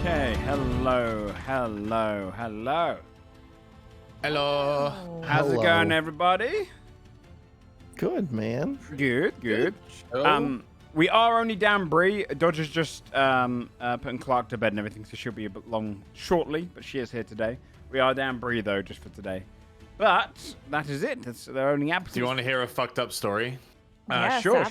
Okay, hello. Hello. How's it going, everybody? Good, man. Good. We are only down Bree. Dodger's just putting Clark to bed and everything, so she'll be a bit long shortly, but she is here today. We are down Bree, though, just for today. But that is it. That's the only episode. Do you want to hear a fucked up story? Yes, Sure.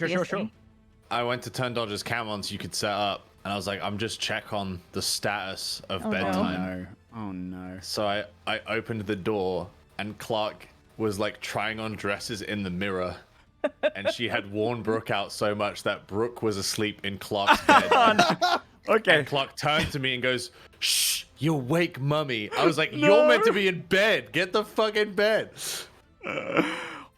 I went to turn Dodger's cam on so you could set up, and I was like, I'm just check on the status of bedtime. Oh no. So I opened the door, and Clark was like trying on dresses in the mirror. And she had worn Brooke out so much that Brooke was asleep in Clark's bed. Okay. And Clark turned to me and goes, "Shh, you wake mummy." I was like, "You're meant to be in bed. Get the fuck in bed."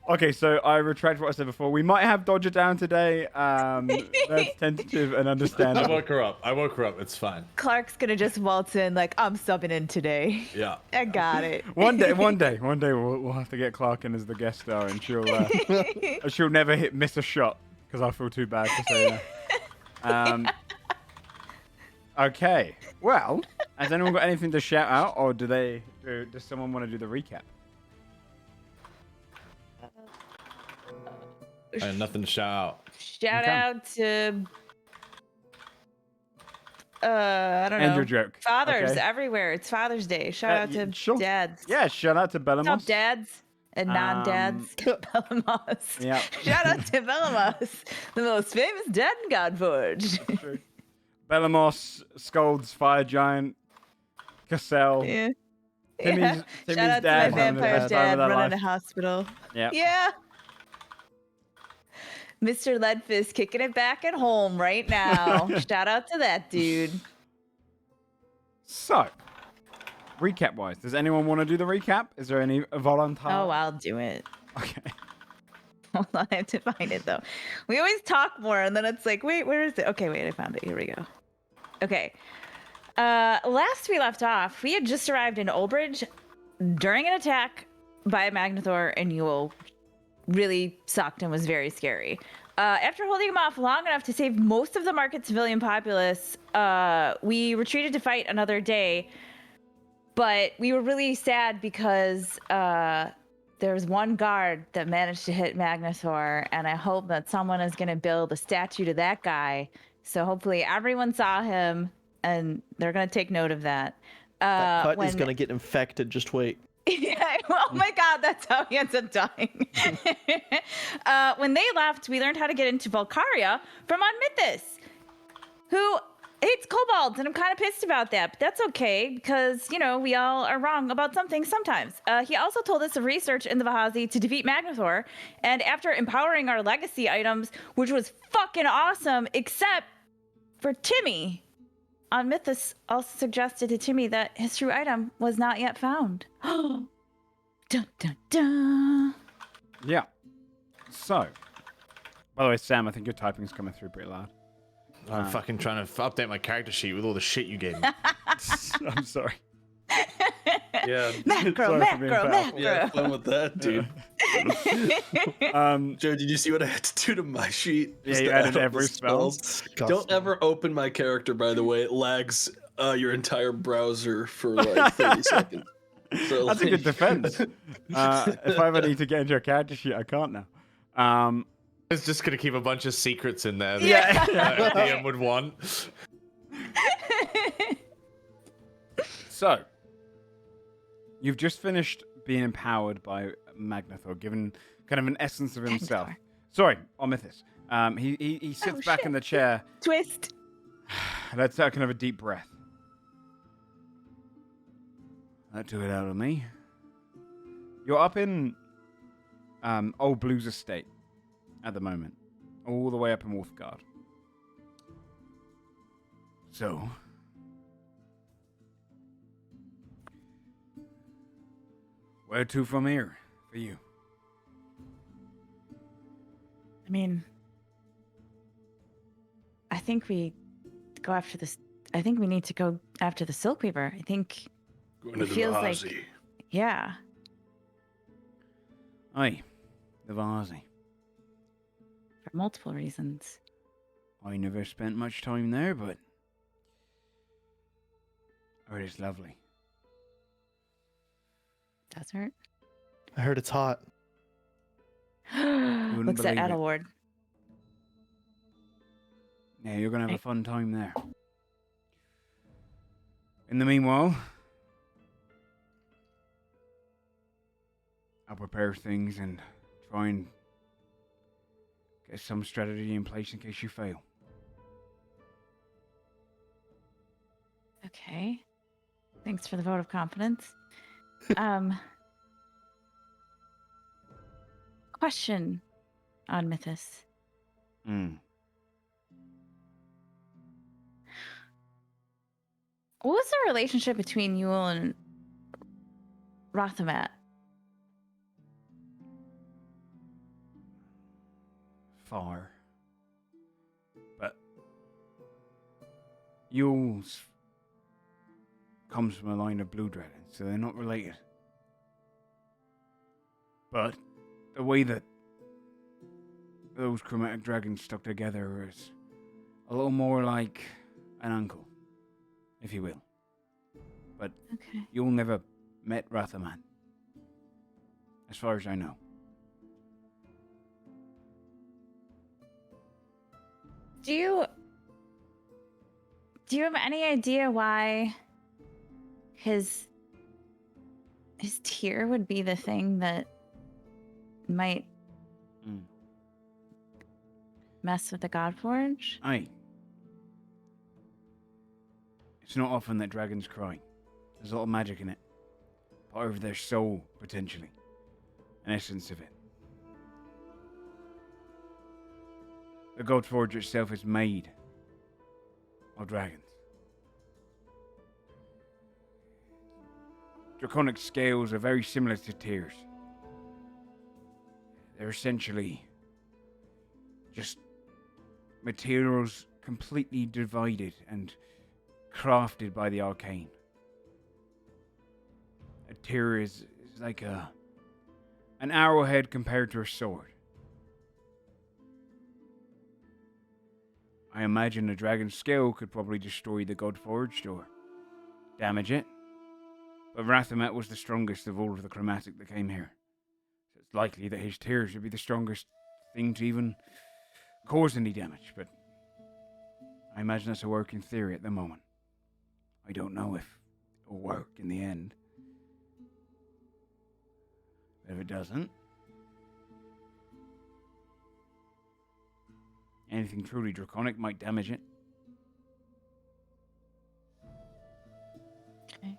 Okay, so I retract what I said before. We might have Dodger down today. That's tentative and I understandable. woke her up. It's fine. Clark's gonna just waltz in like, I'm subbing in today. Yeah. I got it. One day we'll have to get Clark in as the guest star, and she'll never miss a shot because I feel too bad to say that. Okay. Well, has anyone got anything to shout out, or does someone want to do the recap? I had nothing to shout out. Shout out to I don't know. End your joke. Fathers okay? everywhere. It's Father's Day. Shout out to sure. dads. Yeah, shout out to Bellamos. Top dads and non-dads. Bellamos. Yeah. Shout out to Bellamos, the most famous dad in Godforged. Bellamos, Scold's Fire Giant, Cassell. Yeah. Timmy's Shout out dad to my vampire's dad running a hospital. Yeah. Mr. Leadfist kicking it back at home right now. Shout out to that dude. So, recap-wise, does anyone want to do the recap? Is there any volunteer? Oh, I'll do it. Okay. Hold on, I have to find it though. We always talk more and then it's like, wait, where is it? Okay, wait, I found it. Here we go. Okay. Last we left off, we had just arrived in Olbridge during an attack by a Magnethor, and Yule really sucked and was very scary. After holding him off long enough to save most of the market civilian populace, we retreated to fight another day. But we were really sad because there was one guard that managed to hit Magnethor, and I hope that someone is going to build a statue to that guy. So hopefully everyone saw him, and they're going to take note of that. That cut is going to get infected. Just wait. Yeah, oh my god, that's how he ends up dying. When they left, we learned how to get into Valkyria from Onmythus, who hates kobolds, and I'm kind of pissed about that, but that's okay, because, you know, we all are wrong about something sometimes. He also told us of research in the Vahazi to defeat Magnethor, and after empowering our legacy items, which was fucking awesome, except for Timmy, Onmythus also suggested to Timmy that his true item was not yet found. Dun, dun, dun. Yeah. So, by the way, Sam, I think your typing is coming through pretty loud. I'm fucking trying to update my character sheet with all the shit you gave me. I'm sorry. Yeah. Macro. Yeah, fun with that, dude. Joe, did you see what I had to do to my sheet? Yeah, Just you to added add up every the spell. spells? Don't ever open my character, by the way. It lags your entire browser for like 30 seconds. So, That's a good defense. If I ever need to get into a character sheet, I can't now. It's just gonna keep a bunch of secrets in there. Yeah. That DM would want. So, you've just finished being empowered by Magnethor, given kind of an essence of himself. Magnethor. Sorry, Onmythus. He sits back in the chair. Twist. Let's kind of a deep breath. That took it out of me. You're up in Old Blues Estate at the moment, all the way up in Wolfgard. So, where to from here for you? I mean, I think we go after this. I think we need to go after the Silk Weaver. I think Going to it the feels Vahazi. like, yeah. Aye, the Vahazi. For multiple reasons. I never spent much time there, but Oh, it is lovely. Desert. I heard it's hot. wouldn't Looks at believe it. Adelward. Yeah, you're gonna have a fun time there. In the meanwhile, I'll prepare things and try and get some strategy in place in case you fail. Okay. Thanks for the vote of confidence. Question on Mythos. What was the relationship between Yule and Rothamat? Far. But Yule's comes from a line of blue dragons, so they're not related. But the way that those chromatic dragons stuck together is a little more like an uncle, if you will. But Okay. Yule never met Rathaman, as far as I know. Do you have any idea why his tear would be the thing that might mess with the Godforged? Aye. It's not often that dragons cry. There's a lot of magic in it. Part of their soul, potentially. An essence of it. The Godforged itself is made of dragons. Draconic scales are very similar to tears. They're essentially just materials completely divided and crafted by the arcane. A tear is like an arrowhead compared to a sword. I imagine a dragon's scale could probably destroy the Godforged or damage it. But Rathamet was the strongest of all of the chromatic that came here. So it's likely that his tears would be the strongest thing to even cause any damage, but I imagine that's a working theory at the moment. I don't know if it'll work in the end. But if it doesn't, anything truly draconic might damage it. Okay.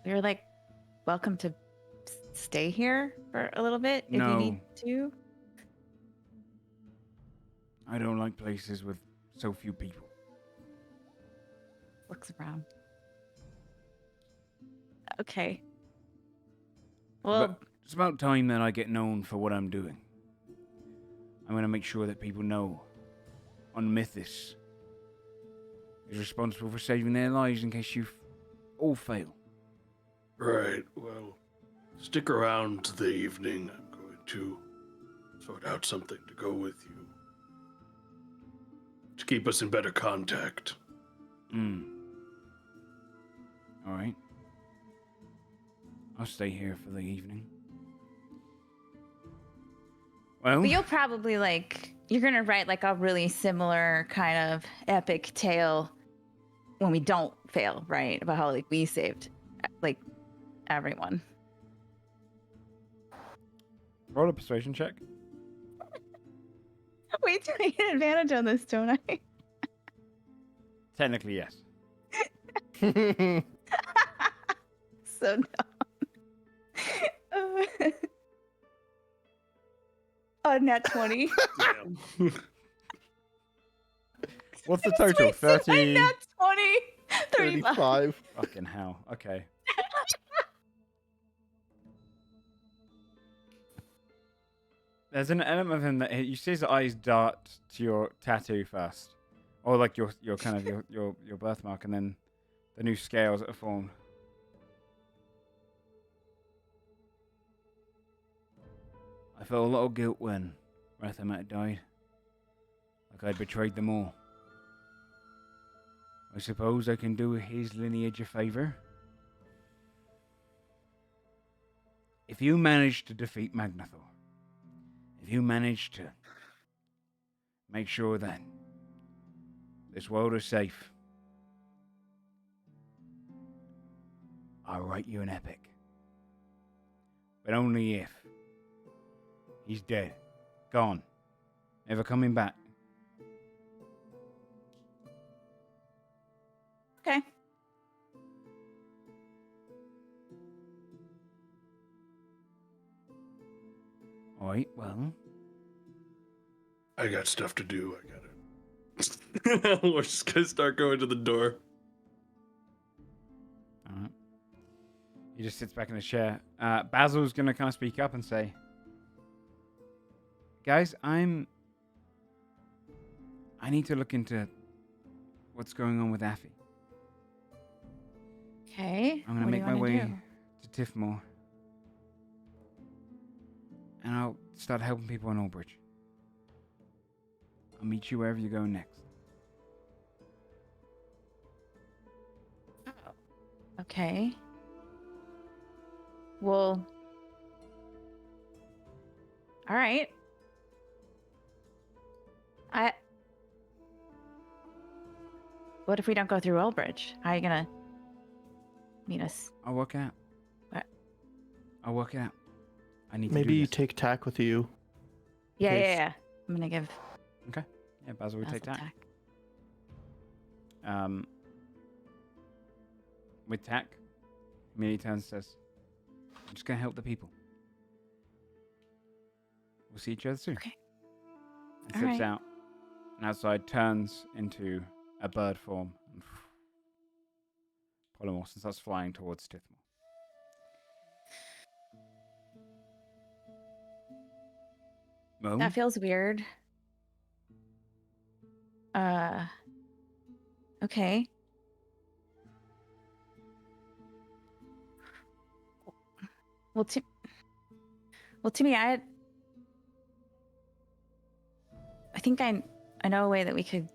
We're like welcome to stay here for a little bit if you need to. I don't like places with so few people. Looks around. Okay. Well, But it's about time that I get known for what I'm doing. I'm going to make sure that people know on Mythos is responsible for saving their lives in case you all fail. Right, well, stick around to the evening. I'm going to sort out something to go with you. To keep us in better contact. Alright. I'll stay here for the evening. Well, but you'll probably you're gonna write like a really similar kind of epic tale when we don't fail, right? About how we saved everyone. roll a persuasion check. Wait till I get advantage on this, don't I? Technically, yes. So dumb. Oh, nat 20. What's the total? 30? Nat 20. 35. Fucking hell. Okay. There's an element of him that you see his eyes dart to your tattoo first, or like your kind of your birthmark, and then the new scales that are formed. I felt a lot of guilt when Rathamat died. Like I'd betrayed them all. I suppose I can do his lineage a favor. If you manage to defeat Magnathor, if you manage to make sure that this world is safe, I'll write you an epic. But only if he's dead, gone, never coming back. Okay. Alright, well. I got stuff to do. I got it. We're just gonna start going to the door. Alright. He just sits back in his chair. Basil's gonna kind of speak up and say, guys, I need to look into what's going on with Affy. Okay. I'm gonna make my way to Tiffmore. And I'll start helping people in Albridge. I'll meet you wherever you're going next. Oh. Okay. Well. All right. What if we don't go through Albridge? How are you gonna meet us? I'll work it out. What? I'll work it out. I need Maybe to do you this. take Tack with you. Yeah. I'm gonna give Okay. Yeah, Basil will take Basil Tack. With Tack, immediately turns and says, I'm just gonna help the people. We'll see each other soon. Okay. And All flips right. out. And outside turns into a bird form. And polymorphs and starts flying towards Tithmore. Mo? That feels weird. Okay. Well, Timmy, I think I know a way that we could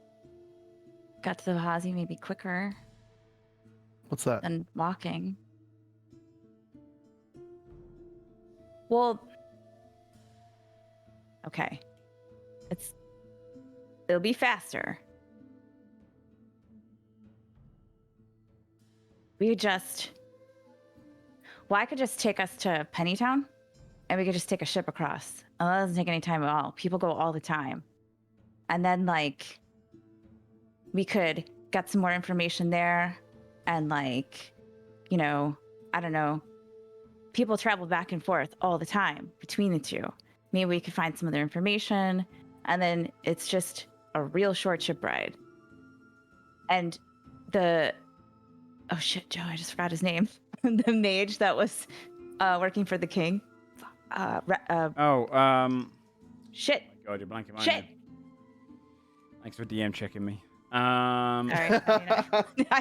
get to the Vahazi maybe quicker What's that? than walking. Well, okay. It'll be faster. I could just take us to Pennytown and we could just take a ship across. And that doesn't take any time at all. People go all the time. And then we could get some more information there and I don't know. People travel back and forth all the time between the two. Maybe we could find some other information and then it's just a real short ship ride. And oh shit, Joe, I just forgot his name. The mage that was working for the king. Shit. Shit. Oh God, you're blanking my Shit. name. Thanks for DM checking me. All right. I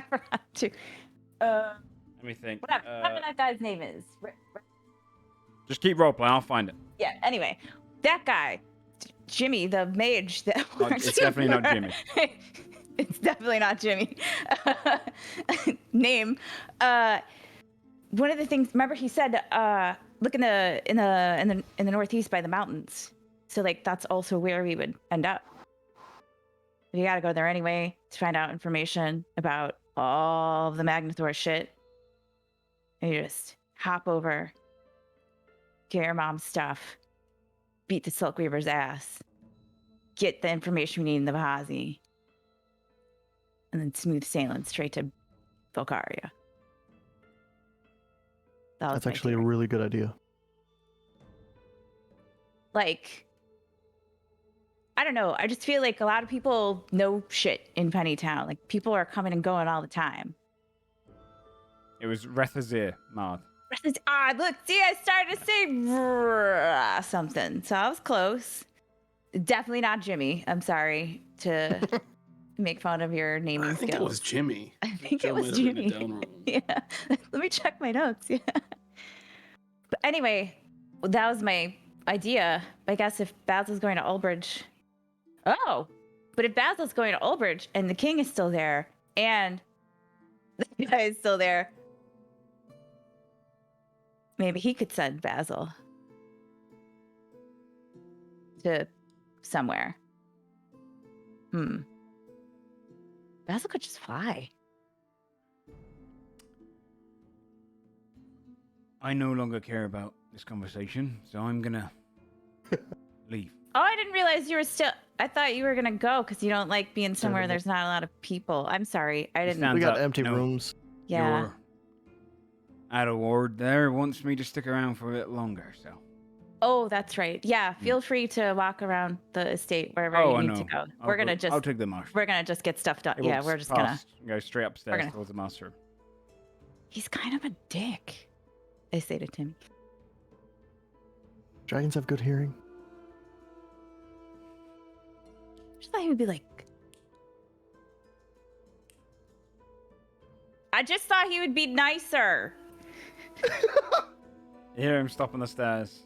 forgot to. Let me think. Whatever that guy's name is. Just keep roleplaying, I'll find it. Yeah, anyway. That guy, Jimmy, the mage that Oh, works it's definitely not for- Jimmy. It's definitely not Jimmy. Name. One of the things, remember he said, look in the northeast by the mountains. So that's also where we would end up. You gotta go there anyway to find out information about all of the Magnathor shit. And you just hop over, get your mom's stuff, beat the Silk Reaver's ass, get the information we need in the Vahazi, and then smooth sailing straight to Volcaria. That's actually a really good idea. I don't know. I just feel like a lot of people know shit in Pennytown. People are coming and going all the time. It was Rethazir, Mard. Look, see, I started to say something. So I was close. Definitely not Jimmy. I'm sorry to make fun of your naming I think skills. it was Jimmy. I think Joe it was might have written Jimmy. it down wrong. Yeah. Let me check my notes. Yeah. But anyway, that was my idea. I guess if Basil's going to Ulbridge. Oh, but if Basil's going to Ulbridge and the king is still there and the guy is still there, maybe he could send Basil to somewhere. Basil could just fly. I no longer care about this conversation, so I'm gonna leave. Oh, I didn't realize you were still. I thought you were gonna go because you don't like being somewhere there's not a lot of people. I'm sorry, I didn't. We got up. empty No. rooms. Yeah. Your Ada Ward there wants me to stick around for a bit longer, so. Oh, that's right. Yeah, feel free to walk around the estate wherever you need to go. I'll take them off. We're gonna just get stuff done. Yeah, we're just gonna go straight upstairs towards the master room. He's kind of a dick, I say to Tim. Dragons have good hearing. Just thought he would be like. I just thought he would be nicer. You hear him stop on the stairs.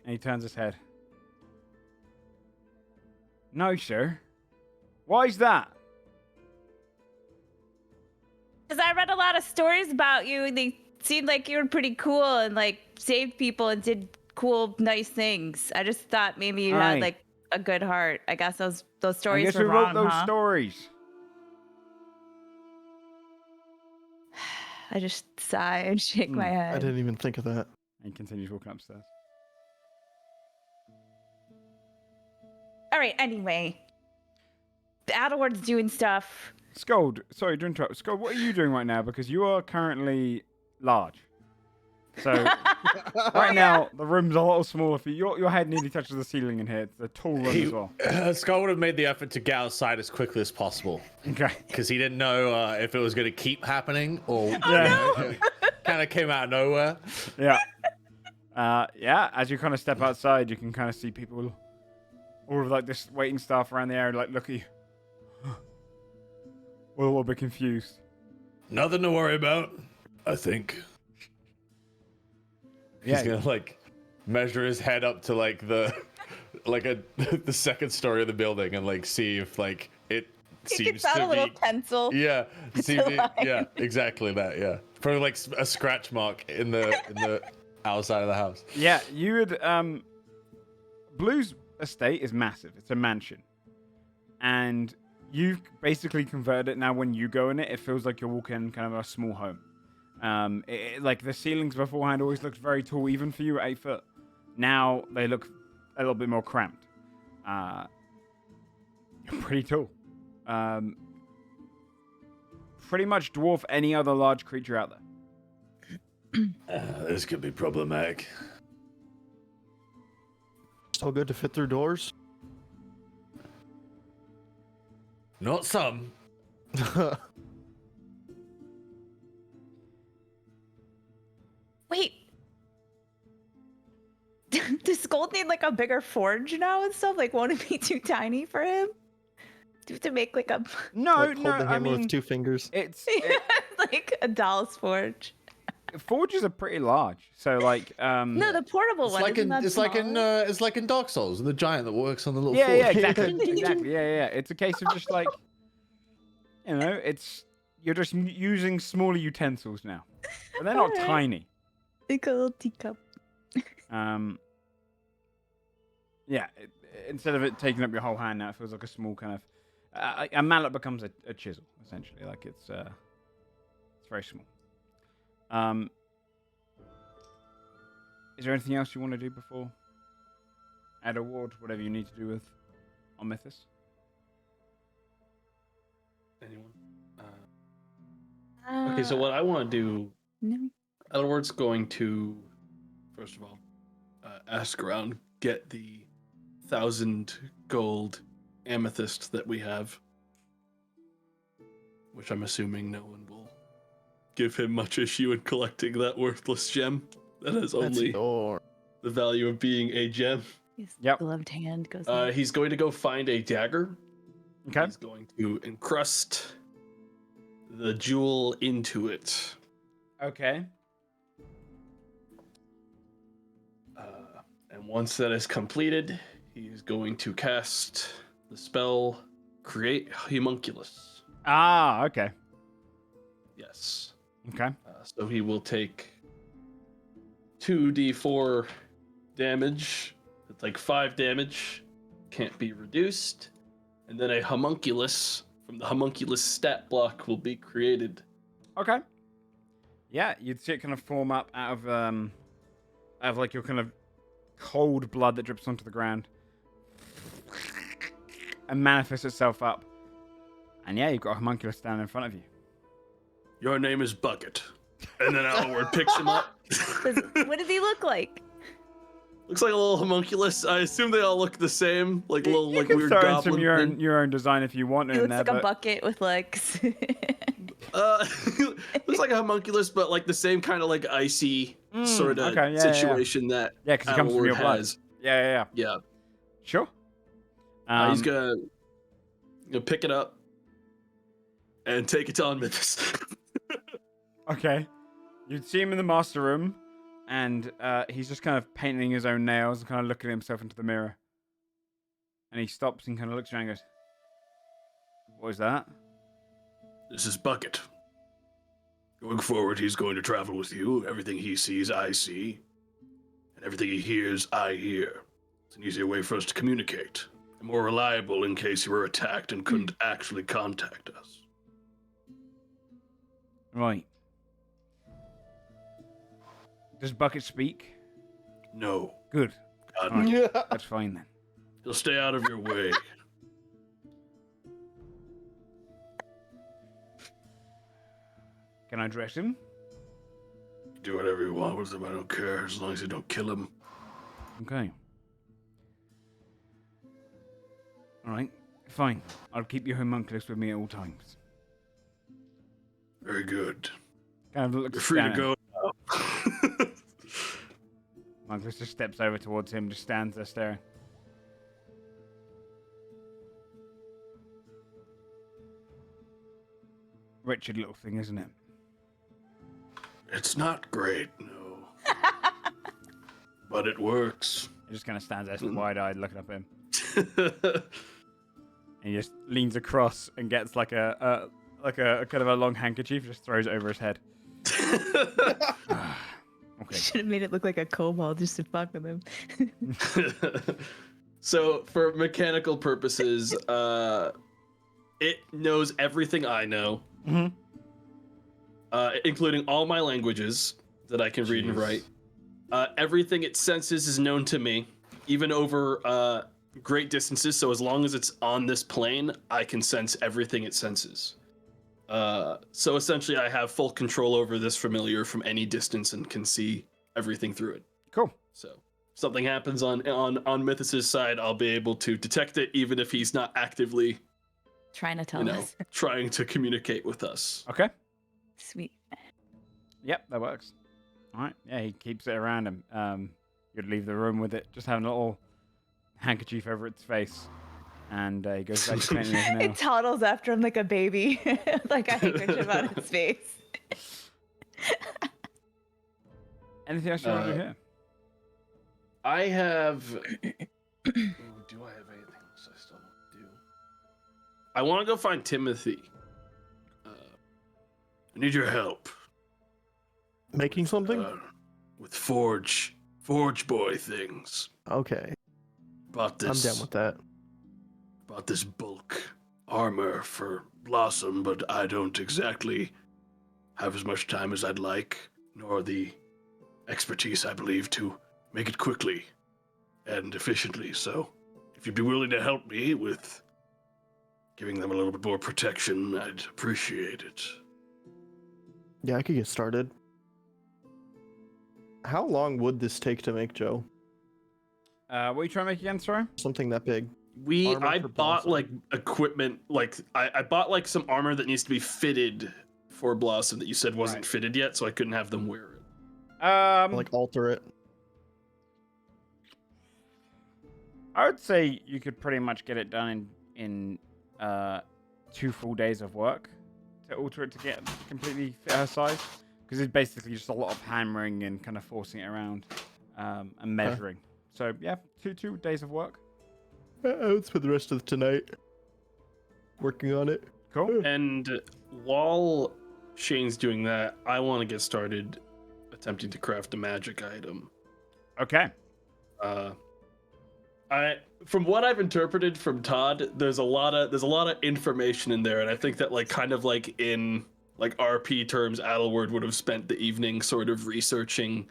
And he turns his head. No, sir. Why is that? Because I read a lot of stories about you, and they seemed like you were pretty cool and like saved people and did cool, nice things. I just thought maybe you had like a good heart. I guess those stories I guess were we wrong, wrote those huh? stories. I just sigh and shake my head. I didn't even think of that. And he continues walking upstairs. All right, anyway. The Adalward's doing stuff. Scold, sorry to interrupt. Scold, what are you doing right now? Because you are currently large. So, right now, the room's a little smaller for you. Your head nearly touches the ceiling in here. It's a tall room as well. Scott would have made the effort to get outside as quickly as possible. Okay. Because he didn't know if it was going to keep happening or Yeah. kind of came out of nowhere. Yeah. Yeah, as you kind of step outside, you can kind of see people, all of like this waiting staff around the area, like, look at you. We're a little bit confused. Nothing to worry about, I think. Yeah. He's gonna like measure his head up to like the the second story of the building and like see if like it He seems gets out to a little be pencil. yeah, to line. yeah, exactly that, yeah. Probably like a scratch mark in the outside of the house. Yeah, you would, Blue's estate is massive. It's a mansion. And you've basically converted it now. When you go in it, it feels like you're walking kind of a small home. Like the ceilings beforehand always looked very tall, even for you at 8 foot. Now they look a little bit more cramped. You're pretty tall. Pretty much dwarf any other large creature out there. This could be problematic. So good to fit through doors. Not some. Wait. Does Gold need like a bigger forge now and stuff? Like, won't it be too tiny for him? Do you have to make like a No, Like, hold no, the I hammer mean, with 2 fingers. like a doll's forge? forges are pretty large. So like, No, the portable It's one. like Isn't that it's like in Dark Souls, the giant that works on the little yeah, forge. yeah, exactly, exactly, yeah. It's a case of just like, you know, you're just using smaller utensils now, but they're not Alright. tiny. like a little teacup. Yeah. Instead of it taking up your whole hand, now it feels like a small kind of a mallet becomes a chisel essentially. Like it's very small. Is there anything else you want to do before add award, whatever you need to do with Omithus? Anyone? Okay, so what I want to do, No. Edward's going to, first of all, ask around, get the 1,000 gold amethyst that we have, which I'm assuming no one will give him much issue in collecting that worthless gem that has only the value of being a gem. His Yep. gloved hand goes. He's going to go find a dagger. Okay. He's going to encrust the jewel into it. Okay. And once that is completed, he's going to cast the spell Create Homunculus. Ah, okay. Yes. Okay. So he will take 2d4 damage. It's like 5 damage. Can't be reduced. And then a homunculus from the homunculus stat block will be created. Okay. Yeah, you'd see it kind of form up out of like your kind of cold blood that drips onto the ground and manifests itself up. And yeah, you've got a homunculus standing in front of you. Your name is Bucket. And then Alward picks him up. What does he look like? Looks like a little homunculus. I assume they all look the same, like little You like can weird throw in goblin some thing. your own design if you want He in looks there, like a but bucket with legs. Looks like a homunculus, but like the same kind of like icy sort of okay, yeah, situation that yeah, because it comes from your blood. has. Yeah. Yeah. Sure. He's gonna pick it up and take it on Mythos. Okay. You'd see him in the master room, and he's just kind of painting his own nails and kind of looking at himself into the mirror. And he stops and kind of looks around and goes, "What is that?" This is Bucket. Going forward, he's going to travel with you. Everything he sees, I see. And everything he hears, I hear. It's an easier way for us to communicate. And more reliable in case you were attacked and couldn't actually contact us. Right. Does Bucket speak? No. Good. God, All right. Yeah. That's fine then. he'll stay out of your way. Can I dress him? Do whatever you want with him, I don't care, as long as you don't kill him. Okay. All right. Fine. I'll keep your homunculus with me at all times. Very good. Kind of looks You're free to down. go now. Homunculus just steps over towards him, just stands there staring. Wretched little thing, isn't it? It's not great, no. But it works. He just kind of stands there wide-eyed looking up at him. And he just leans across and gets like a kind of a long handkerchief, just throws it over his head. Okay. Should have made it look like a kobold just to fuck with him. So, for mechanical purposes, it knows everything I know, including all my languages that I can read and write. Everything it senses is known to me, even over great distances. So as long as it's on this plane, I can sense everything it senses. So essentially, I have full control over this familiar from any distance and can see everything through it. Cool. So if something happens on Mythos' side, I'll be able to detect it, even if he's not actively, Trying to tell us. trying to communicate with us. Okay. Sweet. Yep, that works. All right. Yeah, he keeps it around him. You'd leave the room with it, just having a little handkerchief over its face. And he goes back to painting his nail. It toddles after him like a baby, like a handkerchief on its face. Anything else you want to do here? I have. Ooh, do I have anything else I still want to do? I want to go find Timothy. I need your help. Making something? With Forge Boy things. Okay. Bought this. I'm down with that. Bought this bulk armor for Blossom, but I don't exactly have as much time as I'd like, nor the expertise, I believe, to make it quickly and efficiently. So, if you'd be willing to help me with giving them a little bit more protection, I'd appreciate it. Yeah, I could get started. How long would this take to make, Joe? What are you trying to make again, sorry? Something that big? Armor I for bought Blossom. like equipment, like I bought like some armor that needs to be fitted for Blossom that you said wasn't Right. fitted yet, so I couldn't have them wear it. Like alter it? I would say you could pretty much get it done in 2 full days of work to alter it to get completely fit her size. Because it's basically just a lot of hammering and kind of forcing it around. and measuring. So yeah, two days of work. I would spend the rest of tonight working on it. Cool. And while Shane's doing that, I want to get started attempting to craft a magic item. Okay. From what I've interpreted from Todd, there's a lot of information in there, and I think that like kind of like in like RP terms, Adelward would have spent the evening sort of researching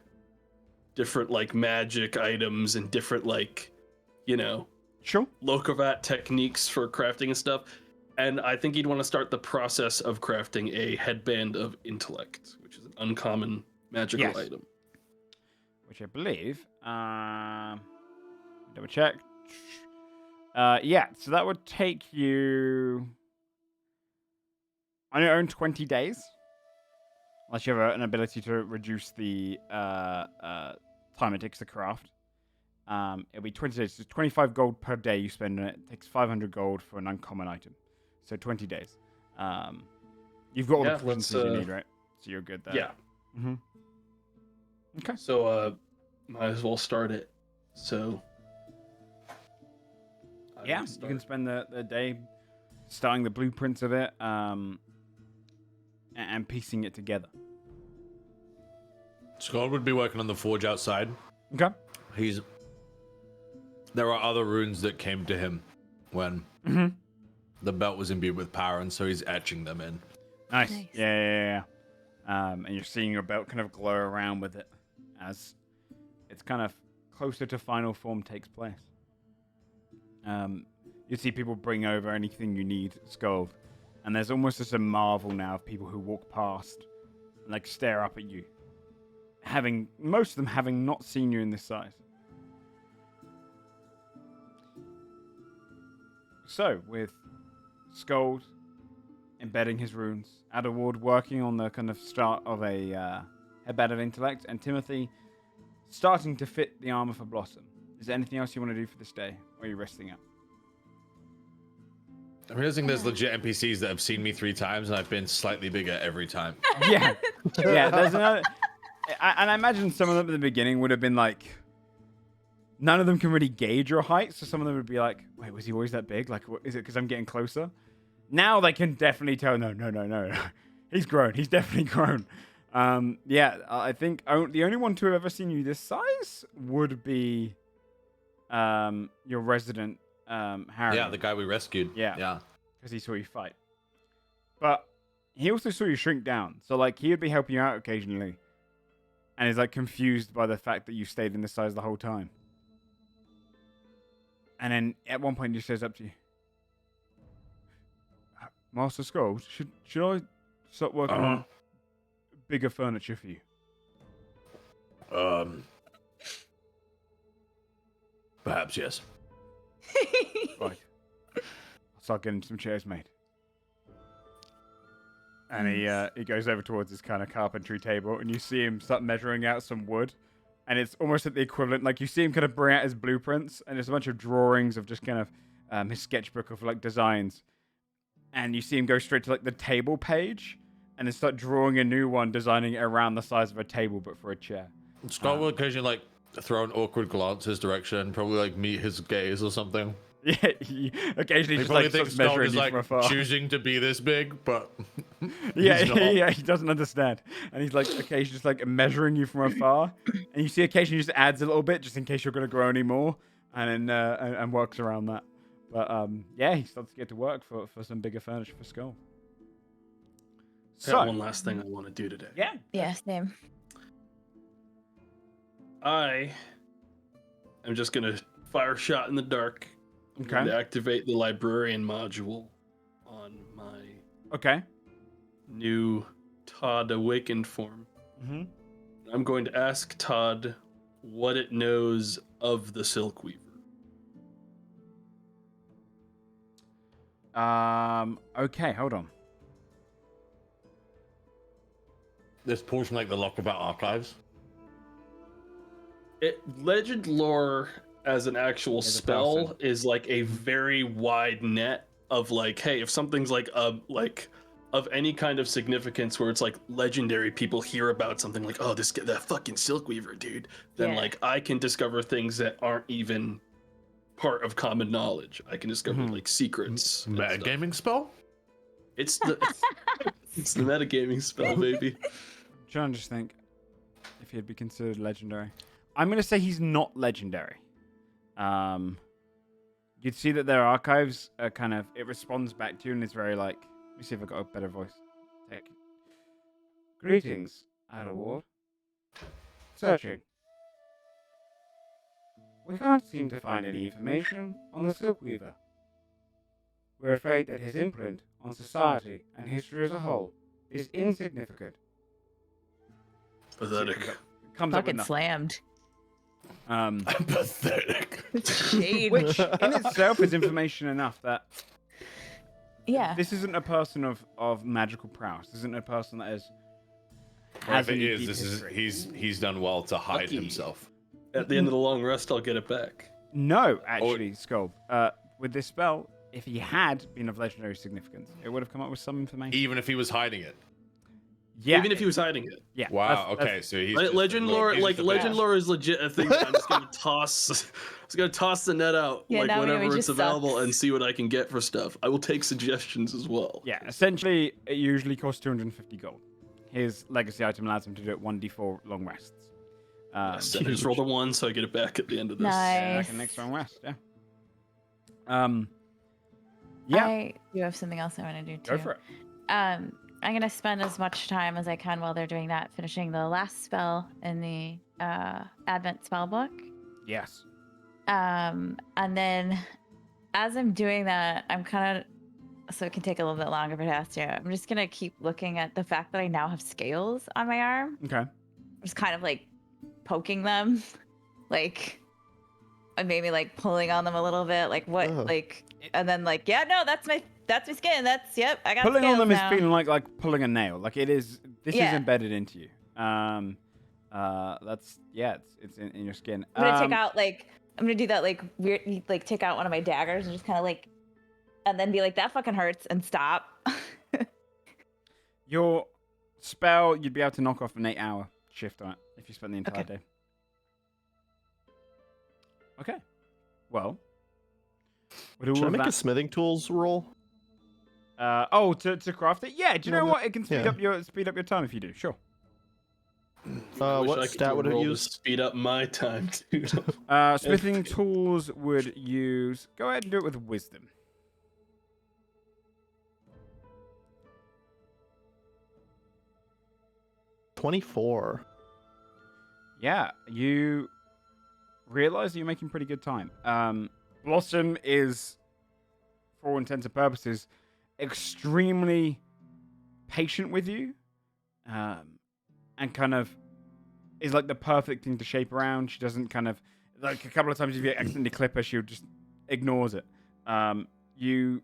different like magic items and different like, you know, Sure. Lokovat techniques for crafting and stuff. And I think he'd want to start the process of crafting a headband of intellect, which is an uncommon magical item. Which I believe, double check. Yeah, so that would take you on your own 20 days. Unless you have an ability to reduce the time it takes to craft. It'll be 20 days. So 25 gold per day you spend on it. It takes 500 gold for an uncommon item. So 20 days. You've got all the proficiencies you need, right? So you're good there. Yeah. Mm-hmm. Okay. So might as well start it. So yeah, you can spend the day starting the blueprints of it and piecing it together. Scott would be working on the forge outside. Okay. There are other runes that came to him when the belt was imbued with power, and so he's etching them in. Nice. Yeah. And you're seeing your belt kind of glow around with it as it's kind of closer to final form takes place. You see people bring over anything you need, Skull, and there's almost just a marvel now of people who walk past and like stare up at you, most of them having not seen you in this size. So, with Scold embedding his runes, Adelward working on the kind of start of a headband of intellect, and Timothy starting to fit the armor for Blossom. Is there anything else you want to do for this day, or are you resting up? I'm realizing there's legit NPCs that have seen me 3 times, and I've been slightly bigger every time. Yeah. There's another, and I imagine some of them at the beginning would have been like, none of them can really gauge your height, so some of them would be like, wait, was he always that big? Like, is it because I'm getting closer? Now they can definitely tell, no. He's grown. He's definitely grown. I think the only one to have ever seen you this size would be your resident, Harry. Yeah, the guy we rescued. Yeah. Because he saw you fight. But he also saw you shrink down. So, like, he would be helping you out occasionally. And is, like, confused by the fact that you stayed in this size the whole time. And then at one point he says up to you, Master Skull, should I start working on bigger furniture for you? Perhaps yes. Right. I'll start getting some chairs made. And he goes over towards this kind of carpentry table, and you see him start measuring out some wood. And it's almost at the equivalent, like you see him kind of bring out his blueprints, and there's a bunch of drawings of just kind of his sketchbook of like designs. And you see him go straight to like the table page, and then start drawing a new one, designing it around the size of a table, but for a chair. Scott will occasionally like throw an awkward glance his direction, probably like meet his gaze or something. Yeah, he occasionally He just probably like thinks starts Scott measuring is you like from afar. choosing to be this big, but Yeah, he doesn't understand, and he's like occasionally just like measuring you from afar, and you see occasionally he just adds a little bit just in case you're gonna grow any more, and then and works around that. But he starts to get to work for some bigger furniture for Skull. Got one last thing I want to do today. Yeah, same. I am just gonna fire a shot in the dark. I'm going to activate the librarian module on my new Todd Awakened form. Mm-hmm. I'm going to ask Todd what it knows of the Silk Weaver. Okay, hold on. This pulls from like the Lockabout archives. Legend lore as an actual spell is like a very wide net of like, hey, if something's like of any kind of significance where it's like legendary, people hear about something like, oh, that fucking Silkweaver dude, then Yeah. like I can discover things that aren't even part of common knowledge. I can discover like secrets. and stuff. Metagaming spell? It's the it's the metagaming spell, baby. I'm trying to just think if he'd be considered legendary. I'm going to say he's not legendary. You'd see that their archives are kind of, it responds back to you and it's very like, let me see if I got a better voice. Greetings, Idle Ward. Searching. We can't seem to find any information on the Silkweaver. We're afraid that his imprint on society and history as a whole is insignificant. Pathetic. Comes up with Fucking nothing. slammed. Pathetic. Shade. Which in itself is information enough that Yeah. this isn't a person of magical prowess. This isn't a person that is. Or has if it any is, deep this history. is he's done well to hide Lucky. himself. At the end of the long rest, I'll get it back. No, actually, Sculp. With this spell, if he had been of legendary significance, it would have come up with some information. Even if he was hiding it. Yeah. Even if he was hiding it. Yeah. Wow. that's- Okay, so he's Legend just, lore, he's like just a legend bitch. lore, is legit a thing. That I'm just gonna toss. I'm just gonna toss the net out Yeah, like now we know he whenever it's just available sucks. and see what I can get for stuff. I will take suggestions as well. Yeah. Essentially, it usually costs 250 gold. His legacy item allows him to do it 1d4 long rests. So I just rolled a 1, so I get it back at the end of this. Yeah, Nice. like a next long rest. Yeah. Yeah. I do have something else I want to do too. Go for it. I'm gonna spend as much time as I can while they're doing that, finishing the last spell in the Advent spell book. Yes. And then as I'm doing that, I'm kind of, so it can take a little bit longer for Tastia. I'm just gonna keep looking at the fact that I now have scales on my arm. Okay. Just kind of like poking them, like, and maybe like pulling on them a little bit, like what, Oh. like, and then like, yeah, no, that's my skin. That's, yep, I got Pulling on scales them now. is feeling like pulling a nail. Like it is. This is Yeah. embedded into you. That's yeah. It's in your skin. I'm gonna take out like, I'm gonna do that like weird, like take out one of my daggers and just kind of like, and then be like, that fucking hurts, and stop. Your spell. You'd be able to knock off an 8-hour shift on it if you spend the entire Okay. day. Okay. Well. With all Should I of make a that, smithing tools roll? to craft it. Yeah. Do you know Well, what? It can speed yeah. up your time if you do. Sure. I wish What I could stat do a would it roll to use? speed up my time, dude. Smithing tools would use. Go ahead and do it with wisdom. $24. Yeah, you realize that you're making pretty good time. Blossom is, for all intents and purposes, extremely patient with you, and kind of is like the perfect thing to shape around. She doesn't kind of, like a couple of times if you accidentally clip her, she just ignores it. You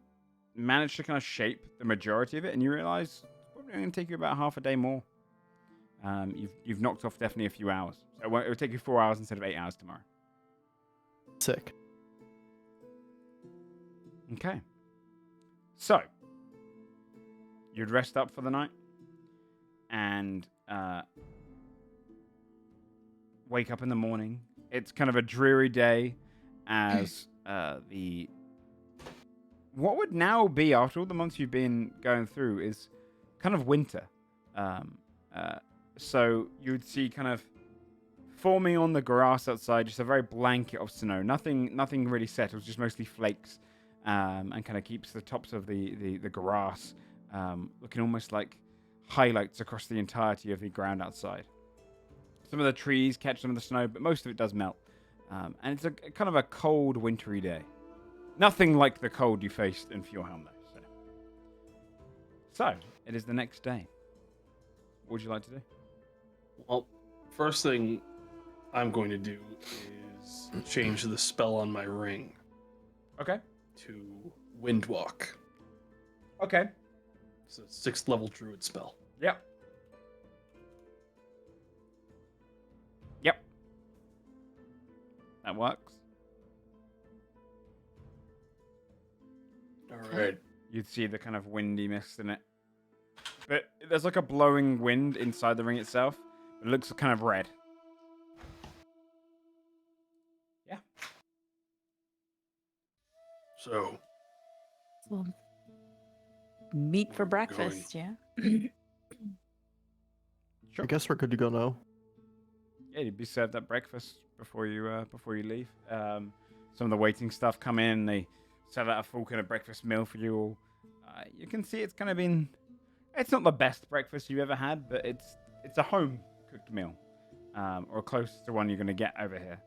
manage to kind of shape the majority of it, and you realize it's probably going to take you about half a day more. You've knocked off definitely a few hours. So it will take you 4 hours instead of 8 hours tomorrow. Sick. Okay. So, you'd rest up for the night and wake up in the morning. It's kind of a dreary day as what would now be, after all the months you've been going through, is kind of winter. So you would see kind of forming on the grass outside just a very blanket of snow. Nothing really settles, just mostly flakes, and kind of keeps the tops of the grass looking almost like highlights across the entirety of the ground outside. Some of the trees catch some of the snow, but most of it does melt. And it's a kind of a cold, wintry day. Nothing like the cold you faced in Fjordhelm, though. So, it is the next day. What would you like to do? Well, first thing I'm going to do is change the spell on my ring Okay. to Windwalk. Okay. It's a 6th level druid spell. Yep. Yep. That works. All right. You'd see the kind of windy mist in it. but there's like a blowing wind inside the ring itself. It looks kind of red. Yeah. So, Well, meat for Where are we breakfast, yeah. Sure. I guess we're good to go now. Yeah, you'd be served at breakfast before you leave. Some of the waiting stuff come in. They serve out a full kind of breakfast meal for you all. You can see it's kind of been. It's not the best breakfast you've ever had, but it's a home cooked meal, or close to one you're gonna get over here.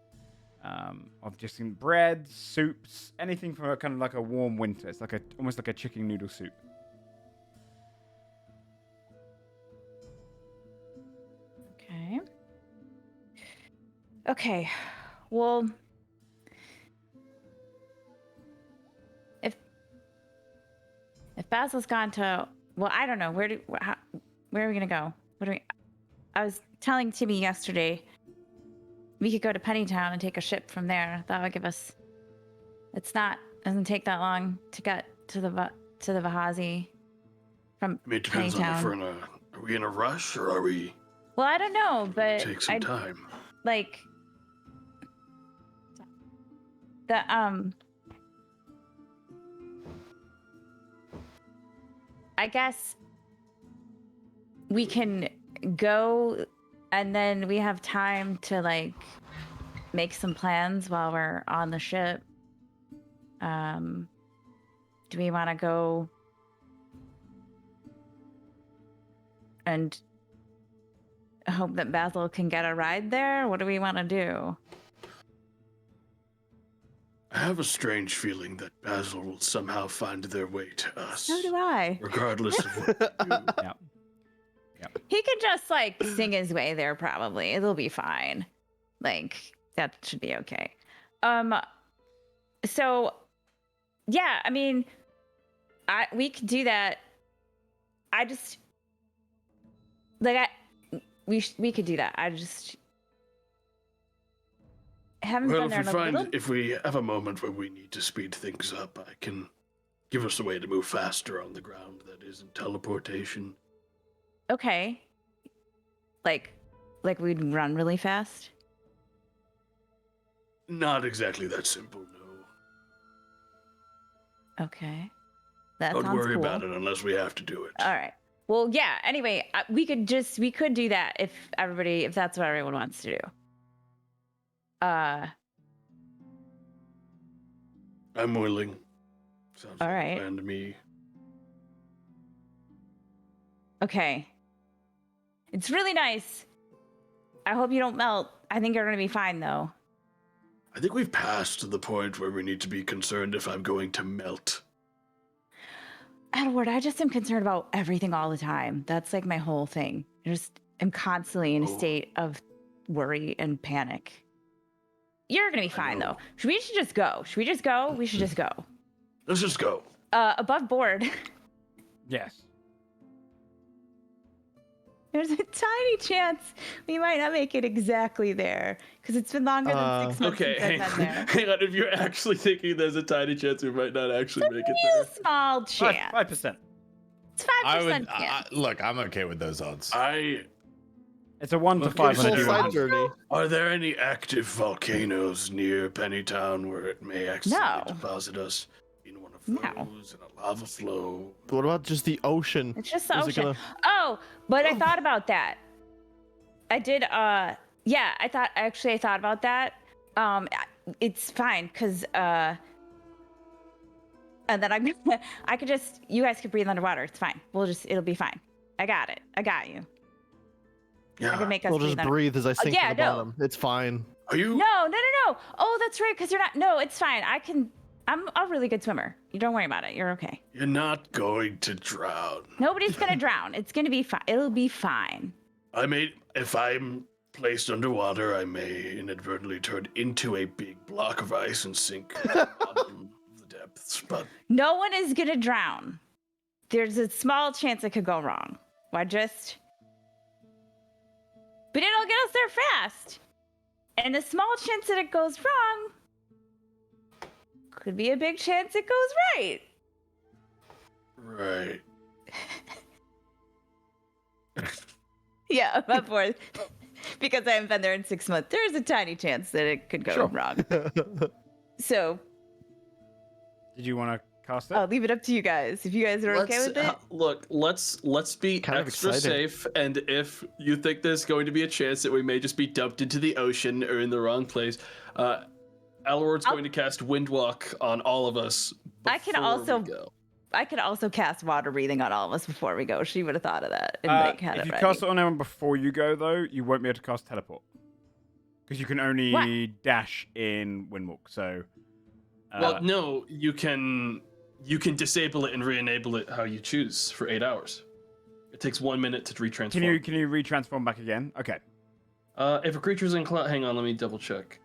Of just in bread, soups, anything for kind of like a warm winter. It's like almost like a chicken noodle soup. Okay. Okay. Well, if Basil's gone to, well, I don't know. Where are we gonna go? I was telling Timmy yesterday we could go to Pennytown and take a ship from there. That would give us. Doesn't take that long to get to the Vahazi from I mean, it depends on if Pennytown. we're are we in a rush or are we Well, I don't know, but take some time? like the I guess we can go and then we have time to like make some plans while we're on the ship. Do we want to go and hope that Basil can get a ride there? What do we want to do? I have a strange feeling that Basil will somehow find their way to us. So do I. Regardless of what we do. Yeah. He could just like sing his way there probably. It'll be fine. Like that should be okay. So yeah, I mean we could do that. I just like we could do that. I just haven't Well, been there in a little. if we have a moment where we need to speed things up, I can give us a way to move faster on the ground that isn't teleportation. Okay. Like we'd run really fast. Not exactly that simple, no. Okay. That Don't sounds worry cool. about it unless we have to do it. All right. Well, yeah. Anyway, we could do that if that's what everyone wants to do. I'm willing. Sounds All like right. a plan to me. Okay. It's really nice. I hope you don't melt. I think you're gonna be fine though. I think we've passed the point where we need to be concerned if I'm going to melt. Edward, I just am concerned about everything all the time. That's like my whole thing. I'm constantly in a Oh. state of worry and panic. You're gonna be fine know. though. We should just go. Should we just go? We should just go. Let's just go. Above board. Yes. There's a tiny chance we might not make it exactly there because it's been longer than 6 months Okay, since I've been there. hang on. If you're actually thinking there's a tiny chance we might not actually make it Real there. small chance. 5%. It's 5% I would chance. look. I'm okay with those odds. It's a 1 to Okay, 5 on a so Full D100. side journey. Are there any active volcanoes near Pennytown where it may accidentally No. deposit us in one of No. those in a lava flow? But what about just the ocean? It's just the Is it ocean. gonna- Oh, but I thought about that. I did. Yeah, I thought about that. It's fine because and then I could just. You guys could breathe underwater. It's fine. It'll be fine. I got it. I got you. I Yeah. can make us We'll just breathe breathe as I sink yeah, to the no. bottom. It's fine. Are you? No. Oh, that's right. Because you're not. No, it's fine. I'm a really good swimmer. You don't worry about it. You're okay. You're not going to drown. Nobody's gonna drown. It's gonna be fine. It'll be fine. If I'm placed underwater, I may inadvertently turn into a big block of ice and sink to the bottom of the depths. But No one is gonna drown. There's a small chance it could go wrong. But it'll get us there fast. And the small chance that it goes wrong could be a big chance it goes right. right. Yeah, above 4. Because I haven't been there in 6 months. There's a tiny chance that it could go Sure. wrong. So Did you want to cast it? I'll leave it up to you guys. If you guys are okay with it. Look, let's be Kind of extra excited. safe, and if you think there's going to be a chance that we may just be dumped into the ocean or in the wrong place, Alward's going to cast Windwalk on all of us. I can before also- we go. I could also cast water breathing on all of us before we go. She would have thought of that and had if it you ready. cast it on anyone before you go, though, you won't be able to cast teleport. Because you can only dash in Windwalk, so... Well, no, you can disable it and re-enable it how you choose for 8 hours. It takes 1 minute to retransform. Can you retransform back again? Okay. If a creature's in cloud, hang on, let me double check.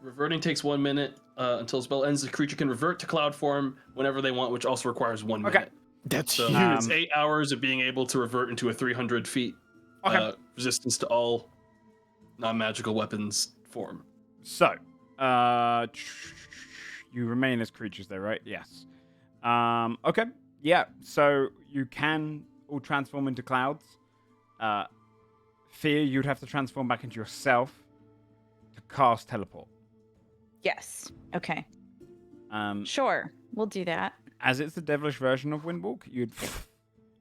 Reverting takes 1 minute until the spell ends. The creature can revert to cloud form whenever they want, which also requires 1 Okay. minute. That's So huge. it's 8 hours of being able to revert into a 300 feet Okay. resistance to all non-magical weapons form. So, you remain as creatures though, right? Yes. Okay. Yeah. So you can all transform into clouds. Fear, you'd have to transform back into yourself to cast teleport. Yes. Okay. Um, Sure. We'll do that. as it's the devilish version of Windwalk, you'd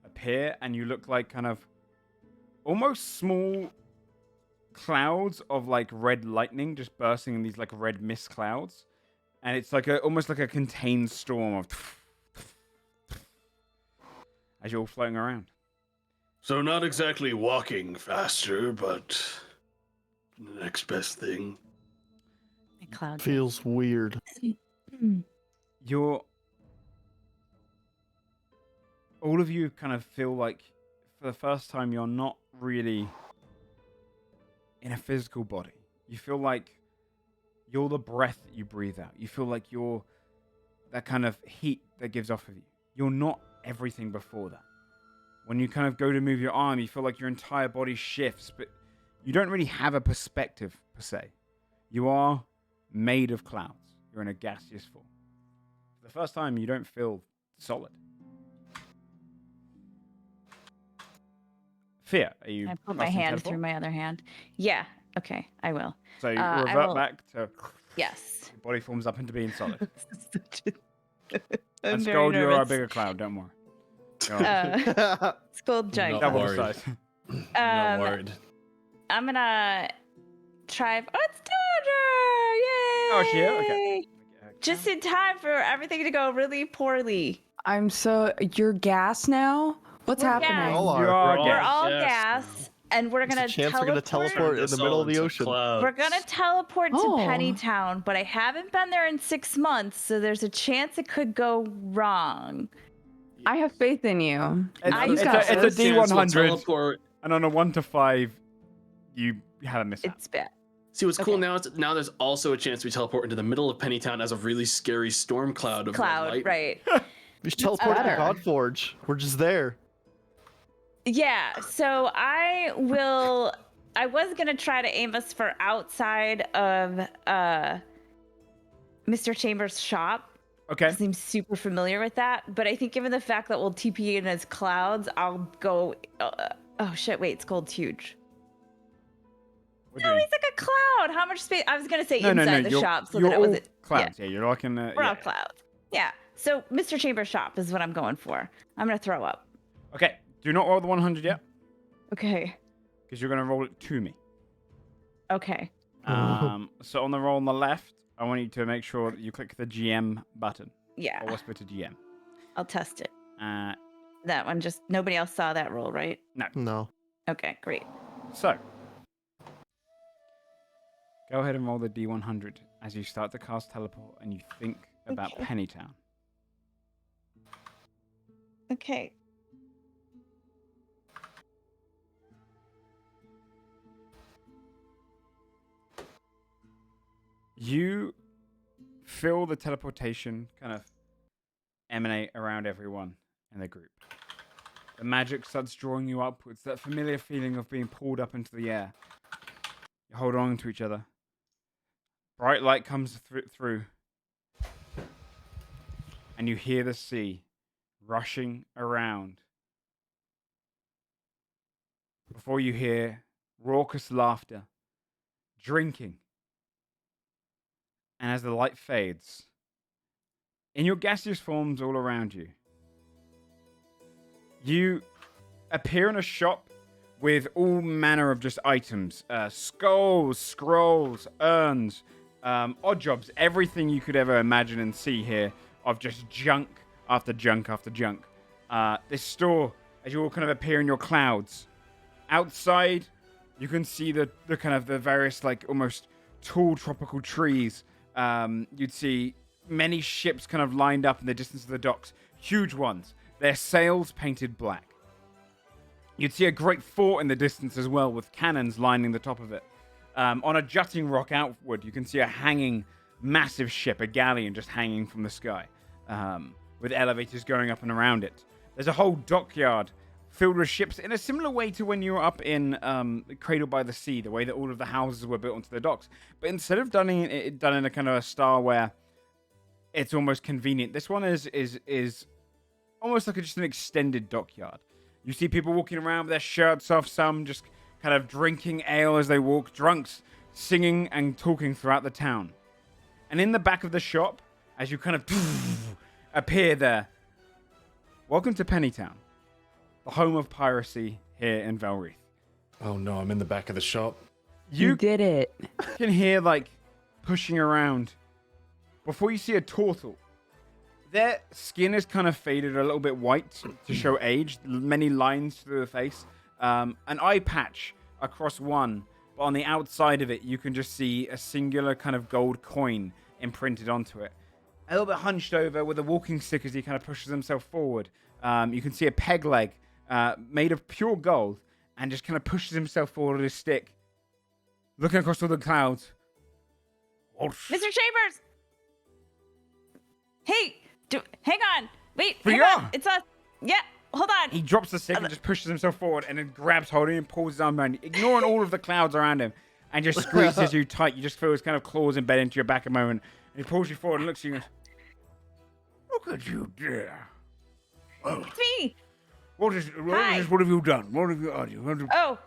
appear and you look like kind of almost small clouds of like red lightning just bursting in these like red mist clouds. And it's like almost like a contained storm of as you're all floating around. So not exactly walking faster, but the next best thing. A cloud. Feels weird. You're all of you kind of feel like for the first time you're not really in a physical body. You feel like you're the breath that you breathe out. You feel like you're that kind of heat that gives off of you. You're not everything before that. When you kind of go to move your arm, you feel like your entire body shifts, but you don't really have a perspective per se. You are made of clouds. You're in a gaseous form. For the first time, you don't feel solid. Fear, are you? I put my casting hand teleport? through my other hand. Yeah. Okay. I will. So you I revert will- back to Yes. your body forms up into being solid. I'm And very Scold, you're a nervous. bigger cloud. Don't worry. You're Skull giant. Not double the worried. size. Not worried. I'm gonna try. Oh, it's Dodger! Yay! Oh, she is? Okay. Just in time for everything to go really poorly. I'm so. You're gas now? What's We're happening? gas. All You are. are We're We're gas. all Yes. gas, and we're There's gonna a chance we're gonna teleport in the middle of the ocean. We're gonna teleport to Oh. Pennytown, but I haven't been there in 6 months, so there's a chance it could go wrong. I have faith in you. It's got a this. D100, Teleport. and on a 1 to 5, you have a mishap. It's bad. See what's cool Okay. now? Now there's also a chance we teleport into the middle of Pennytown as a really scary storm cloud of red Cloud, light. right? We should teleport to better. Godforged. We're just there. Yeah, so I was gonna try to aim us for outside of Mr. Chambers' shop. Okay. I seem super familiar with that, but I think given the fact that we'll TP in as clouds, I'll go. Oh shit! Wait, Scold's huge. What do No, you he's like a cloud. How much space? I was gonna say mean? inside the you're, shop, so you're that it all wasn't. clouds. Yeah, you're like in the. We're all yeah. clouds. Yeah. So Mr. Chambers' shop is what I'm going for. I'm gonna throw up. Okay, do not roll the 100 yet, Okay. because you're going to roll it to me. Okay. So on the roll on the left, I want you to make sure that you click the GM button. Yeah. Or whisper to GM. I'll test it. Uh, That one just nobody else saw that roll, right? No. Okay, great. So, go ahead and roll the D100 as you start to cast teleport and you think about Okay. Pennytown. Okay. You feel the teleportation kind of emanate around everyone in the group. The magic starts drawing you upwards, that familiar feeling of being pulled up into the air. You hold on to each other. Bright light comes through. And you hear the sea rushing around before you hear raucous laughter, drinking. And as the light fades, in your gaseous forms all around you, you appear in a shop with all manner of just items. Skulls, scrolls, urns, odd jobs, everything you could ever imagine and see here of just junk after junk after junk. This store, as you all kind of appear in your clouds, outside, you can see the kind of the various like almost tall tropical trees. You'd see many ships kind of lined up in the distance of the docks, huge ones. Their sails painted black. You'd see a great fort in the distance as well, with cannons lining the top of it. On a jutting rock outward, you can see a hanging massive ship, a galleon just hanging from the sky, with elevators going up and around it. There's a whole dockyard filled with ships in a similar way to when you were up in Cradle by the Sea, the way that all of the houses were built onto the docks. But instead of done in a kind of a style where it's almost convenient, this one is almost like just an extended dockyard. You see people walking around with their shirts off, some just kind of drinking ale as they walk, drunks singing and talking throughout the town. And in the back of the shop, as you kind of appear there, welcome to Pennytown, the home of piracy here in Valreath. Oh no, I'm in the back of the shop. You did it. You can hear like pushing around before you see a turtle. Their skin is kind of faded a little bit white to show age, many lines through the face, an eye patch across one, but on the outside of it, you can just see a singular kind of gold coin imprinted onto it. A little bit hunched over with a walking stick as he kind of pushes himself forward. You can see a peg leg made of pure gold and just kind of pushes himself forward with his stick, looking across all the clouds. Mr. Chambers! Hey! Hang on! Wait, hang Yeah. on! It's us! Yeah, hold on! He drops the stick and just pushes himself forward and then grabs hold of him and pulls his arm around you, ignoring all of the clouds around him, and just squeezes you tight. You just feel his kind of claws embed into your back a moment, and he pulls you forward and looks at you and goes, "Look at you, dear. Oh, It's me! what have you done? What have you... Oh,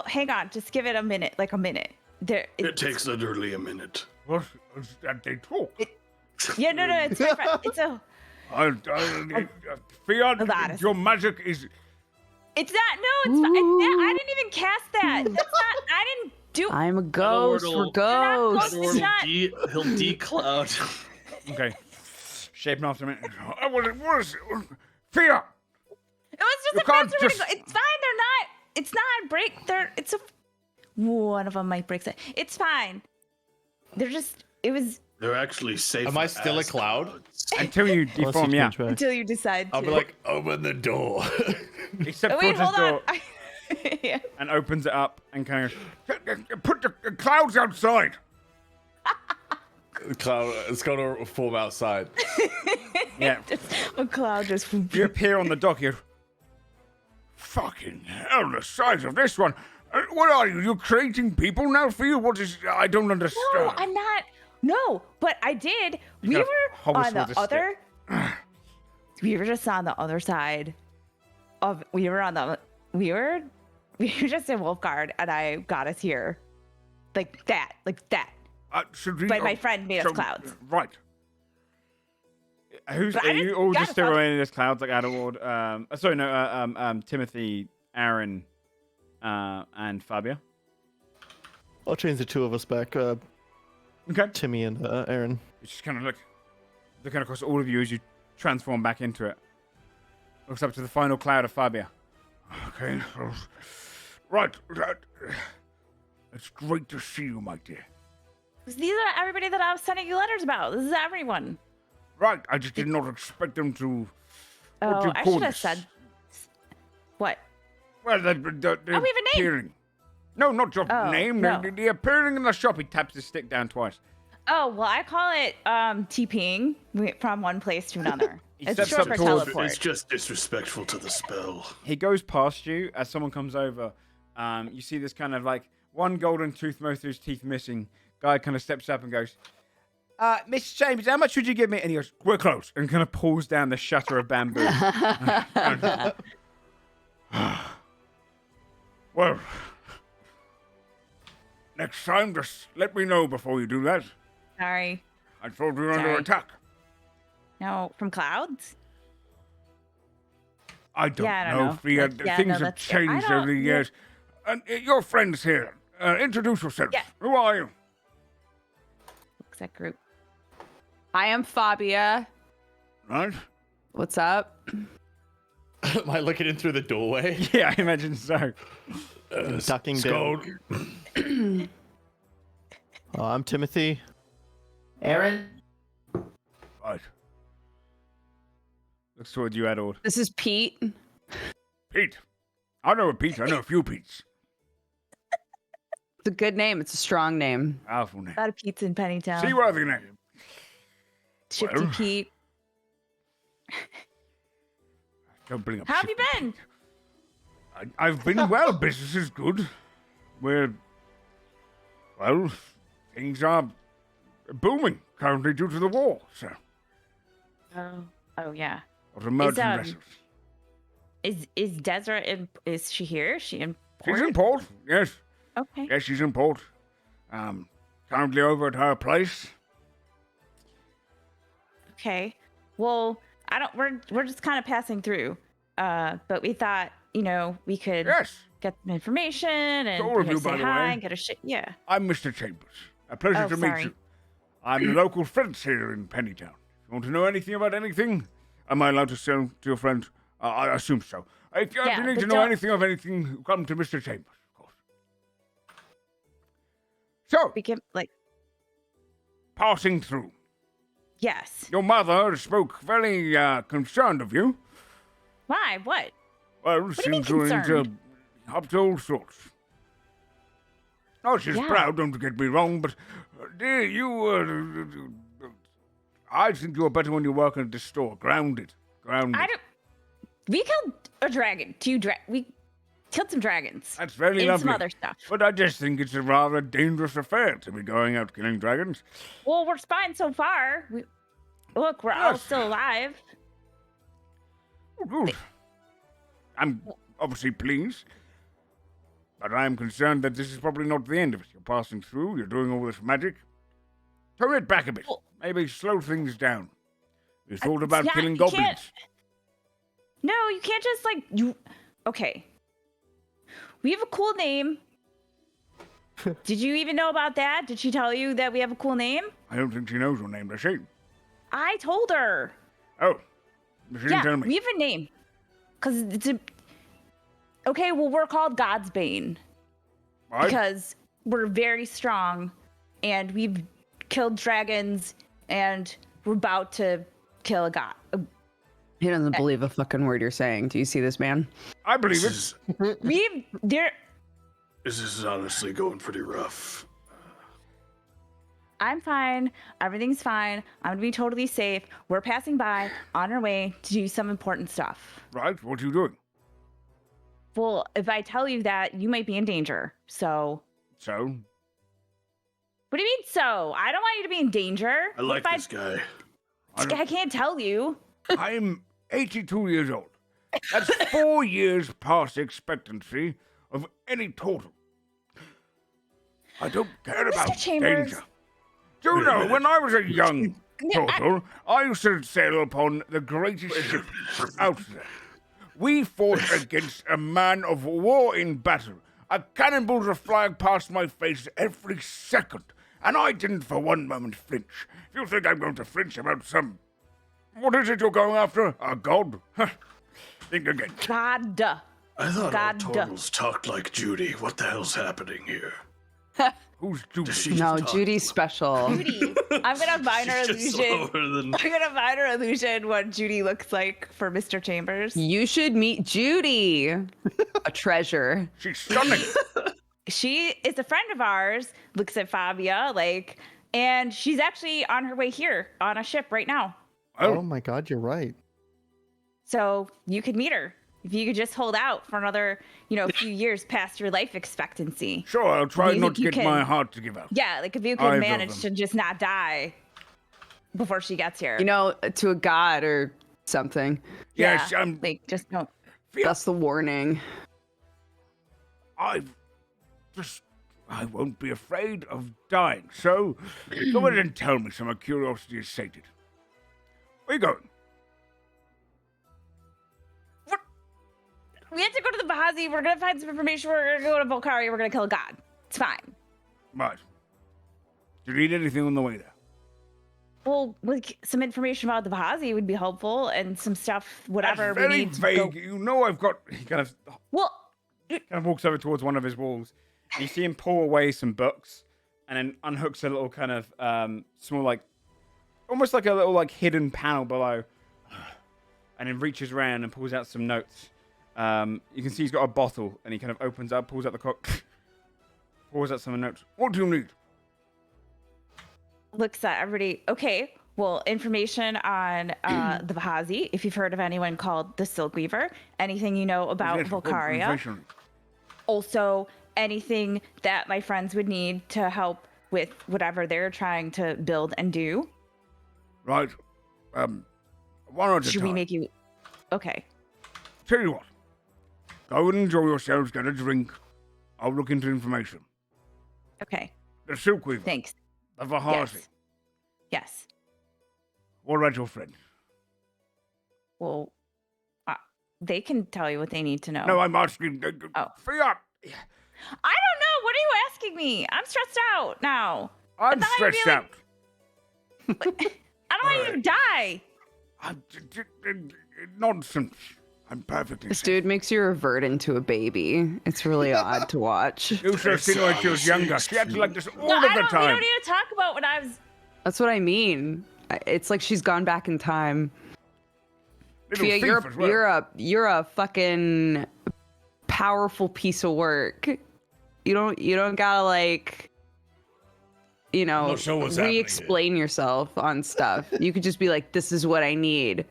hang on, just give it a minute, like a minute. It takes literally a minute. What? That they talk? Yeah, no, it's different. It's a... Fiat, Aladdin. your magic is... It's not, no, it's fine. I didn't even cast that. That's not, I didn't do... I'm a ghost. We're ghosts. It's not- He'll decloud. Okay. Shaping after me. What is it? Fiat! It was You just a can't fast just- It's fine, they're not... It's not break... It's a... One of them might break it. It's fine. They're just... It was... They're actually safe. Am I still a cloud? Until you Unless deform, you yeah. change back. Until you decide to... I'll be like, open the door. Except Oh, wait, towards his hold door. on. Yeah. And opens it up and kind of put the clouds outside. The cloud, it's gonna form outside. Yeah. A cloud just... You appear on the dock. You fucking hell, the size of this one. What are you? You're creating people now for you? What is? I don't understand. No, I'm not. No, but I did. You We got were hobbles on the with a other. We were just on the other side of. We were just in Wolfguard, and I got us here, like that. Should we, But my friend made us so- clouds. Right. Who's But I are you didn't- all got just us still clouds. remaining as clouds like Adaward? Sorry, no. Timothy, Aaron, and Fabia. I'll change the two of us back. Okay. Timmy and Aaron. You just kind of looking across all of you as you transform back into it. Looks up to the final cloud of Fabia. Okay. Right. It's great to see you, my dear. These are everybody that I was sending you letters about. This is everyone. Right. I just did not expect them to. What do Oh, you I call should have this? said. What? Well, the we have a name. appearing. No, not your Oh, name. no. The appearing in the shop. He taps his stick down twice. Oh, well, I call it TPing from one place to another. He It's steps short up for towards- teleport. It's just disrespectful to the spell. He goes past you as someone comes over. You see this kind of like one golden tooth, most of his teeth missing. Guy kind of steps up and goes, Mr. Chambers, how much would you give me? And he goes, we're close. And kind of pulls down the shutter of bamboo. Well, next time, just let me know before you do that. Sorry. I thought we were under Sorry. attack. No, from clouds? I don't Yeah, I don't know. know. Things have That's fair. I changed don't- over the years. And your friends here, introduce yourselves. Yeah. Who are you? Looks that group. I am Fabia. Right? What's up? Am I looking in through the doorway? Yeah, I imagine so. Ducking down. Skull. I'm Timothy. Aaron? Right. Looks towards you, Edward. This is Pete. Pete. I know a Pete. I know a few Petes. It's a good name. It's a strong name. Powerful name. A lot of Pete's in Pennytown. Seaworthy name. Shifty Well. Pete. Don't bring up How have you shifty been? Pete. I've been well. Business is good. Well, things are booming currently due to the war, so. Oh yeah. Of the merchant um, vessels. Is Desra is she here? Is she in port? She's in port, yes. Okay. Yes, she's in port. Currently over at her place. Okay. Well, we're just kind of passing through. But we thought, we could Yes, get some information and To all of you, say by the hi way. and get a shit. Yeah. I'm Mr. Chambers. A pleasure Oh, to meet sorry. you. I'm the local fence here in Pennytown. If you want to know anything about anything, am I allowed to say to your friend? I assume so. If you Yeah, need but to know don't- anything of anything, come to Mr. Chambers, of course. So, We can passing through. yes. Your mother spoke very concerned of you. Why? What? Well, do you mean seems to into concerned? up to all sorts. Oh, she's Yeah. proud, don't get me wrong, but dear, I think you're better when you're working at the store. Grounded. We killed a dragon. We killed some dragons. That's very and lovely. some other stuff. But I just think it's a rather dangerous affair to be going out killing dragons. Well, we're fine so far. Look, we're all Yes. still alive. Oh, good. I'm obviously pleased, but I'm concerned that this is probably not the end of it. You're passing through, you're doing all this magic. Turn it back a bit. Well- Maybe slow things down. You thought It's about not- killing you can't- goblins. No, you can't just Okay. We have a cool name. Did you even know about that? Did she tell you that we have a cool name? I don't think she knows your name, does she? I told her. Oh, she didn't Yeah, tell me. we have a name. Because Okay, well, we're called God's Bane. Right? Because we're very strong and we've killed dragons and we're about to kill a god. He doesn't believe a fucking word you're saying. Do you see this man? I believe This it. is, this is honestly going pretty rough. I'm fine. Everything's fine. I'm gonna be totally safe. We're passing by on our way to do some important stuff. Right? What are you doing? Well, if I tell you that, you might be in danger. So, So? what do you mean? So, I don't want you to be in danger. I like If this guy. I can't tell you. I'm 82 years old. That's 4 years past expectancy of any total. I don't care about Chambers. danger. Do you Wait a know, minute. when I was a young Yeah, total, I used to sail upon the greatest ship out there. We fought against a man of war in battle. A cannonballs are flying past my face every second, and I didn't for one moment flinch. If you think I'm going to flinch about some... What is it you're going after? A god? Think again. God. I thought God. all turtles talked like Judy. What the hell's happening here? Who's Judy? Does she No, just talk? Judy's special. Judy. I'm gonna minor She's just illusion. lower than- I'm gonna minor illusion what Judy looks like for Mr. Chambers. You should meet Judy. A treasure. She's stunning. She is a friend of ours. Looks at Fabia and she's actually on her way here on a ship right now. Oh my god, you're right. So you could meet her if you could just hold out for another, few years past your life expectancy. Sure, I'll try You not to think get you my can- heart to give out. Yeah, if you could Either of manage them. to just not die before she gets here. To a god or something. Yes, just don't. That's the warning. I won't be afraid of dying. So, go ahead and tell me, so my curiosity is sated. Where you going? We have to go to the Bahazi. We're gonna find some information. We're gonna go to Volcaria. We're gonna kill a god. It's fine. Right. Do you need anything on the way there? Well, like some information about the Bahazi would be helpful, and some stuff, whatever That's very we need to vague. go. You know, I've got. He kind of walks over towards one of his walls. You see him pull away some books, and then unhooks a little kind of small, like, almost like a little like hidden panel below, and then reaches around and pulls out some notes. You can see he's got a bottle, and he kind of opens up, pulls out the cork, pours out some notes. What do you need? Looks at everybody. Okay, well, information on the Bahazi, if you've heard of anyone called the Silkweaver, anything you know about Yes, what Volcaria. information? Also, anything that my friends would need to help with whatever they're trying to build and do. Right. One at a Should we time. make you... Okay. Tell you what. Go and enjoy yourselves, get a drink. I'll look into information. Okay. The Silkweaver. Thanks. The Vahazi. Yes. What about your friend? Well, they can tell you what they need to know. No, I'm asking. Oh. Free up. I don't know. What are you asking me? I'm stressed out now. I'm thought I'd be stressed like- out. I don't want you to die. Nonsense. I'm perfectly This safe. dude makes you revert into a baby. It's really odd to watch. You should have seen her when she was younger. She acted like this all No, of I the don't. We time. don't need to talk about when I was. That's what I mean. It's like she's gone back in time. Little Fia, thief as well. you're a fucking powerful piece of work. You don't gotta like, not sure what's happening here. re-explain yourself on stuff. You could just be like, this is what I need,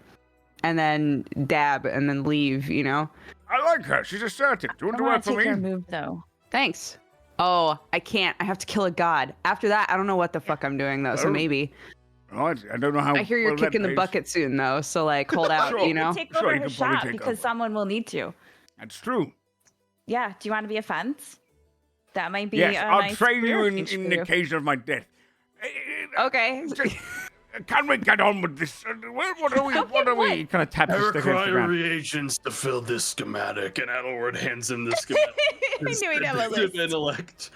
and then dab and then leave. I like her. She's assertive. Do you want I to want work to for take me? your move though. Thanks. Oh, I can't. I have to kill a god. After that, I don't know what the fuck I'm doing though. So Oh. maybe. Right. I don't know how. I hear you're well that kicking the pays. bucket soon though. So like, hold out. Sure. Take Sure, over you his could probably shop take because over. someone will need to. That's true. Yeah. Do you want to be a fence? That might be Yes, a I'll nice train you career in change for the you. case of my death. Okay. Can we get on with this? What are we? What are we? Kind of taps I his stick against the require ground. reagents to fill this schematic, and Adelward hands him the schematic. I knew he'd have a list. Intellect.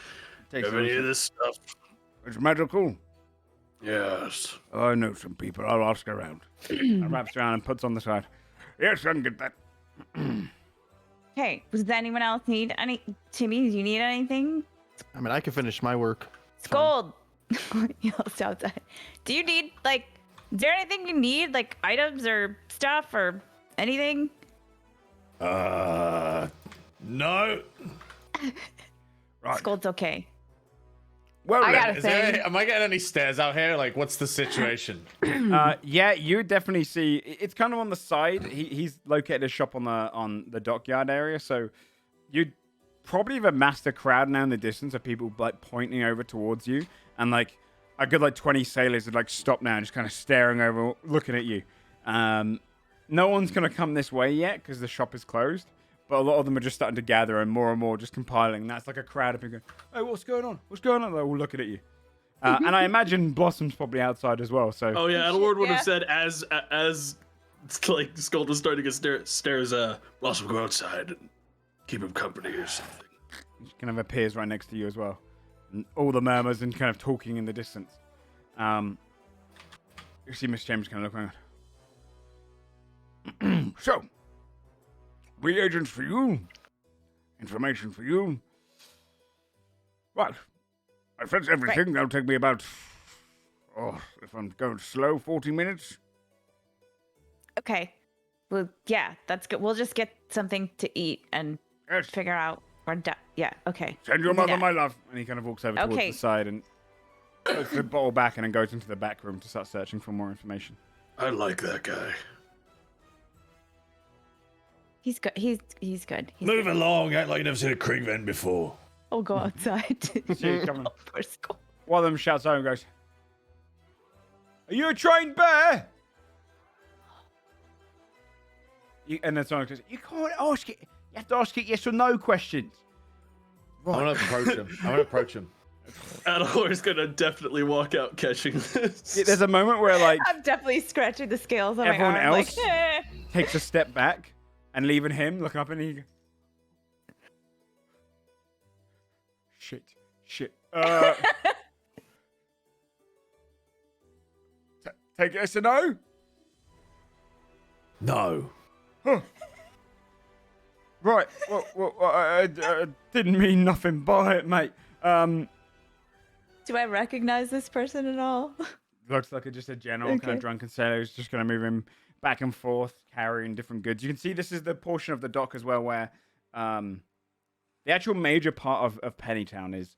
Takes Have any a- of this stuff? It's magical. Yes. I know some people. I'll ask around. I wraps around and puts on the side. Yes, I can get that. Okay. Does anyone else need any? Timmy, do you need anything? I mean, I can finish my work. Scold. Yells outside. Do you need like? Is there anything you need, like items or stuff or anything? No. Right. Scold's okay. Well, I then, got a Is there thing. am I getting any stairs out here? Like, what's the situation? yeah, you definitely see. It's kind of on the side. He's located a shop on the dockyard area, so you'd probably have amassed a crowd now in the distance of people like pointing over towards you, and like a good like 20 sailors would like stop now, and just kind of staring over, looking at you. No one's gonna come this way yet because the shop is closed, but a lot of them are just starting to gather and more just compiling. And that's like a crowd of people going, "Hey, what's going on? What's going on?" They're all looking at you. And I imagine Blossom's probably outside as well. So Oh yeah, Adelward would Yeah. have said as like Skull was starting to stares. Blossom, go outside and keep him company or something. he kind of appears right next to you as well. And all the murmurs and kind of talking in the distance. You see Miss James kind of look around. So, reagents for you, information for you. Right. I've fixed everything. That'll take me about, if I'm going slow, 40 minutes. Okay. Well, yeah, that's good. We'll just get something to eat and Yes. figure out. Yeah. Okay. Send your mother Yeah. my love. And he kind of walks over towards Okay. the side and puts the bottle back and then goes into the back room to start searching for more information. I like that guy. He's good. He's good. He's Move good. along, act like you've never seen a creek vent before. I'll go outside. See you coming. Oh, poor Skull. One of them shouts out and goes, "Are you a trained bear?" And then someone goes, "You can't ask it. You have to ask it yes or no questions." I'm gonna approach him. Adalor's gonna definitely walk out catching this. Yeah, there's a moment where like I'm definitely scratching the scales on everyone my arm. else Like, eh. takes a step back and leaving him looking up and he. Shit. Take it as a no? No. Huh. Right. Well, I didn't mean nothing by it, mate. Do I recognize this person at all? Looks like just a general kind of drunken sailor who's just going to move him back and forth, carrying different goods. You can see this is the portion of the dock as well where the actual major part of Pennytown is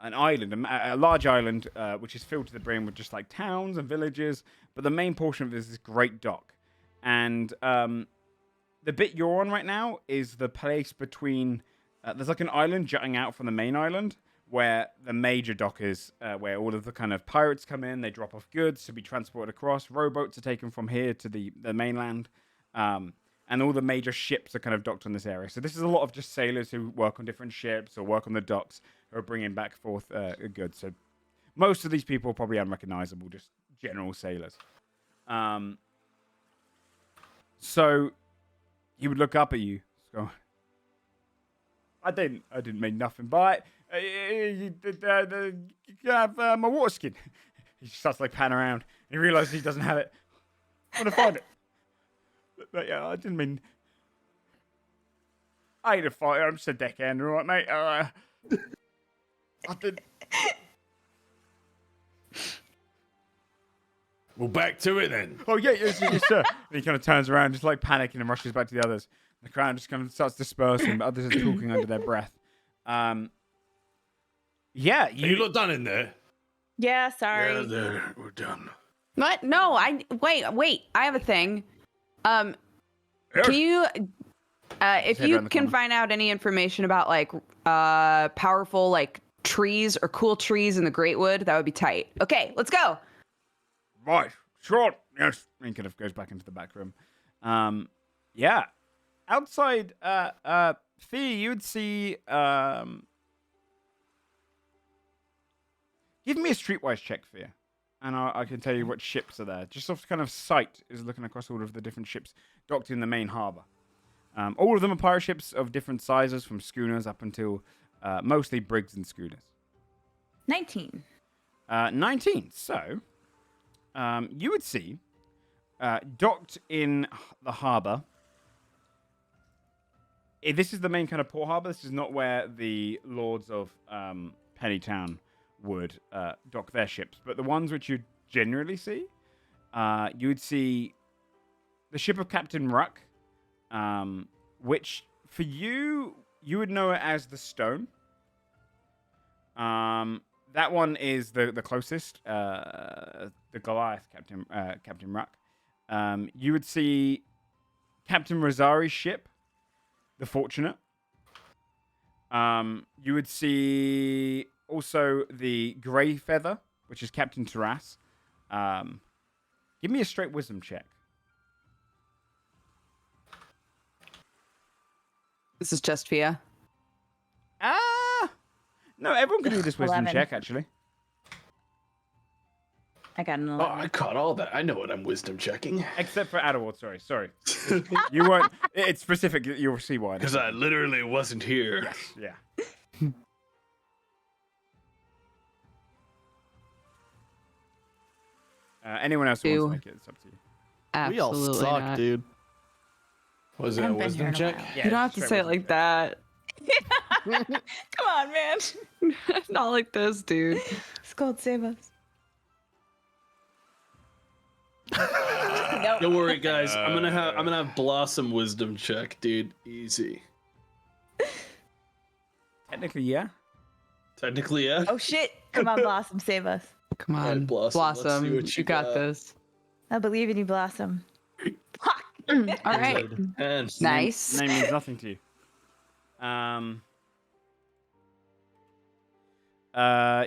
an island, a large island, which is filled to the brim with just like towns and villages. But the main portion of it is this great dock. And the bit you're on right now is the place between... there's like an island jutting out from the main island where the major dock is, where all of the kind of pirates come in. They drop off goods to be transported across. Rowboats are taken from here to the mainland. And all the major ships are kind of docked on this area. So this is a lot of just sailors who work on different ships or work on the docks who are bringing back forth goods. So most of these people are probably unrecognizable, just general sailors. So he would look up at you. Go, I didn't mean nothing by it. You can have my water skin. He starts like panning around. He realizes he doesn't have it. I'm gonna find it. But yeah, I didn't mean. I ain't a fighter. I'm just a deckhand, all right, mate. I did. Well, back to it then. Oh yeah, yes, sir. And he kind of turns around, just like panicking, and rushes back to the others. The crowd just kind of starts dispersing, but others are talking under their breath. Yeah, You lot done in there? Yeah, sorry. Yeah, there, we're done. What? No, wait. I have a thing. Can you, if Head you around the can corner. find out any information about like powerful like trees or cool trees in the Great Wood, that would be tight. Okay, let's go. Right, sure. Yes. And he kind of goes back into the back room. Yeah. Outside, Fee, you would see. Give me a streetwise check, Fee, and I can tell you what ships are there. Just off kind of sight is looking across all of the different ships docked in the main harbor. All of them are pirate ships of different sizes, from schooners up until mostly brigs and schooners. 19. 19. So, you would see docked in the harbor. This is the main kind of port harbor. This is not where the lords of Pennytown would dock their ships, but the ones which you generally see, you would see the ship of Captain Ruck, which for you would know it as the Stone. That one is the closest, the Goliath, Captain Ruck. You would see Captain Rosari's ship, the Fortunate. You would see also the Grey Feather, which is Captain Taras. Give me a straight wisdom check. This is just Fia. No, everyone can do this wisdom 11. check, actually. I got an Oh, 11. I caught all that. I know what I'm wisdom checking. Except for Adderward, sorry. You weren't... It's specific, you'll see why. Because I literally wasn't here. Yes, yeah. Anyone else who wants to make it, it's up to you. We all Absolutely suck, not. Was it a Haven't been wisdom here in a check? while. Yeah, You don't have to straight say it wisdom like check. that. Come on, man. Not like this, dude. Scold, save us. Don't worry, guys. I'm gonna have Blossom wisdom check, dude. Easy. Technically, yeah. Technically, yeah. Oh shit! Come on, Blossom, save us. Come Alright, on, Blossom, let's see Blossom. what You you got got. this. I believe in you, Blossom. All right. And Nice. Name means nothing to you.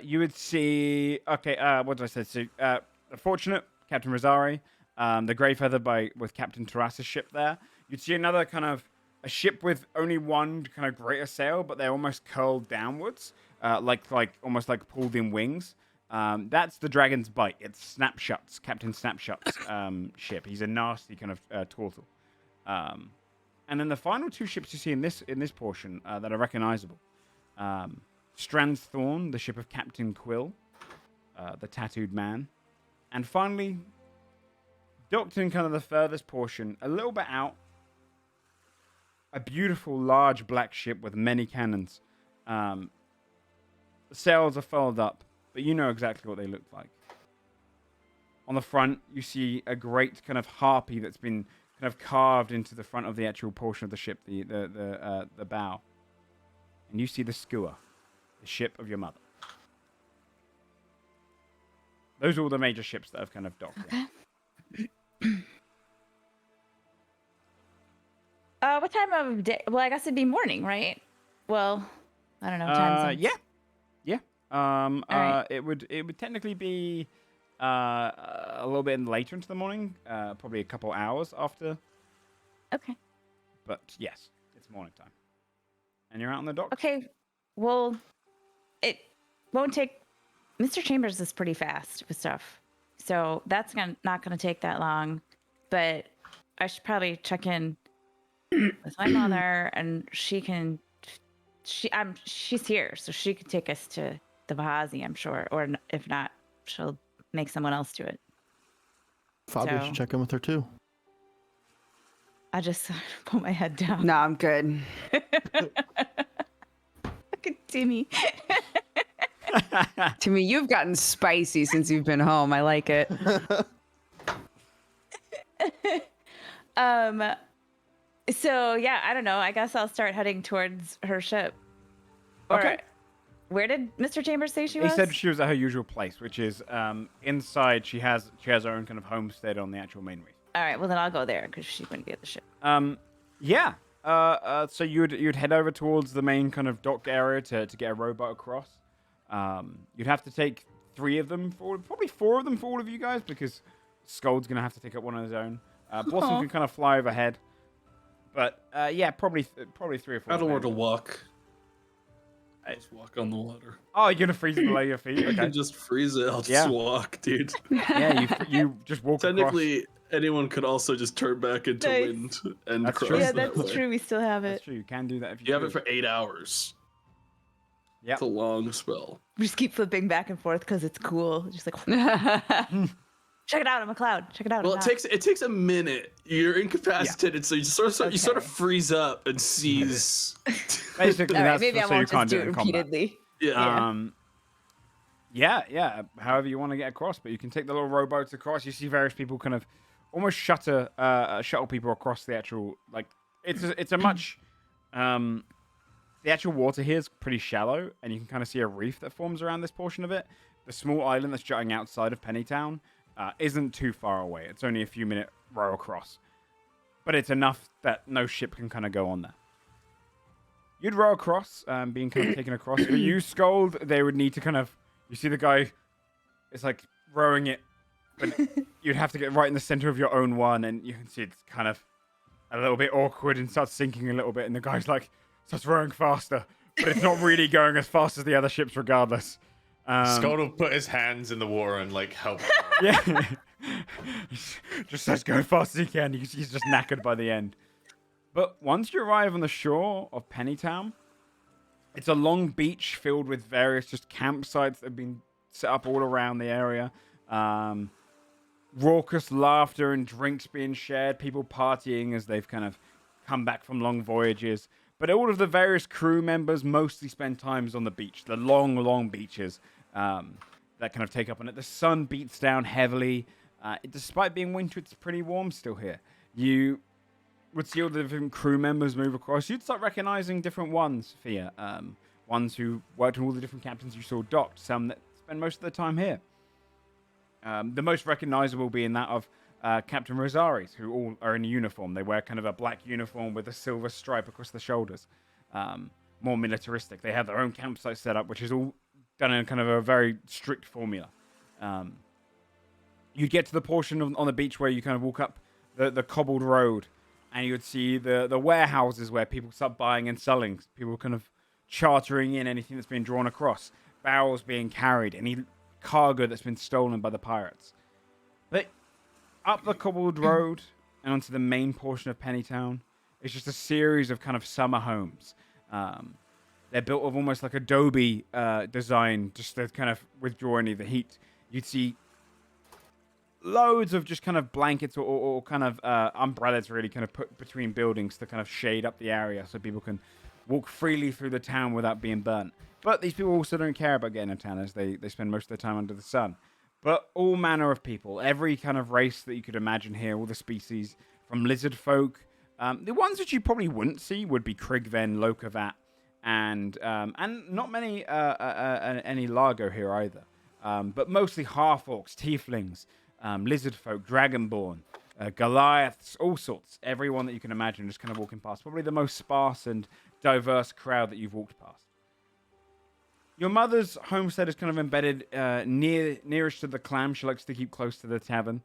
You would see. Okay. What did I say? So, the Fortunate, Captain Rosari, the Grey Feather with Captain Taras's ship there. You'd see another kind of a ship with only one kind of greater sail, but they're almost curled downwards, like almost like pulled in wings. That's the Dragon's Bite. It's Snapshots, Captain Snapshots ship. He's a nasty kind of turtle. And then the final two ships you see in this portion that are recognizable. Strand's Thorn, the ship of Captain Quill, the tattooed man. And finally, docked in kind of the furthest portion, a little bit out, a beautiful large black ship with many cannons. The sails are furled up, but you know exactly what they look like. On the front, you see a great kind of harpy that's been kind of carved into the front of the actual portion of the ship, the bow. And you see the Skua, the ship of your mother. Those are all the major ships that have kind of docked. Okay. What time of day? Well, I guess it'd be morning, right? Well, I don't know. Time zones. Yeah. right. It would technically be a little bit later into the morning, probably a couple hours after. Okay. But yes, it's morning time. And you're out on the dock? Okay. Well, it won't take. Mr. Chambers is pretty fast with stuff, so that's not gonna take that long. But I should probably check in with my mother, and she's here, so she could take us to the Bahazi, I'm sure, or if not, she'll make someone else do it. Fabio So- should check in with her too. I just put my head down. No, I'm good. Look at Timmy. Timmy, you've gotten spicy since you've been home. I like it. So yeah, I don't know. I guess I'll start heading towards her ship. Or, Okay. Where did Mr. Chambers say she He was? said she was at her usual place, which is inside. She has her own kind of homestead on the actual main reef. All right. Well, then I'll go there because she's going to be at the ship. Yeah. So you'd head over towards the main kind of dock area to get a rowboat across. You'd have to take 3 of them forward, probably 4 of them for all of you guys, because Scold's gonna have to take up one on his own. Blossom Aw. can kind of fly overhead, but yeah, probably 3 or 4. I don't want to walk. I- Just walk on the water. Oh, you're gonna freeze it below your feet. I Okay. can just freeze it. I'll just Yeah. walk, dude. Yeah, you just walk Technically, anyone could also just turn back into Nice. wind and That's cross true. Yeah, that that's way. true. We still have across. That's it. true. You can do that if you. You have it choose. for 8 hours. Yep. It's a long spell. We just keep flipping back and forth because it's cool. Just like, check it out, I'm a cloud. Check it out. Well, I'm it takes a minute. You're incapacitated, so you sort of Okay. freeze up and seize. Basically, All right, that's maybe I so you won't can't just do do it it in combat. repeatedly. Yeah. Yeah. However you want to get across, but you can take the little rowboats across. You see various people kind of almost shuttle people across the actual it's a much the actual water here is pretty shallow, and you can kind of see a reef that forms around this portion of it. The small island that's jutting outside of Pennytown isn't too far away. It's only a few minute row across, but it's enough that no ship can kind of go on there. You'd row across, being kind of taken across. For you, Scold, they would need to kind of... You see the guy, it's like rowing it, but you'd have to get right in the center of your own one, and you can see it's kind of a little bit awkward and starts sinking a little bit, and the guy's like, starts rowing faster, but it's not really going as fast as the other ships regardless. Scott will put his hands in the water and like help. Yeah. Just says go as fast as he can. He's just knackered by the end. But once you arrive on the shore of Pennytown, it's a long beach filled with various just campsites that have been set up all around the area. Raucous laughter and drinks being shared, people partying as they've kind of come back from long voyages. But all of the various crew members mostly spend times on the beach, the long, long beaches that kind of take up on it. The sun beats down heavily. Despite being winter, it's pretty warm still here. You would see all the different crew members move across. You'd start recognizing different ones, Fia. Ones who worked on all the different captains you saw docked, some that spend most of their time here. The most recognizable being that of Captain Rosaris, who all are in uniform. They wear kind of a black uniform with a silver stripe across the shoulders. More militaristic. They have their own campsite set up, which is all done in kind of a very strict formula. You get to the portion on the beach where you kind of walk up the cobbled road, and you would see the warehouses where people start buying and selling. People kind of chartering in anything that's been drawn across, barrels being carried, any cargo that's been stolen by the pirates. But up the cobbled road and onto the main portion of Pennytown is just a series of kind of summer homes. They're built of almost like adobe design, just to kind of withdraw any of the heat. You'd see loads of just kind of blankets or kind of umbrellas really kind of put between buildings to kind of shade up the area so people can walk freely through the town without being burnt. But these people also don't care about getting a tan, as they spend most of their time under the sun. But all manner of people, every kind of race that you could imagine here, all the species, from lizard folk. The ones that you probably wouldn't see would be Krigven, Lokavat, and not many any Largo here either. But mostly half-orcs, tieflings, lizard folk, dragonborn, Goliaths, all sorts. Everyone that you can imagine just kind of walking past. Probably the most sparse and diverse crowd that you've walked past. Your mother's homestead is kind of embedded nearest to the clam. She likes to keep close to the tavern.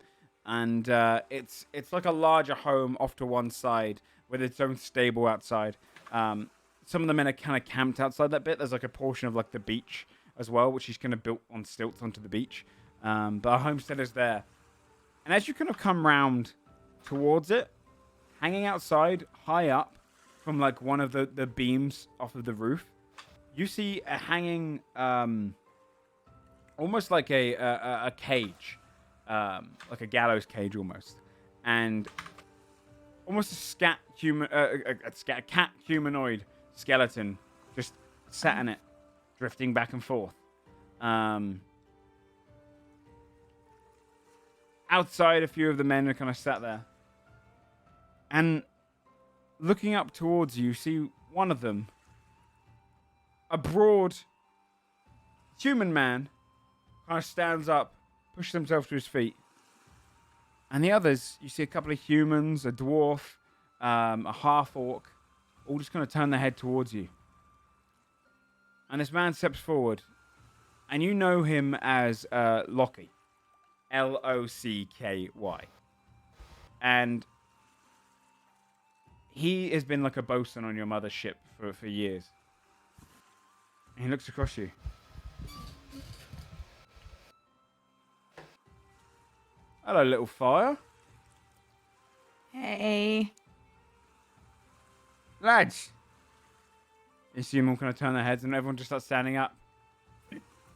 And it's like a larger home off to one side with its own stable outside. Some of the men are kind of camped outside that bit. There's like a portion of like the beach as well, which is kind of built on stilts onto the beach. But our homestead is there. And as you kind of come round towards it, hanging outside, high up from like one of the beams off of the roof, you see a hanging, almost like a cage, like a gallows cage almost, and almost a cat humanoid skeleton just sat in it, drifting back and forth. Outside, a few of the men are kind of sat there, and looking up towards you, see one of them. A broad human man kind of stands up, pushes himself to his feet. And the others, you see a couple of humans, a dwarf, a half-orc, all just kind of turn their head towards you. And this man steps forward, and you know him as Locky. L-O-C-K-Y. And he has been like a bosun on your mother's ship for years. And he looks across you. Hello, little fire. Hey. Lads. You see them all kind of turn their heads and everyone just starts standing up.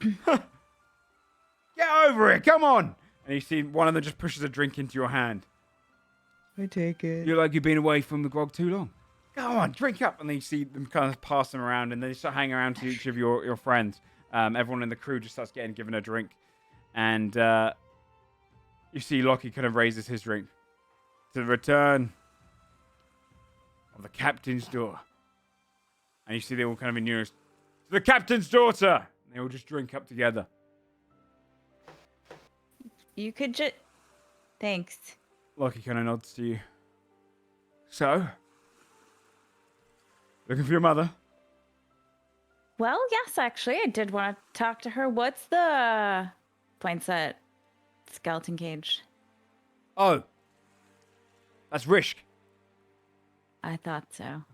Get over it, come on! And you see one of them just pushes a drink into your hand. I take it. You're like you've been away from the grog too long. Go on, drink up. And then you see them kind of pass them around and they start hanging around to each of your friends. Everyone in the crew just starts getting given a drink. And you see Lockie kind of raises his drink. To the return of the captain's daughter. And you see they all kind of in unison. To the captain's daughter! And they all just drink up together. You could just... Thanks. Lockie kind of nods to you. So? Looking for your mother? Well, yes, actually, I did want to talk to her. What's the... Points at skeleton cage. Oh. That's Rishk. I thought so.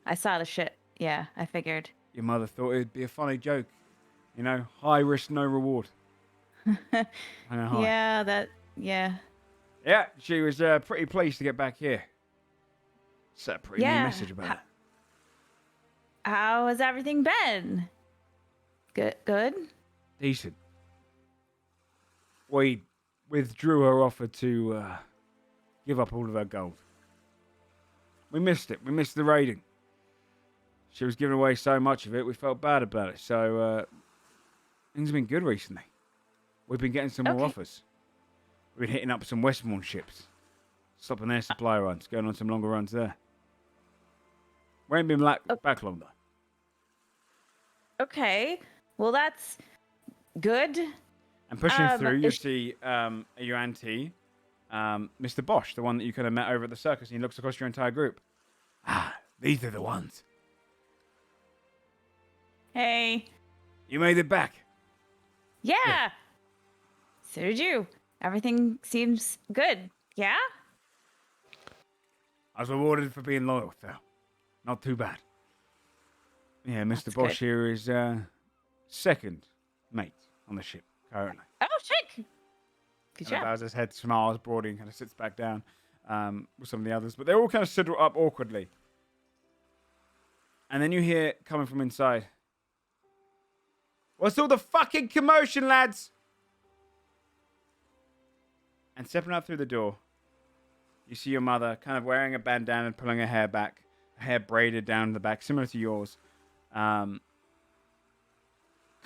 I saw the shit. Yeah, I figured. Your mother thought it'd be a funny joke. You know, high risk, no reward. I know, high. Yeah, that... Yeah. Yeah, she was pretty pleased to get back here. Sent a pretty mean message about it. How has everything been? Good? Decent. We withdrew her offer to give up all of her gold. We missed it. We missed the raiding. She was giving away so much of it, we felt bad about it. So, things have been good recently. We've been getting some more offers. We've been hitting up some Westbourne ships. Stopping their supply runs, going on some longer runs there. We ain't been back long, though. Okay. Well, that's good. And pushing through, you see your auntie, Mr. Bosch, the one that you kind of met over at the circus, and he looks across your entire group. Ah, these are the ones. Hey. You made it back. Yeah. So did you. Everything seems good. Yeah? I was rewarded for being loyal, so not too bad. Yeah, Mr. That's Bosch good. here is second mate on the ship currently. Oh, shit. Good Kind of job. bows his head, smiles broadly, and kind of sits back down with some of the others. But they're all kind of stood up awkwardly. And then you hear coming from inside. What's all the fucking commotion, lads? And stepping out through the door, you see your mother kind of wearing a bandana and pulling her hair back. Her hair braided down the back, similar to yours. Kind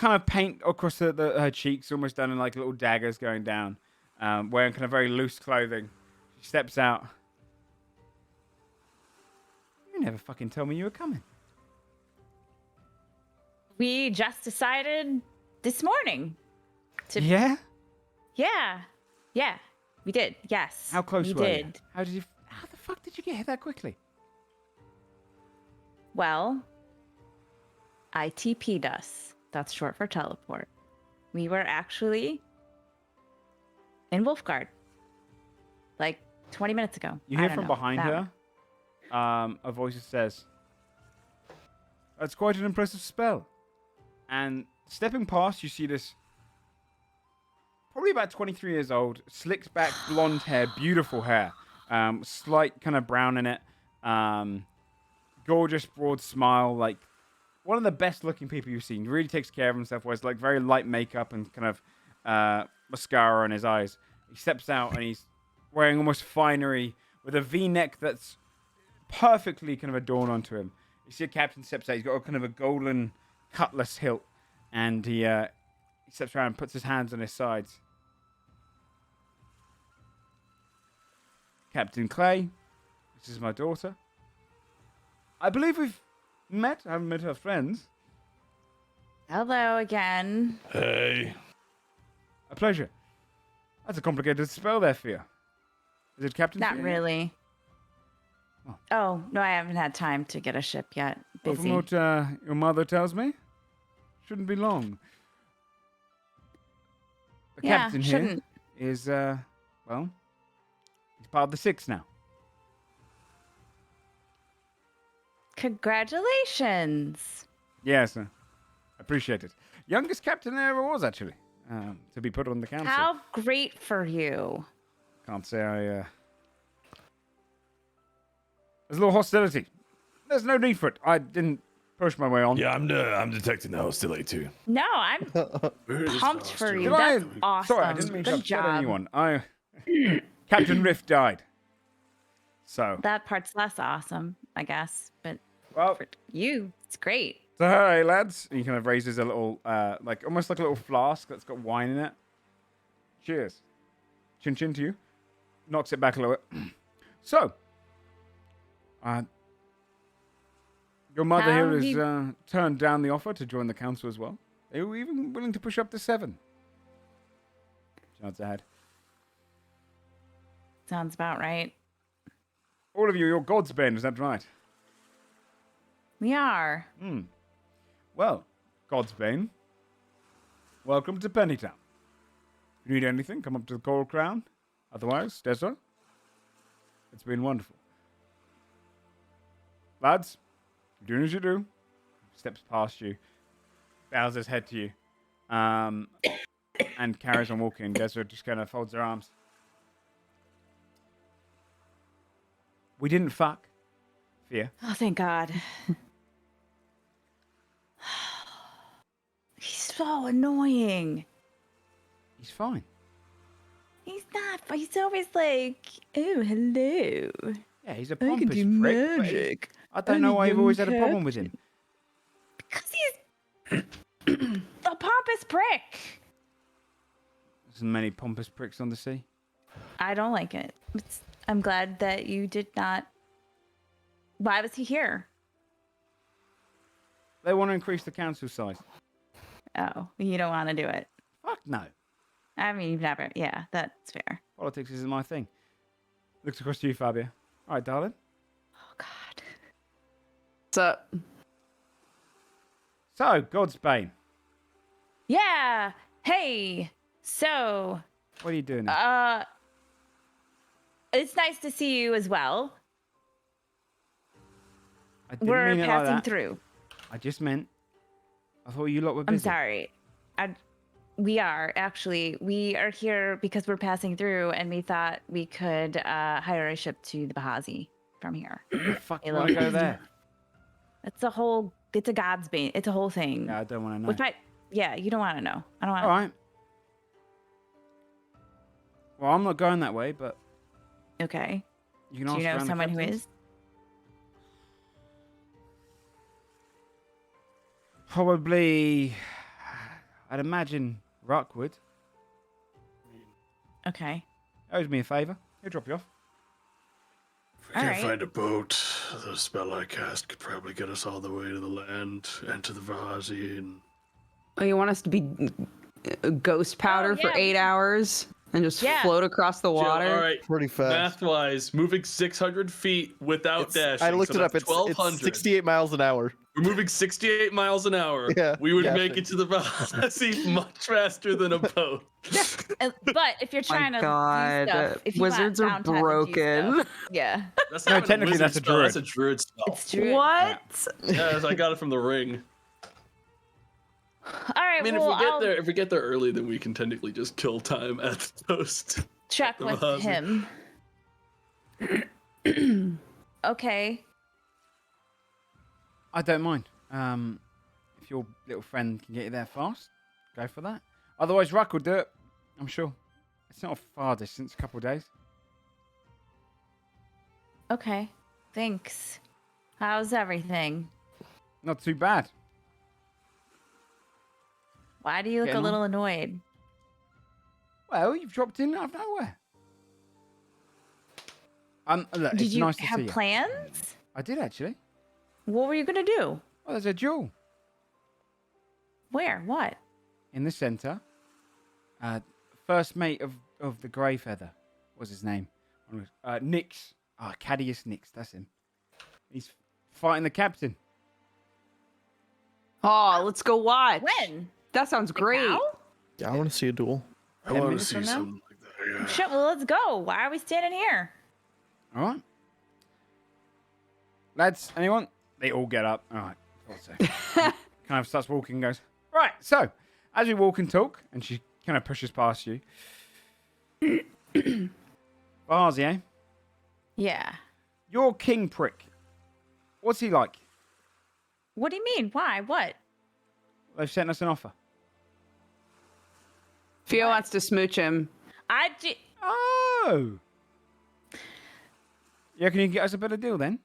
of paint across her cheeks, almost done in like little daggers going down. Wearing kind of very loose clothing. She steps out. You never fucking told me you were coming. We just decided this morning. Yeah? Yeah, we did. Yes. How close we were you? did. How the fuck did you get here that quickly? Well, I TP'd us. That's short for teleport. We were actually in Wolfguard. Like 20 minutes ago. You I hear don't from know, behind that- her, a voice that says, "That's quite an impressive spell." And stepping past, you see this, probably about 23 years old, slicked back blonde hair, beautiful hair, slight kind of brown in it, gorgeous broad smile, like one of the best looking people you've seen. Really takes care of himself, wears like very light makeup and kind of mascara on his eyes. He steps out and he's wearing almost finery with a V-neck that's perfectly kind of adorned onto him. You see a captain steps out. He's got a kind of a golden cutlass hilt, and he steps around and puts his hands on his sides. Captain Clay, this is my daughter. I believe we've met. I haven't met her friends. Hello again. Hey. A pleasure. That's a complicated spell there for you. Is it Captain? Not Fear? really. Oh. Oh, no, I haven't had time to get a ship yet. Well, Busy. from what your mother tells me, shouldn't be long. The Yeah, captain shouldn't. here is, well, he's part of the Six now. Congratulations. Yes, appreciate it. Youngest captain there ever was, actually, to be put on the council. How great for you. Can't say I, There's a little hostility. There's no need for it. I didn't push my way on. Yeah, I'm detecting the hostility too. No, I'm Where is pumped the for you. Did hostility? That's I... awesome. Sorry, I didn't mean to Good upset job. anyone. Captain Rift died. So, That part's less awesome, I guess. But well, for you, it's great. so hey, lads. And he kind of raises a little, like, almost like a little flask that's got wine in it. Cheers. Chin chin to you. Knocks it back a little bit. So, your mother How here have has you- turned down the offer to join the council as well. They were even willing to push up to 7. She nods her head. Sounds about right. All of you, you're God's bane, is that right? We are. Well, God's bane, welcome to Pennytown. If you need anything, come up to the Coral Crown. Otherwise, Desra, it's been wonderful. Lads, you're doing as you do. Steps past you, bows his head to you, and carries on walking. Desra just kind of folds her arms. We didn't fuck. Fear. Oh, thank God. He's so annoying. He's fine. He's not. He's always like, oh, hello. Yeah, he's a I can pompous do prick. but magic. I don't I'm know a why you've young always had a problem with him. Because he's a pompous prick. There's many pompous pricks on the sea. I don't like it. I'm glad that you did not. Why was he here? They want to increase the council size. Oh, you don't want to do it. Fuck no. I mean, you've never. Yeah, that's fair. Politics isn't my thing. Looks across to you, Fabio. All right, darling. Oh God. What's up? So, God's bane. Yeah. Hey. So, What are you doing? Now? it's nice to see you as well. I didn't We're mean it like passing that. through. I just meant. I thought you lot were busy. I'm sorry. We are actually. We are here because we're passing through, and we thought we could hire a ship to the Bahazi from here. The fuck A you want to little go there? It's a whole. It's a God's bane. It's a whole thing. Yeah, I don't want to know. Which might. Yeah, you don't want to know. I don't want. All right. Well, I'm not going that way, but Okay. you can Do ask you know around the someone who captains. is? Probably, I'd imagine Rockwood. Okay. Owes me a favour. He'll drop you off. If we can't Alright. find a boat, the spell I cast could probably get us all the way to the land and to the Vahazi. And Oh, you want us to be ghost powder for yeah. 8 hours and just Yeah. float across the Jill, water? all right. Pretty fast. Math-wise, moving 600 feet without dashing. I looked so it up. that's It's 1,200. 68 miles an hour. We're moving 68 miles an hour. Yeah, We would dashing. make it to the Bahazi much faster than a boat. But if you're trying My to God, do stuff, if you want wizards are downtime and do broken. stuff, yeah. That's No, not even a technically wizard that's a spell, druid. That's a druid spell. It's true. What? Yes, I got it from the ring. All right. I mean, well, if we get there early, then we can technically just kill time at the post. check the with Bahazi. him. Okay. I don't mind. If your little friend can get you there fast, go for that. Otherwise, Ruck will do it. I'm sure. It's not a far distance, a couple of days. Okay. Thanks. How's everything? Not too bad. Why do you look Getting a little on. annoyed? Well, you've dropped in out of nowhere. Look, Did it's you nice to see have you. plans? I did actually. What were you gonna do? Well, there's a jewel Where? What? in the centre. First mate of the Grey Feather. What's his name? Nix. Cadius Nix. That's him. He's fighting the captain. Oh, let's go watch. When? That sounds great. Now? Yeah, I want to see a duel. I 10 want to minutes see from now? something like that. Yeah. Shit. Well, let's go. Why are we standing here? All right. Lads, anyone? They all get up. All right. Thought so. Kind of starts walking and goes, right, so, as we walk and talk, and she kind of pushes past you. Bahazi, eh? Yeah. Your king prick. What's he like? What do you mean? Why? What? They've sent us an offer. Theo wants to smooch him. Oh! You reckon you can get us a better deal then?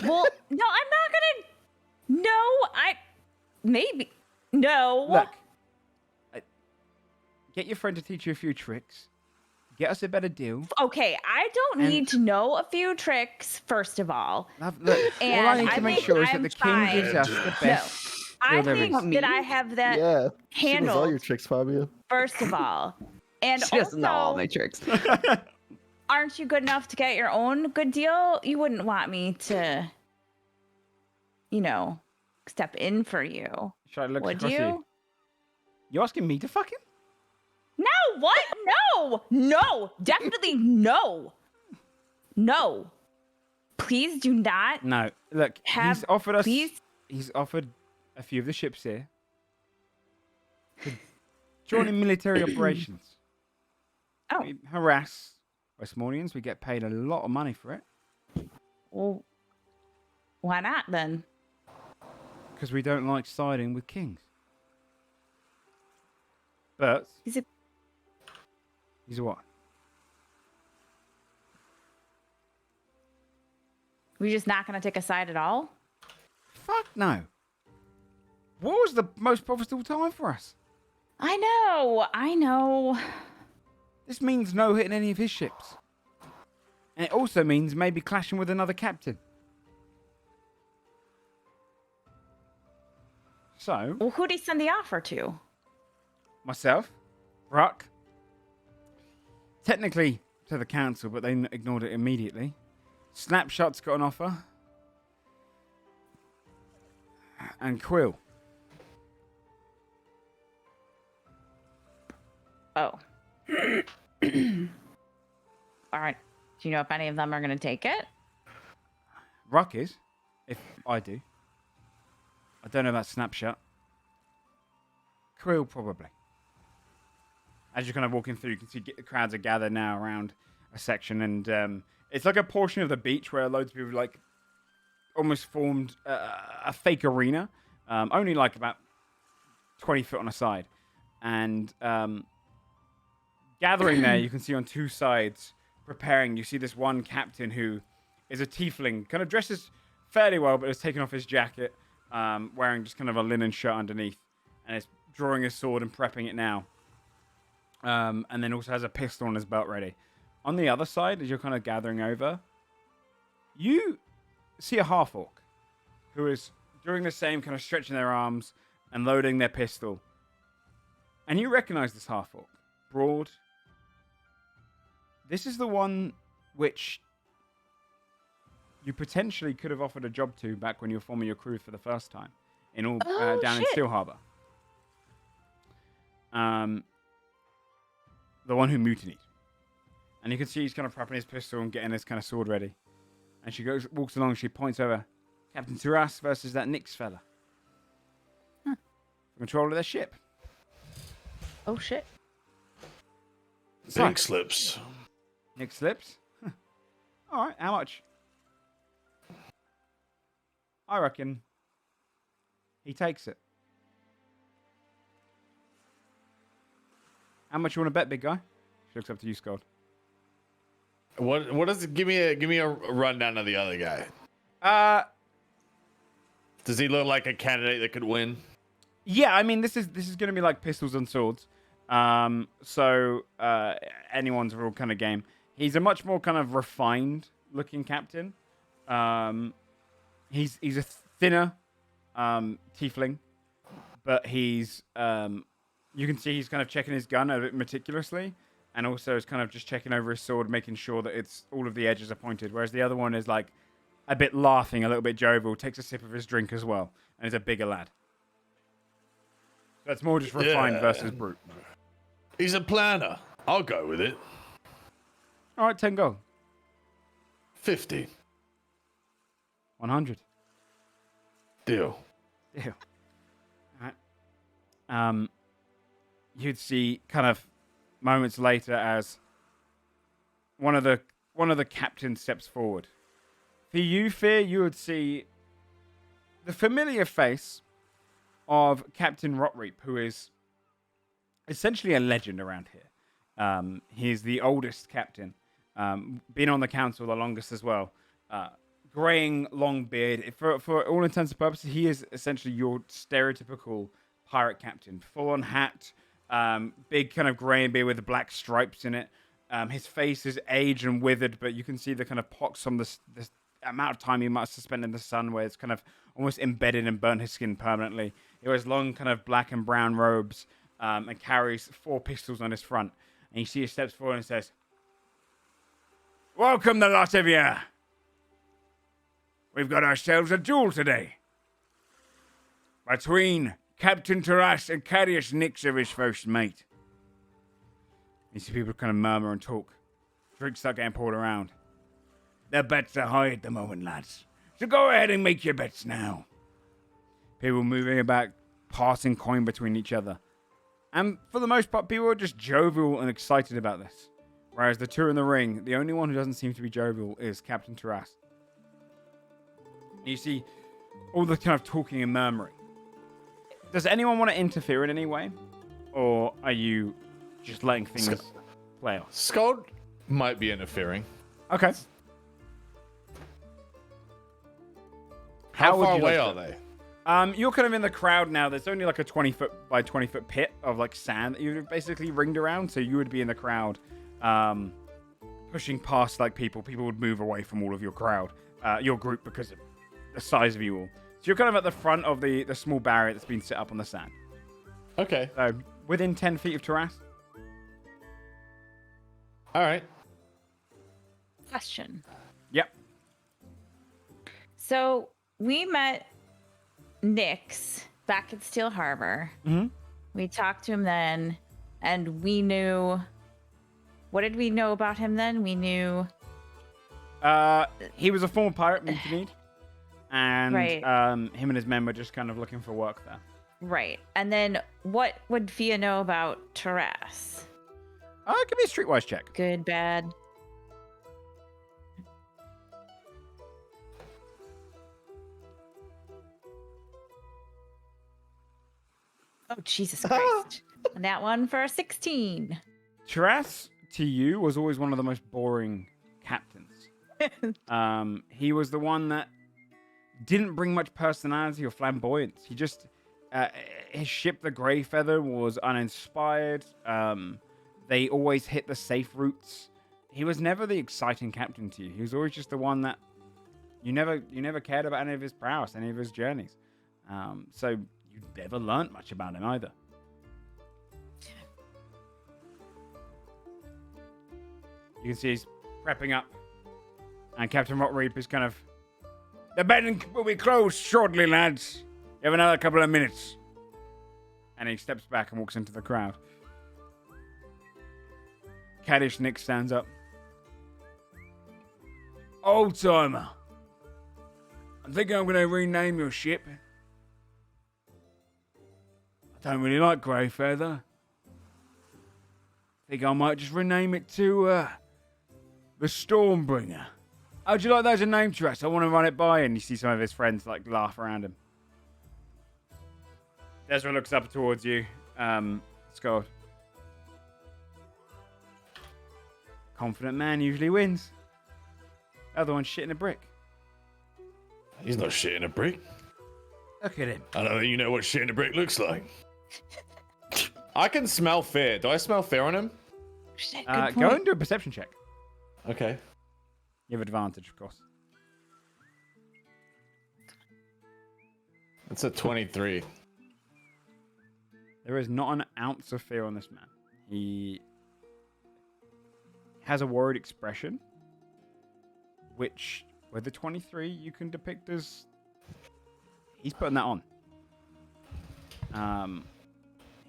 Well, no, I'm not gonna. No, maybe. No. Look. Get your friend to teach you a few tricks. Get us a better deal. Okay, I don't And- need to know a few tricks, first of all. Look, all And I need I to make think sure is that I'm the king fine. gives us the best. I there think is. that I have that Yeah. She knows all your handled, tricks, Fabio. first of all. And She doesn't know all also, my tricks. aren't you good enough to get your own good deal? You wouldn't want me to, step in for you, Should I look would across you? You asking me to fuck him? No, what? No, definitely no. No. Please do not. No. Look, he's offered us. Please. He's offered a few of the ships here to join in military operations. Oh, We harass Westmornians. We get paid a lot of money for it well, why not then? because we don't like siding with kings. But Is it? he's what? We're just not going to take a side at all? Fuck no. What was the most profitable time for us? I know. This means no hitting any of his ships. And it also means maybe clashing with another captain. So, Well, who'd he send the offer to? myself, Ruck, technically to the council, but they ignored it immediately. Snapshot's got an offer. And Quill. Oh. All right. Do you know if any of them are going to take it? Ruck is, if I do. I don't know about Snapshot. Krill, probably. As you're kind of walking through, you can see the crowds are gathered now around a section, and it's like a portion of the beach where loads of people like almost formed a fake arena, only like about 20 foot on a side. And gathering there, you can see on two sides, preparing, you see this one captain who is a tiefling, kind of dresses fairly well, but has taken off his jacket, wearing just kind of a linen shirt underneath, and is drawing his sword and prepping it now. And then also has a pistol on his belt ready. On the other side, as you're kind of gathering over, you see a half-orc who is doing the same, kind of stretching their arms and loading their pistol. And you recognize this half-orc. Broad. This is the one which you potentially could have offered a job to back when you were forming your crew for the first time down in Steel Harbor. The one who mutinied. And you can see he's kind of prepping his pistol and getting his kind of sword ready. And she walks along, she points over. Captain Taras versus that Nyx fella. For control of their ship. Oh, shit. Pink slips. Nyx slips? All right, how much? I reckon he takes it. How much you want to bet, big guy? She looks up to you, Scott. What does it give me a rundown of the other guy? Does he look like a candidate that could win? Yeah, I mean this is going to be like pistols and swords. So anyone's real kind of game. He's a much more kind of refined looking captain. He's a thinner tiefling, but he's you can see he's kind of checking his gun a bit meticulously. And also is kind of just checking over his sword, making sure that it's all of the edges are pointed. Whereas the other one is like a bit laughing, a little bit jovial, takes a sip of his drink as well, and is a bigger lad. So it's more just refined versus brute. He's a planner. I'll go with it. All right, 10 gold. 50. 100. Deal. Deal. All right. You'd see kind of moments later as one of the captains steps forward. For you, Fear, you would see the familiar face of Captain Rotreap, who is essentially a legend around here. He's the oldest captain, been on the council the longest as well. Graying, long beard. For all intents and purposes, he is essentially your stereotypical pirate captain. Full-on hat, big kind of grey beard with black stripes in it. His face is aged and withered, but you can see the kind of pox from the amount of time he must have spent in the sun, where it's kind of almost embedded and burnt his skin permanently. He wears long kind of black and brown robes and carries 4 pistols on his front. And you see he steps forward and says, "Welcome, the lot of you. We've got ourselves a duel today between Captain Taras and Carius Nyx of his first mate." You see people kind of murmur and talk. Drinks start getting poured around. "The bets are high at the moment, lads. So go ahead and make your bets now." People moving about, passing coin between each other. And for the most part, people are just jovial and excited about this. Whereas the two in the ring, the only one who doesn't seem to be jovial is Captain Taras. You see all the kind of talking and murmuring. Does anyone want to interfere in any way? Or are you just letting things play out? Scald might be interfering. Okay. How far away are they? You're kind of in the crowd now. There's only like a 20-foot by 20-foot pit of like sand that you've basically ringed around. So you would be in the crowd, pushing past like people. People would move away from all of your crowd, your group, because of the size of you all. So you're kind of at the front of the small barrier that's been set up on the sand. Okay. So within 10 feet of Taras. All right. Question. Yep. So we met Nyx back at Steel Harbor. Mm-hmm. We talked to him then, and we knew. What did we know about him then? We knew he was a former pirate, mutinied. and Right. him and his men were just kind of looking for work there. Right. And then what would Fia know about Taras? Give me a streetwise check. Good, bad. Oh, Jesus Christ. And that one for a 16. Taras, to you, was always one of the most boring captains. He was the one that didn't bring much personality or flamboyance. He just, his ship, the Grey Feather, was uninspired. They always hit the safe routes. He was never the exciting captain to you. He was always just the one that you never cared about any of his prowess, any of his journeys. So you never learnt much about him either. You can see he's prepping up, and Captain Rockreap is kind of, "The bed will be closed shortly, lads. You have another couple of minutes." And he steps back and walks into the crowd. Caddish Nick stands up. "Old timer, I think I'm going to rename your ship. I don't really like Greyfeather. I think I might just rename it to the Stormbringer. How'd you like that as a name, Tress? I want to run it by." And you see some of his friends like laugh around him. Ezra looks up towards you. Scott. Confident man usually wins. The other one's shitting a brick. He's not shitting a brick. Look at him. I don't think you know what shitting a brick looks like. I can smell fear. Do I smell fear on him? Shit, good point. Go and do a perception check. Okay. You have advantage, of course. It's a 23. There is not an ounce of fear on this man. He has a worried expression, which, with the 23, you can depict as he's putting that on.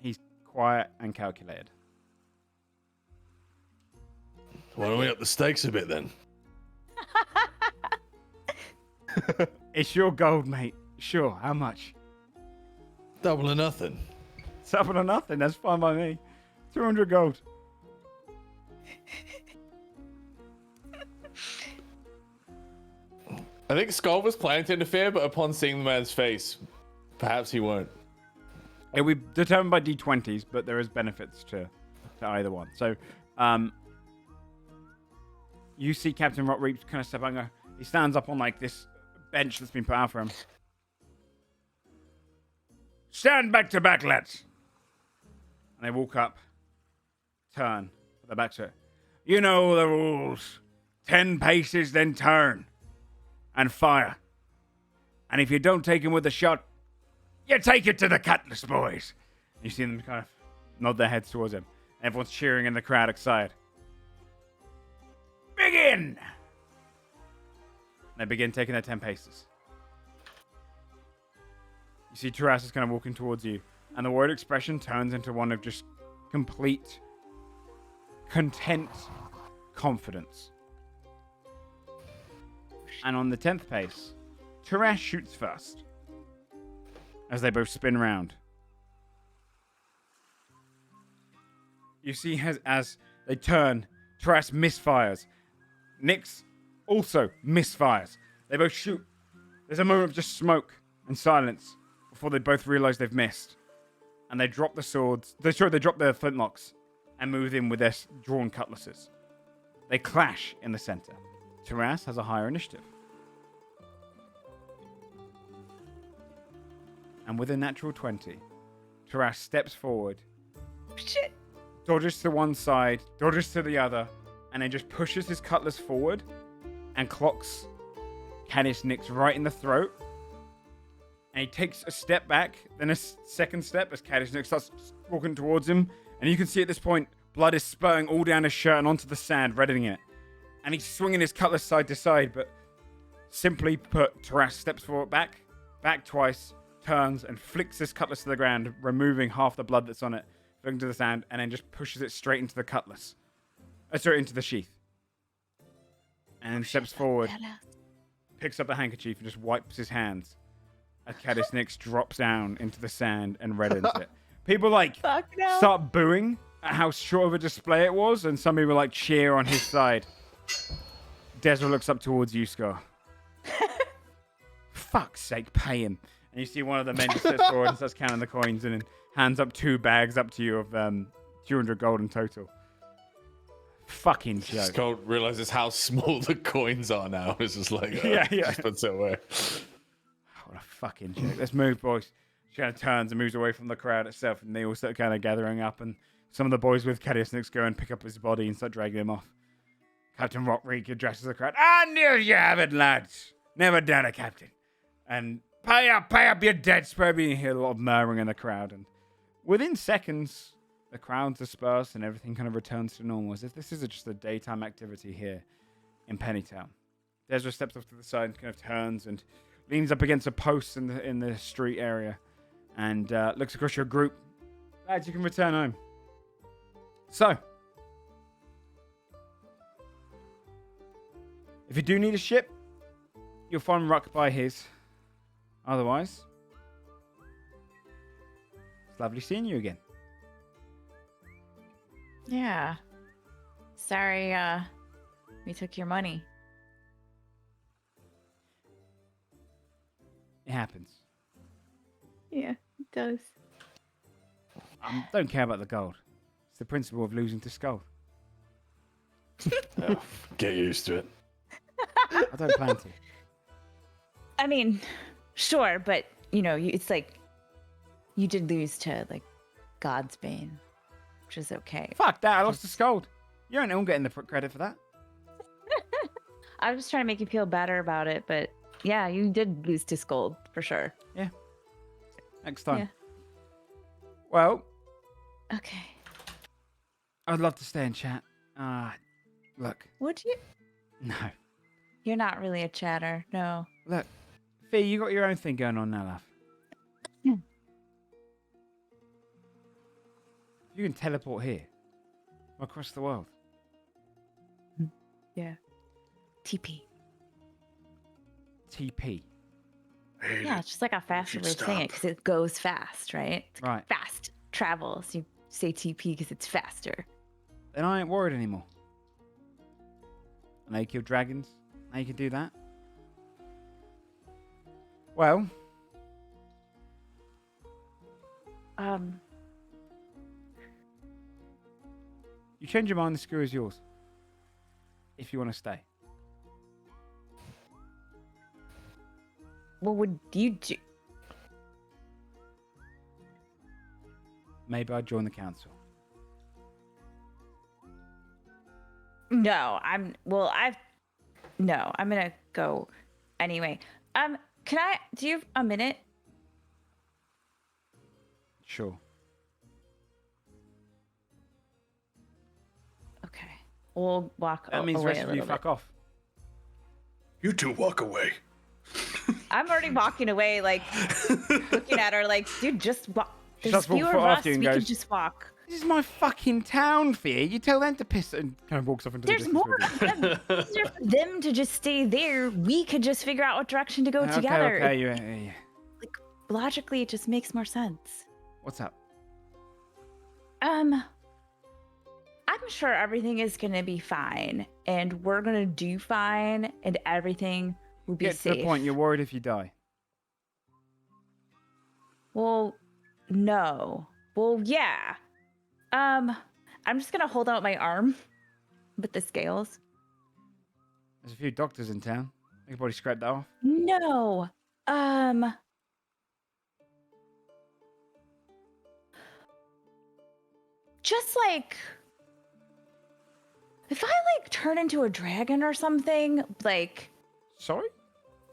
He's quiet and calculated. Why don't we up the stakes a bit then? It's your gold, mate. Sure, how much? Double or nothing. Double or nothing, that's fine by me. 200 gold. I think Skull was planning to interfere, but upon seeing the man's face, perhaps he won't. It will be determined by D20s, but there is benefits to either one. So, you see Captain Rockreap kind of step out. He stands up on like this bench that's been put out for him. "Stand back to back, lads." And they walk up, turn, put their back to it. "You know the rules. 10 paces, then turn, and fire. And if you don't take him with a shot, you take it to the cutlass, boys." You see them kind of nod their heads towards him. Everyone's cheering in the crowd, excited. "Begin!" They begin taking their 10 paces. You see Taras is kind of walking towards you, and the word expression turns into one of just complete, content confidence. And on the 10th pace, Taras shoots first, as they both spin round. You see as they turn, Taras misfires. Nyx also misfires. They both shoot. There's a moment of just smoke and silence before they both realize they've missed. And they drop the swords. They drop their flintlocks and move in with their drawn cutlasses. They clash in the center. Taras has a higher initiative. And with a natural 20, Taras steps forward, Shit. dodges to one side, dodges to the other, and then just pushes his cutlass forward and clocks Canis Nyx right in the throat. And he takes a step back, then a second step as Canis Nyx starts walking towards him. And you can see at this point, blood is spurting all down his shirt and onto the sand, reddening it. And he's swinging his cutlass side to side, but simply put, Taras steps forward back twice, turns, and flicks his cutlass to the ground, removing half the blood that's on it, flicking to the sand, and then just pushes it straight into the cutlass. Straight into the sheath. And then steps forward, picks up a handkerchief and just wipes his hands. A Caddis Nix drops down into the sand and reddens it. People Fuck no. start booing at how short of a display it was, and some people cheer on his side. Desra looks up towards you, Scar. Fuck's sake, pay him. And you see one of the men just steps forward and starts counting the coins and then hands up 2 bags up to you of 200 gold in total. Fucking joke. Skull realizes how small the coins are now. It's just like, Yeah. just puts it away. What a fucking joke. Let's move, boys. She kind of turns and moves away from the crowd itself, and they all start kind of gathering up, and some of the boys with Caddis Nix go and pick up his body and start dragging him off. Captain Rockreek addresses the crowd. I knew you have it, lads. Never done it, Captain. And pay up, you're dead. Probably you hear a lot of murmuring in the crowd, and within seconds, the crowds disperse and everything kind of returns to normal, as if this is just a daytime activity here in Pennytown. Desra steps off to the side and kind of turns and leans up against a post in the street area and looks across your group. Lads, you can return home. So, if you do need a ship, you'll find Ruck by his. Otherwise, it's lovely seeing you again. Yeah. Sorry, we took your money. It happens. Yeah, it does. Don't care about the gold. It's the principle of losing to Skull. Oh, get used to it. I don't plan to. I mean, sure, but it's like you did lose to God's Bane, which is okay. Fuck that! I lost to Scold. You ain't all getting the credit for that. I was just trying to make you feel better about it, but yeah, you did lose to Scold for sure. Yeah. Next time. Yeah. Well, Okay. I'd love to stay and chat. Look. Would you? No. You're not really a chatter. No. Look. Fee, you got your own thing going on now, love. Yeah. You can teleport here. Across the world. Yeah. TP. TP. Yeah, it's just like a faster way of saying it because it goes fast, right? It's Right. Fast travel. So you say TP because it's faster. Then I ain't worried anymore. I know you kill dragons. Now you can do that. Well, you change your mind, the screw is yours. If you want to stay. What would you do? Maybe I'd join the council. No, I'm gonna go anyway. Do you have a minute? Sure. Okay. We'll walk That means the away rest a of you little bit. fuck off. You two walk away. I'm already walking away, looking at her dude, just walk. She There's starts walking fewer of after us, you and we goes, can just walk. This is my fucking town, Fee. You tell them to piss and kind of walks off into the There's distance more with you. of them. It's easier for them to just stay there. We could just figure out what direction to go together. Okay, yeah. Logically, it just makes more sense. What's up? I'm sure everything is gonna be fine, and we're gonna do fine, and everything will be Get safe. to the point, you're worried if you die. Well, no. Well, yeah. I'm just gonna hold out my arm with the scales. There's a few doctors in town. They could probably scrape that off. No. Just if I turn into a dragon or something, Sorry?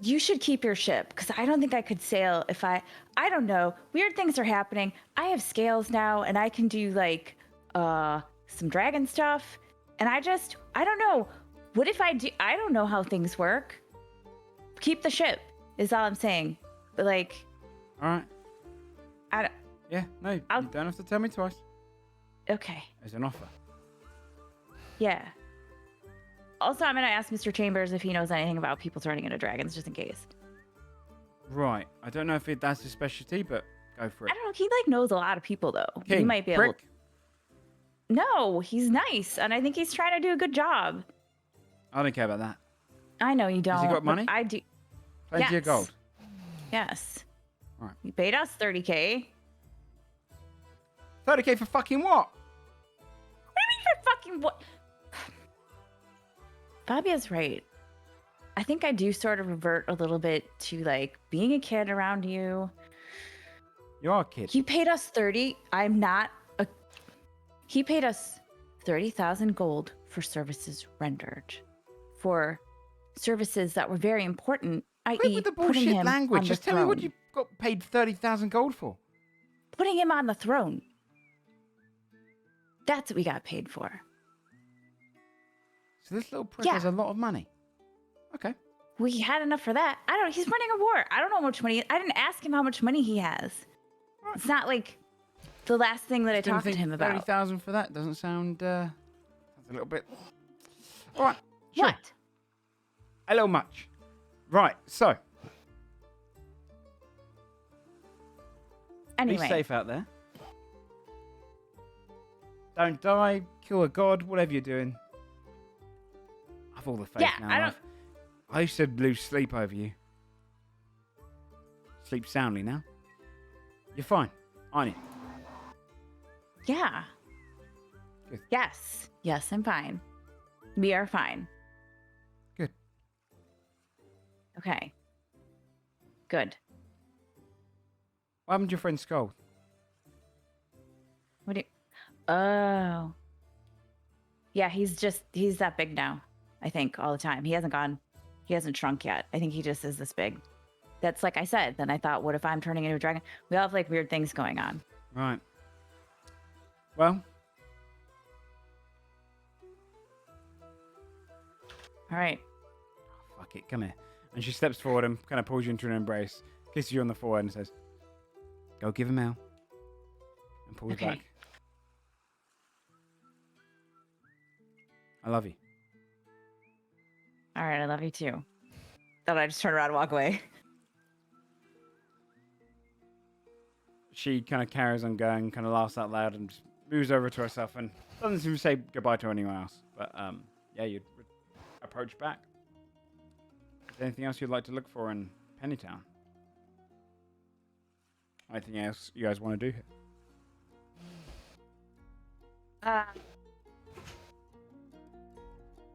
you should keep your ship because I don't think I could sail if I don't know. Weird things are happening. I have scales now and I can do some dragon stuff. And I don't know. What if I do? I don't know how things work. Keep the ship is all I'm saying. But All right. I don't. Yeah, no, you don't have to tell me twice. Okay. There's an offer. Yeah. Also, I'm gonna ask Mr. Chambers if he knows anything about people turning into dragons, just in case. Right. I don't know if that's his specialty, but go for it. I don't know. He like knows a lot of people though. He King, might be able. prick. No, he's nice, and I think he's trying to do a good job. I don't care about that. I know you don't. Has he got but money? I do. Plenty of Yes. gold. Yes. Right. He paid us 30K. 30K for fucking what? What do you mean for fucking what? Fabia's right. I think I do sort of revert a little bit to like being a kid around you. You are a kid. He paid us 30. I'm not a. He paid us 30,000 gold for services rendered, for services that were very important. Quit I.e., with the putting bullshit him language. on the Just tell me what throne. you got paid 30,000 gold for. Putting him on the throne. That's what we got paid for. So this little prick Yeah. has a lot of money. Okay. We had enough for that. I don't know. He's running a war. I don't know how much money. I didn't ask him how much money he has. It's not like the last thing that I Didn't talked to think him about. 30,000 for that doesn't sound sounds a little bit. All right. Sure. What? A little much. Right. So Anyway. be safe out there. Don't die. Kill a god. Whatever you're doing. Have all the faith Yeah, now. I don't- love. I used to lose sleep over you. Sleep soundly now. You're fine, aren't you? Yeah. Good. Yes. Yes, I'm fine. We are fine. Good. Okay. Good. What happened to your friend Skull? What do you... Oh. Yeah, he's that big now. I think all the time. He hasn't shrunk yet. I think he just is this big. That's like I said. Then I thought, what if I'm turning into a dragon? We all have like weird things going on. Right. Well, All right. fuck it, come here. And she steps forward and kind of pulls you into an embrace, kisses you on the forehead and says, go give him hell. And pulls Okay. back. I love you. All right. I love you too. Then I just turn around and walk away. She kind of carries on going, kind of laughs out loud and just moves over to herself and doesn't seem to say goodbye to anyone else. But yeah, you'd approach back. Is there anything else you'd like to look for in Pennytown? Anything else you guys want to do here?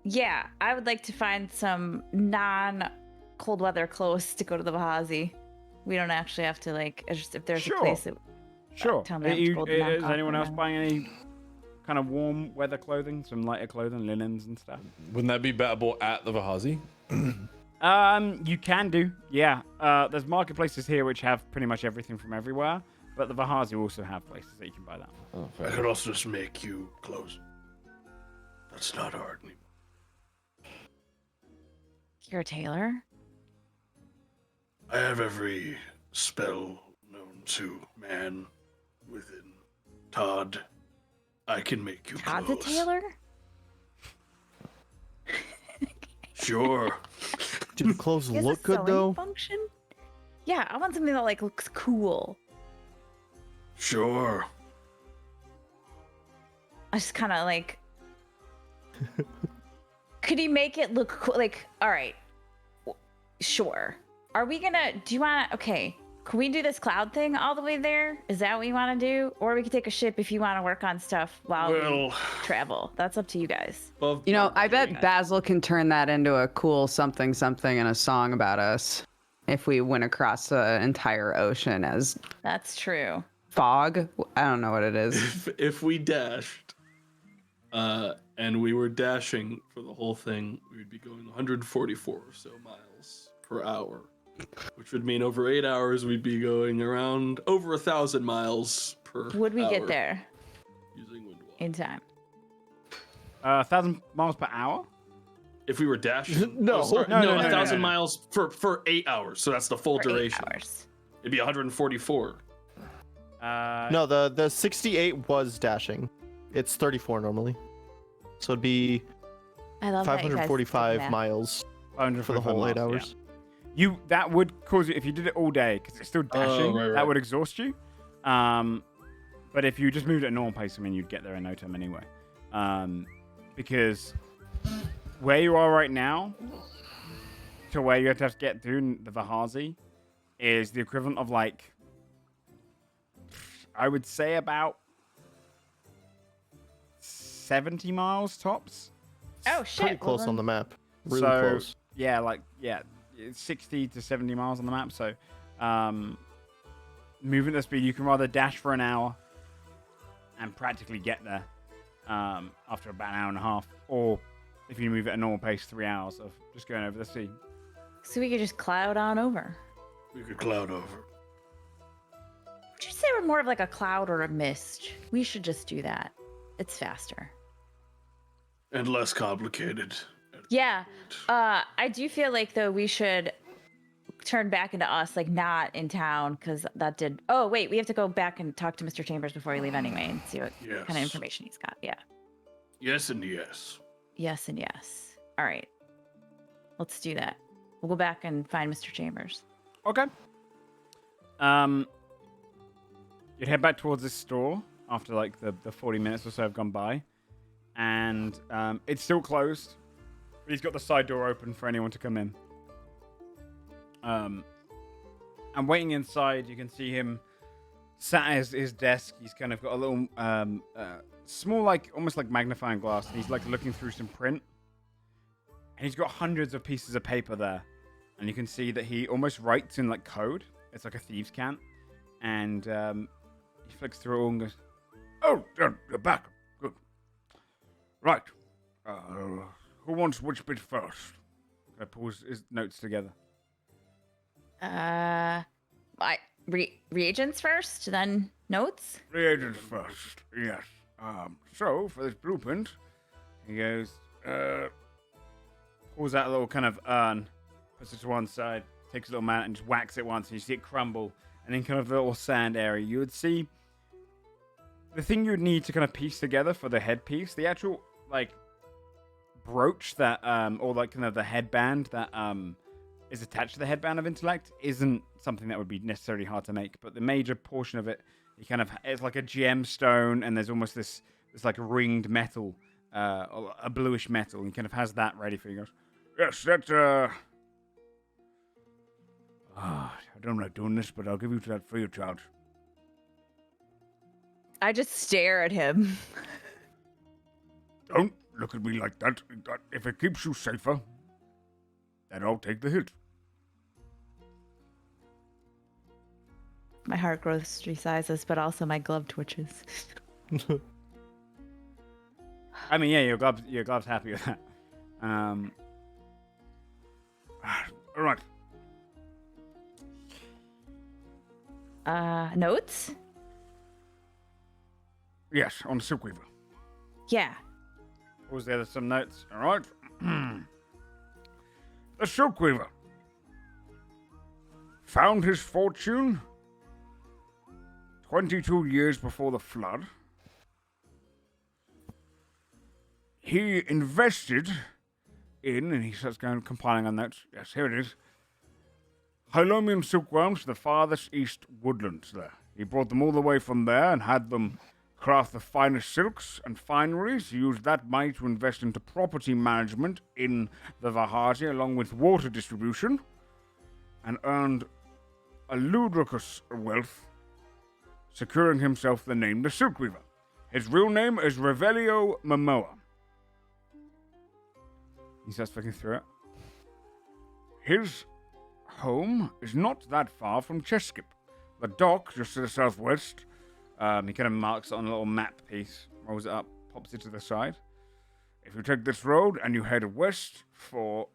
Yeah, I would like to find some non-cold weather clothes to go to the Bahazi. We don't actually have to like just if there's Sure. a place that Sure. tell me I'm told to Is knock anyone off else around. buying any kind of warm weather clothing? Some lighter clothing, linens and stuff? Wouldn't that be better bought at the Vahazi? You can do, yeah. There's marketplaces here which have pretty much everything from everywhere, but the Vahazi also have places that you can buy that. Oh, I could also just make you clothes. That's not hard anymore. You're a tailor. I have every spell known to man within Todd. I can make you Todd's a clothes. tailor. Sure. Do the clothes He has a look good sewing though? function? Yeah, I want something that like looks cool. Sure. I just kind of like. Could he make it look cool? Like, all right, sure. Are we gonna? Do you want to? Okay, can we do this cloud thing all the way there? Is that what you want to do? Or we could take a ship if you want to work on stuff while we Well, travel. That's up to you guys. Above You know, I board. bet Basil can turn that into a cool something something and a song about us if we went across the entire ocean as That's true. fog. I don't know what it is. If we dashed, and we were dashing for the whole thing, we would be going 144 or so miles per hour, which would mean over 8 hours we'd be going around over 1,000 miles per. Would we get hour there using wind wall? in time? 1,000 miles per hour? If we were dashing, No. sorry, No, no, no, 1,000 no. miles for 8 hours. So that's the full For 8 duration. hours. It'd be 144. No, the 68 was dashing. It's 34 normally. So it'd be I love that you guys did 545 math. miles 545 for the whole 8 miles, hours. yeah. That would cause you, if you did it all day, because it's still dashing, right, that right. would exhaust you. But if you just moved at a normal pace, I mean, you'd get there in no time anyway. Because where you are right now to where you have to get through the Vahazi is the equivalent of, like, I would say about 70 miles tops. Oh shit! Pretty close on the map. Really So, close. Yeah, it's 60 to 70 miles on the map. So, moving at the speed, you can rather dash for an hour and practically get there after about an hour and a half, or if you move at a normal pace, 3 hours of just going over the sea. So we could just cloud on over. We could cloud over. Would you say we're more of like a cloud or a mist? We should just do that. It's faster. And less complicated. Yeah. I do feel like though we should turn back into us, like not in town, because that did. Oh wait, we have to go back and talk to Mr. Chambers before we leave anyway, and see what Yes. kind of information he's got. Yeah. Yes and yes. Yes and yes. All right. Let's do that. We'll go back and find Mr. Chambers. Okay. You'd head back towards this store after like the 40 minutes or so have gone by, and it's still closed, but he's got the side door open for anyone to come in. And waiting inside, you can see him sat at his desk. He's kind of got a little small, like almost like magnifying glass, and he's like looking through some print. And he's got hundreds of pieces of paper there, and you can see that he almost writes in like code. It's like a thieves' cant, and he flicks through it all and goes, "Oh, you're back. Good. Right. Who wants which bit first?" I pulls his notes together. Reagents first, then notes. Reagents first. Yes. So for this blueprint, he goes, pulls out a little kind of urn, puts it to one side, takes a little mat and just whacks it once, and you see it crumble. And in kind of the little sand area, you would see the thing you would need to kind of piece together for the headpiece, the actual like brooch that, or like kind of the headband that is attached to the headband of intellect, isn't something that would be necessarily hard to make. But the major portion of it, you kind of, it's like a gemstone, and there's almost this like ringed metal, or a bluish metal, and he kind of has that ready for you. He goes, "Yes, that's I don't like doing this, but I'll give you that free of charge." I just stare at him. Don't look at me like that. If it keeps you safer, then I'll take the hit. My heart grows 3 sizes, but also my glove twitches. I mean, yeah, your glove's happy with that. All right. Notes? Yes, on the Silkweaver. Yeah. Was there some notes? All right. The Silkweaver found his fortune 22 years before the flood. He invested in, and he starts going compiling on notes. Yes, here it is. Hylomian silkworms to the farthest east woodlands there. He brought them all the way from there and had them craft the finest silks and fineries. He used that money to invest into property management in the Vahazi along with water distribution, and earned a ludicrous wealth, securing himself the name the Silkweaver. His real name is Revelio Momoa. He starts looking through it. His home is not that far from Cheskip. The dock, just to the southwest. He kind of marks it on a little map piece, rolls it up, pops it to the side. If you take this road and you head west for...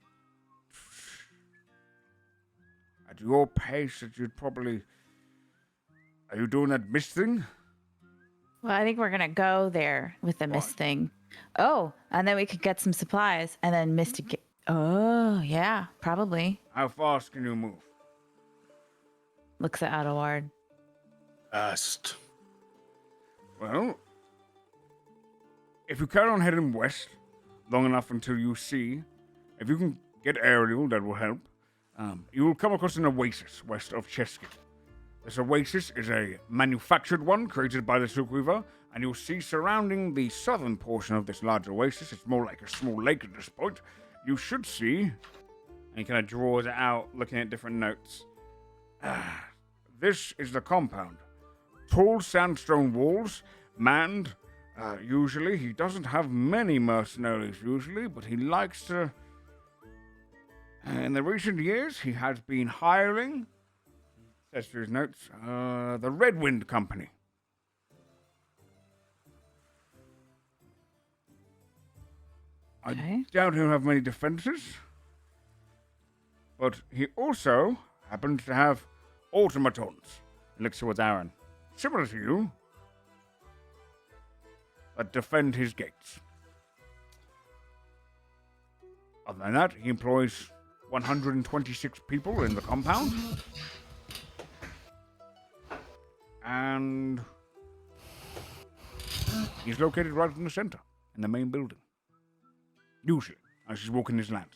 At your pace, that you'd probably... Are you doing that mist thing? Well, I think we're gonna go there with the mist thing. Oh, and then we could get some supplies, and then mist. Oh, yeah, probably. How fast can you move? Looks at Adaward. Fast. Well, if you carry on heading west, long enough until you see, if you can get aerial, that will help. You will come across an oasis west of Chesky. This oasis is a manufactured one created by the Silkweaver, and you'll see surrounding the southern portion of this large oasis, it's more like a small lake at this point, you should see, and he kind of draws it out, looking at different notes. This is the compound. Tall sandstone walls, manned. Usually, he doesn't have many mercenaries usually, but he likes to... in the recent years, he has been hiring, says through his notes, the Red Wind Company. Okay. I doubt he'll have many defenses, but he also happens to have automatons. He looks towards Aaron. Similar to you, that defend his gates. Other than that, he employs 126 people in the compound. And he's located right in the center, in the main building. Usually, as he's walking his lands.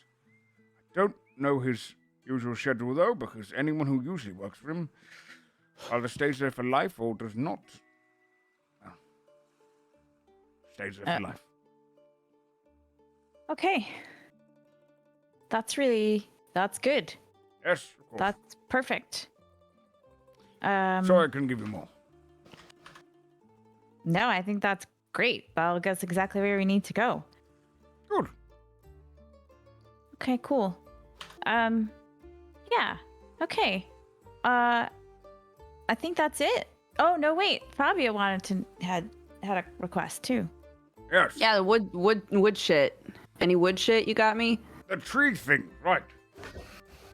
I don't know his usual schedule, though, because anyone who usually works for him either stays there for life or does not. Stays there for life. Okay. That's good. Yes, of course. That's perfect. Sorry I couldn't give you more. No, I think that's great. That'll get us exactly where we need to go. Good. Okay, cool. Yeah. Okay. I think that's it. Oh no, wait. Fabio had a request too. Yes. Yeah, the wood shit. Any wood shit you got me? The tree thing, right.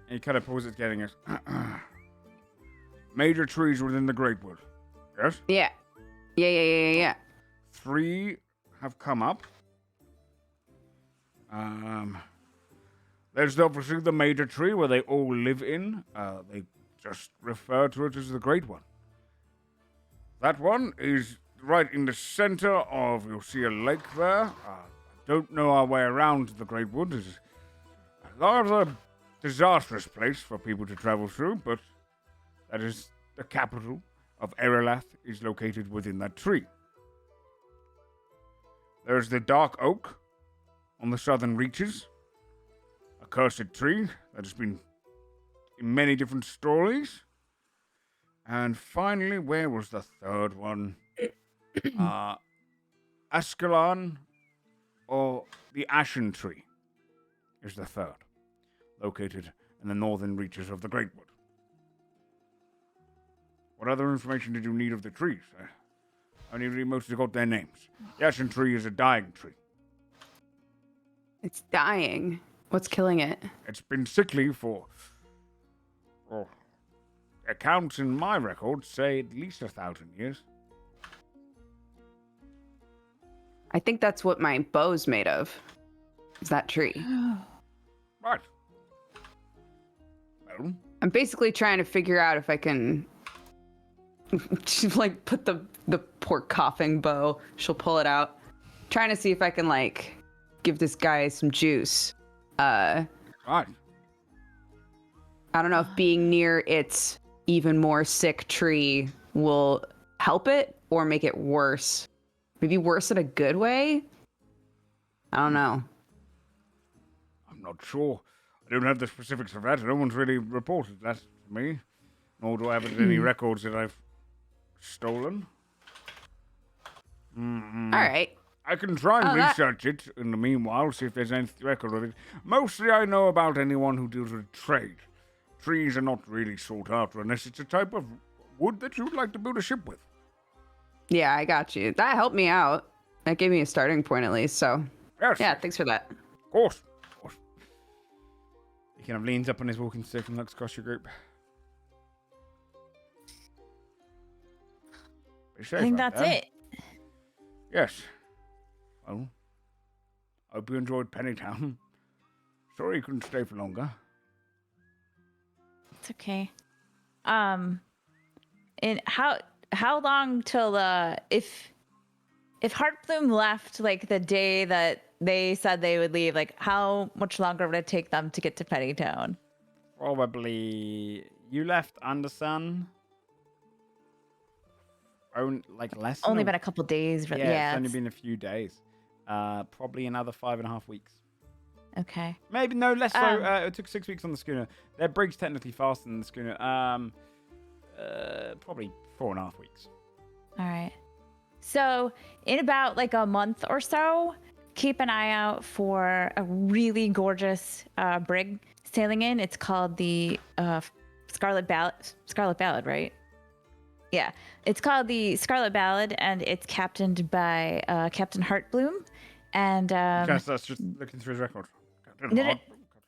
And he kind of pauses, getting us. Major trees within the Great Wood. Yes? Yeah. 3 have come up. There's obviously the major tree where they all live in. They just refer to it as the Great One. That one is right in the center of, you'll see a lake there. I don't know our way around the Great Wood. It's a rather disastrous place for people to travel through, but that is the capital of Erelath is located within that tree. There's the Dark Oak on the southern reaches, a cursed tree that has been in many different stories. And finally, where was the third one? Ascalon, or the Ashen Tree, is the third, located in the northern reaches of the Great Wood. What other information did you need of the trees? I only really mostly got their names. The Ashen Tree is a dying tree. It's dying. What's killing it? It's been sickly for... accounts in my records say at least 1,000 years. I think that's what my bow's made of. Is that tree. Right. Well, I'm basically trying to figure out if I can like put the poor coughing bow. She'll pull it out. Trying to see if I can like give this guy some juice. right. I don't know if being near its even more sick tree will help it or make it worse. Maybe worse in a good way? I don't know. I'm not sure. I don't have the specifics of that. No one's really reported that to me. Nor do I have any records that I've stolen. All right. I can try and research it in the meanwhile, see if there's any record of it. Mostly I know about anyone who deals with trade. Trees are not really sought after unless it's a type of wood that you'd like to build a ship with. Yeah, I got you. That helped me out. That gave me a starting point at least, so. Yes. Yeah, thanks for that. Of course. He kind of leans up on his walking stick and looks across your group. Be safe I think out that's there. it. Yes. Well, hope you enjoyed Pennytown. Sorry you couldn't stay for longer. It's okay. And how long till if Heartbloom left like the day that they said they would leave. Like, how much longer would it take them to get to Pennytown? Probably you left Anderson. Like less. Only been a couple days. Really. Yeah, it's only been a few days. Probably another 5.5 weeks. Okay. Maybe no less. So it took 6 weeks on the schooner. Their brig's technically faster than the schooner. Probably 4.5 weeks. All right. So in about like a month or so, keep an eye out for a really gorgeous brig sailing in. It's called the Scarlet Ballad, right? Yeah. It's called the Scarlet Ballad, and it's captained by Captain Heartbloom. And That's just looking through his record.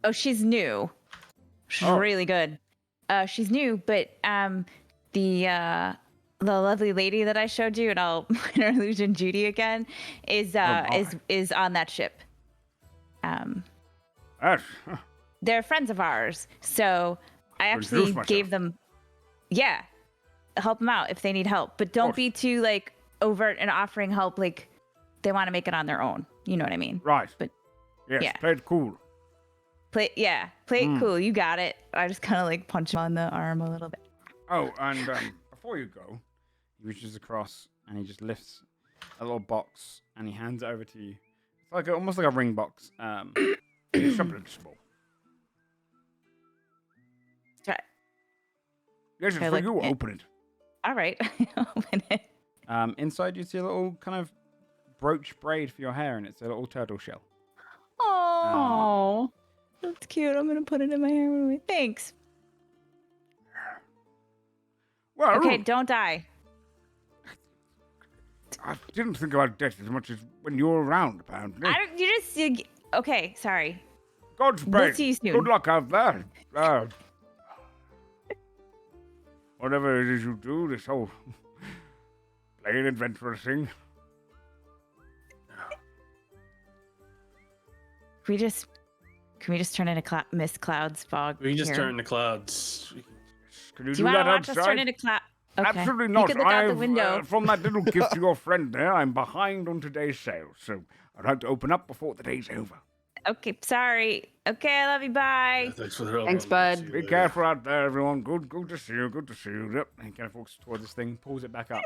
oh, she's new. She's really good. She's new, but the lovely lady that I showed you, and I'll minor illusion Judy again, is on that ship. They're friends of ours, so I actually gave them, help them out if they need help, but don't be too like overt and offering help like they want to make it on their own. You know what I mean? Right. But yes, play it cool. Play it cool. You got it. I just kind of like punch him on the arm a little bit. Oh, and before you go, he reaches across and he just lifts a little box and he hands it over to you. It's like almost like a ring box. It's something small. Try. Yes, it's for you. Open it. All right, open it. Inside you see a little kind of brooch braid for your hair, and it's a little turtle shell. Oh, that's cute. I'm gonna put it in my hair anyway. Thanks. Well, okay, don't die. I didn't think about death as much as when you were around, apparently. Okay, sorry. God's We'll braid. see you soon. Good luck out there. Whatever it is you do, this whole playing adventurous thing. Can we just turn into mist clouds, fog? We can just here? turn into clouds. Can you Do you that want to watch outside? us turn into cloud? Okay. Absolutely You not. can look out the window. From that little gift to your friend there, I'm behind on today's sales, so I'd like to open up before the day's over. Okay, sorry. Okay, I love you. Bye. Yeah, thanks for the help. Thanks, See bud. you Be later. careful out there, everyone. Good to see you. Good to see you. Yep. And he kind of walks towards this thing, pulls it back up.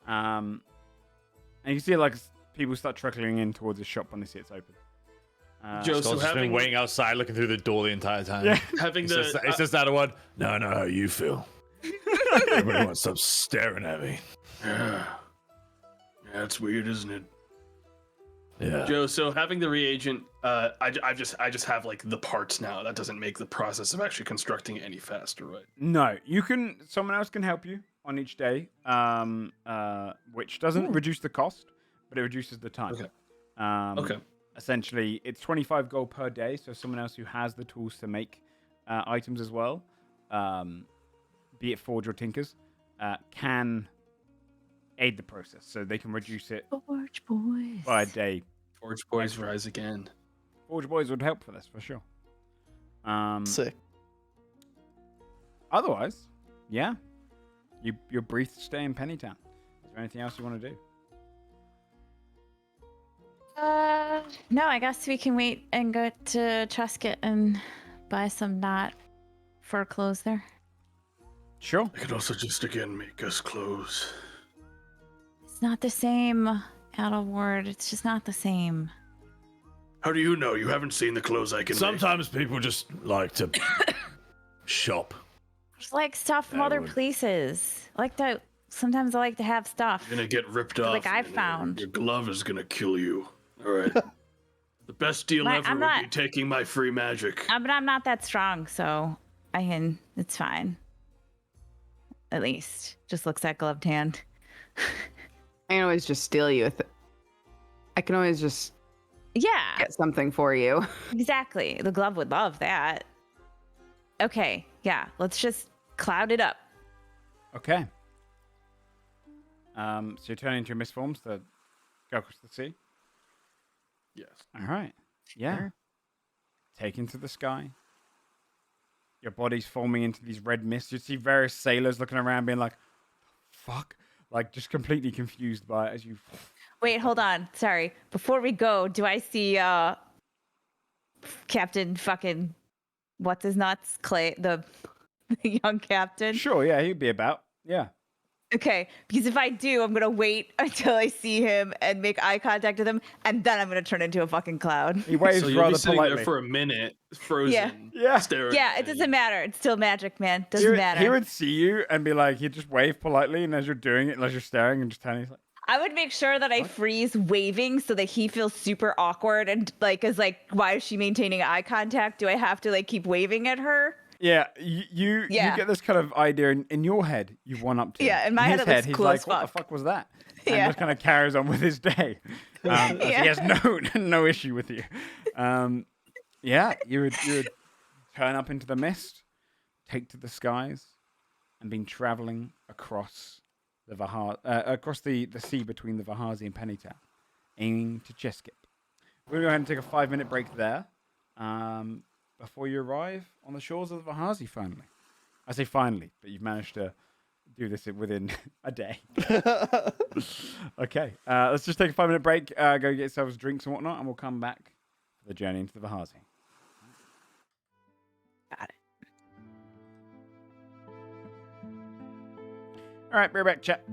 And you see like people start trickling in towards the shop when they see it's open. Joe, Scott's just been waiting outside looking through the door the entire time. Yeah. having It's just that one. No, how you feel. Everybody wants to stop staring at me. Yeah, it's weird, isn't it? Yeah. Joe, so having the reagent, I just have like the parts now. That doesn't make the process of actually constructing any faster, right? No, someone else can help you on each day, which doesn't reduce the cost, but it reduces the time. Okay. Okay. Essentially, it's 25 gold per day, so someone else who has the tools to make items as well, be it Forge or Tinkers, can aid the process, so they can reduce it Forge boys. by a day. Forge Boys rise again. Forge boys would help for this, for sure. Sick. Otherwise, yeah, you're briefed to stay in Pennytown. Is there anything else you want to do? No, I guess we can wait and go to Trusket and buy some knot for clothes there. Sure. I could also just again make us clothes. It's not the same, Adelward. It's just not the same. How do you know? You haven't seen the clothes I can make. Sometimes people just like to shop. It's like stuff from I other would. places. Sometimes I like to have stuff. You're gonna get ripped off. Like I and found. Your glove is gonna kill you. All right. The best deal Right, ever I'm would not- be taking my free magic. But I'm not that strong, so it's fine. At least. Just looks like gloved hand. I can always just steal you with it. I can always just Yeah, get something for you. exactly. The glove would love that. Okay, yeah, let's just cloud it up. Okay. So you're turning into mist forms to go across the sea? Yes. All right. Yeah. Taken to the sky. Your body's forming into these red mists. You see various sailors looking around being like, fuck? Like, just completely confused by it as you... Wait, hold on. Sorry. Before we go, do I see Captain fucking what's his nuts? Clay, the young captain. Sure, yeah, he'd be about. Yeah. Okay, because if I do, I'm gonna wait until I see him and make eye contact with him, and then I'm gonna turn into a fucking cloud. He waves So you'll rather be sitting politely. there for a minute, frozen, Yeah. staring. Yeah, at it me. doesn't matter. It's still magic, man. Doesn't matter. He would see you and be like, he'd just wave politely, and as you're doing it, as you're staring and just telling, he's like, I would make sure that I freeze waving so that he feels super awkward and like is like, why is she maintaining eye contact? Do I have to like keep waving at her? yeah, you get this kind of idea in your head. You one up to. Yeah, in my head his it looks he's cool like, as what the fuck. fuck was that? And Yeah. just kind of carries on with his day. As he has no issue with you. Yeah, you would turn up into the mist, take to the skies, and been traveling across the across the sea between the Vahazi and Pennytown, aiming to Cheskip. We're going to go ahead and take a 5-minute break there before you arrive on the shores of the Vahazi finally. I say finally, but you've managed to do this within a day. Okay, let's just take a 5-minute break, go get yourselves drinks and whatnot, and we'll come back for the journey into the Vahazi. Got it. All right, be right back, chat.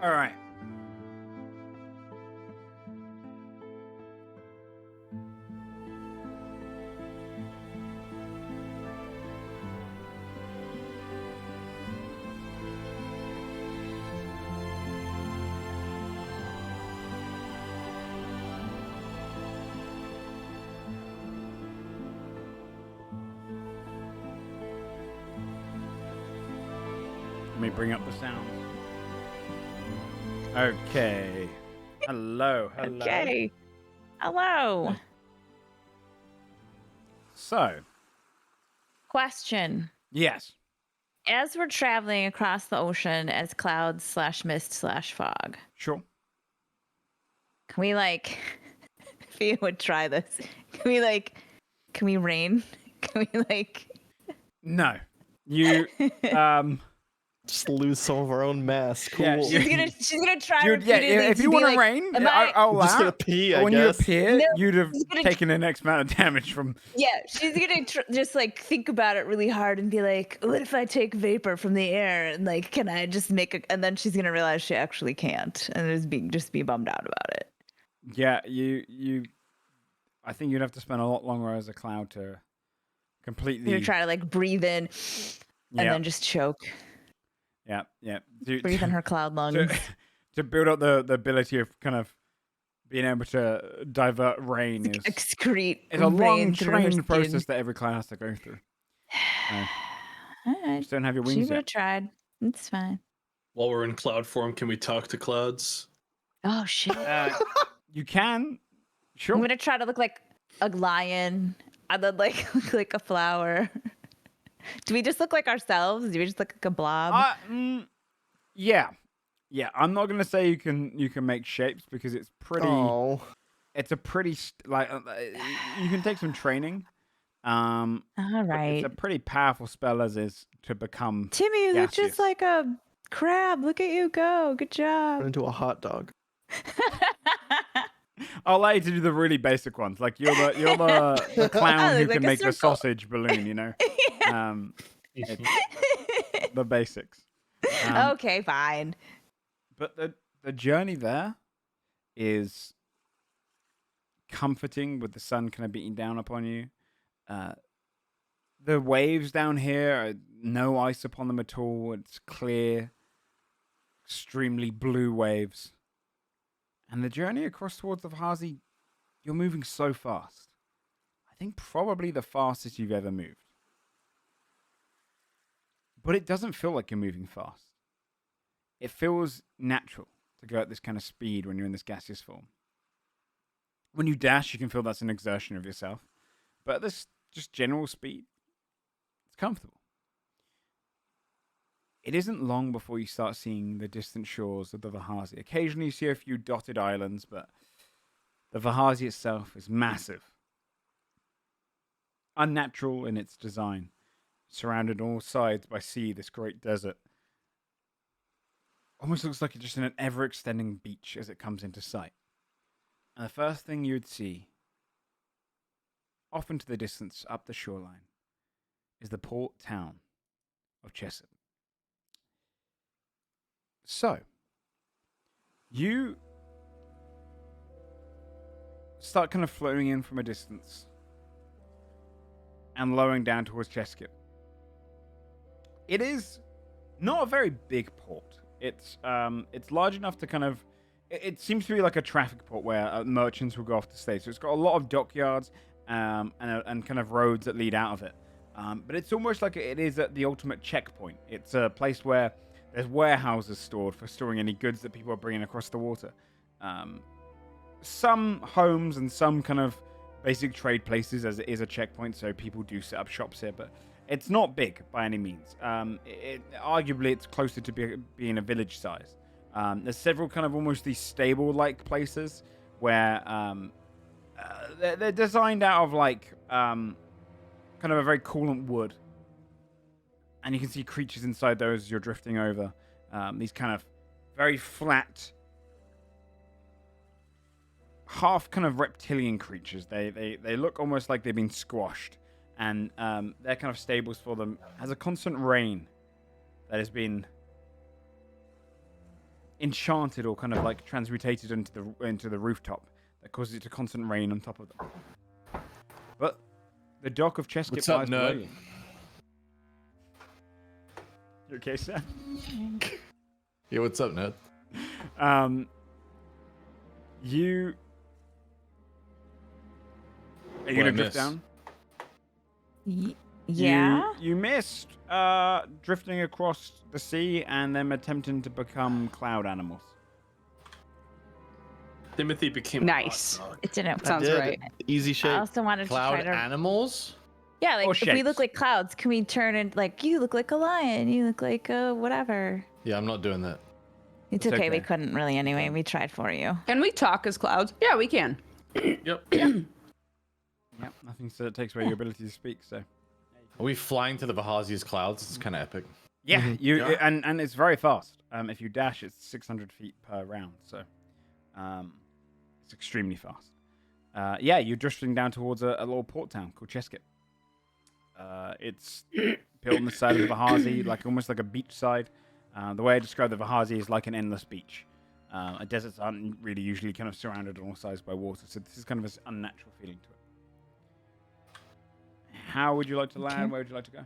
All right. me bring up the sound. Okay. Hello. Okay. Hello. So, Question. yes. As we're traveling across the ocean as clouds / mist / fog, Sure. can we like, if you would try this, can we rain? Can we like? No. You, Just lose some of our own mass. Cool. Yeah, She's gonna try Dude, yeah, repeatedly if to you be want to like, rain, am I? I'll I'm just allow gonna it. pee, But I when you guess. appear, No, you'd have she's gonna taken an X amount of damage from. Yeah, she's gonna just like think about it really hard and be like, what if I take vapor from the air and like, can I just make a? And then she's gonna realize she actually can't, and just be bummed out about it. Yeah, you. I think you'd have to spend a lot longer as a cloud to completely. You're gonna try to like breathe in, and Yeah. then just choke. Yeah. Breathe in her cloud lungs. To build up the ability of kind of being able to divert rain is Excrete. it's a long rain through her trained skin. process that every cloud has to go through. All right. Just don't have your She wings would have yet. tried. It's fine. While we're in cloud form, can we talk to clouds? Oh shit. You can, sure. I'm gonna try to look like a lion, and then like look like a flower. Do we just look like ourselves? Do we just look like a blob? Yeah. I'm not gonna say you can make shapes because it's pretty. Oh. It's a pretty you can take some training. All right. It's a pretty powerful spell as is to become. Timmy, you look gaseous. just like a crab. Look at you go. Good job. Turn into a hot dog. I'll allow you to do the really basic ones. Like you're the clown I who look like can a make the circle. sausage balloon. You know, it's the basics. Okay, fine. But the journey there is comforting with the sun kind of beating down upon you. The waves down here are no ice upon them at all. It's clear, extremely blue waves. And the journey across towards the Vahazi, you're moving so fast. I think probably the fastest you've ever moved. But it doesn't feel like you're moving fast. It feels natural to go at this kind of speed when you're in this gaseous form. When you dash, you can feel that's an exertion of yourself. But at this just general speed, it's comfortable. It isn't long before you start seeing the distant shores of the Vahazi. Occasionally you see a few dotted islands, but the Vahazi itself is massive. Unnatural in its design. Surrounded on all sides by sea, this great desert. Almost looks like it's just in an ever-extending beach as it comes into sight. And the first thing you'd see, off into the distance up the shoreline, is the port town of Chesed. So, you start kind of floating in from a distance and lowering down towards Cheskip. It is not a very big port. It's large enough to kind of. It seems to be like a traffic port where merchants will go off to stay. So it's got a lot of dockyards and kind of roads that lead out of it. But it's almost like it is at the ultimate checkpoint. It's a place where there's warehouses stored for storing any goods that people are bringing across the water. Some homes and some kind of basic trade places, as it is a checkpoint, so people do set up shops here, but it's not big by any means. Arguably, it's closer to being a village size. There's several kind of almost these stable-like places where they're designed out of like kind of a very coolant wood. And you can see creatures inside those as you're drifting over. These kind of very flat, half kind of reptilian creatures. They look almost like they've been squashed. And their kind of stables for them has a constant rain that has been enchanted or kind of like transmutated into the rooftop that causes it to constant rain on top of them. But the dock of Cheskip What's up, lies below nerd? you. You okay, Sam? Yeah, what's up, nerd? You are you What I gonna drift miss? down? Yeah. You missed drifting across the sea and then attempting to become cloud animals. Timothy became Nice. a hot dog. It didn't. Sounds Did. right. Easy I shape. also wanted Cloud to try to. animals? Yeah, like Or if we look shapes. like clouds, can we turn it like you look like a lion, you look like a whatever? Yeah, I'm not doing that. It's It's okay. We okay. couldn't really anyway. We tried for you. Can we talk as clouds? Yeah, we can. Yep. Yep, nothing so that takes away your ability to speak. So Are we flying to the Vahazi's clouds? It's kind of epic. yeah, you Yeah. and it's very fast. If you dash, it's 600 feet per round. So it's extremely fast. Yeah, you're drifting down towards a little port town called Cheskit. It's built on the side of the Vahazi, like almost like a beach side. The way I describe the Vahazi is like an endless beach. Deserts aren't really usually kind of surrounded on all sides by water, so this is kind of an unnatural feeling to it. How would you like to land? Okay. Where would you like to go?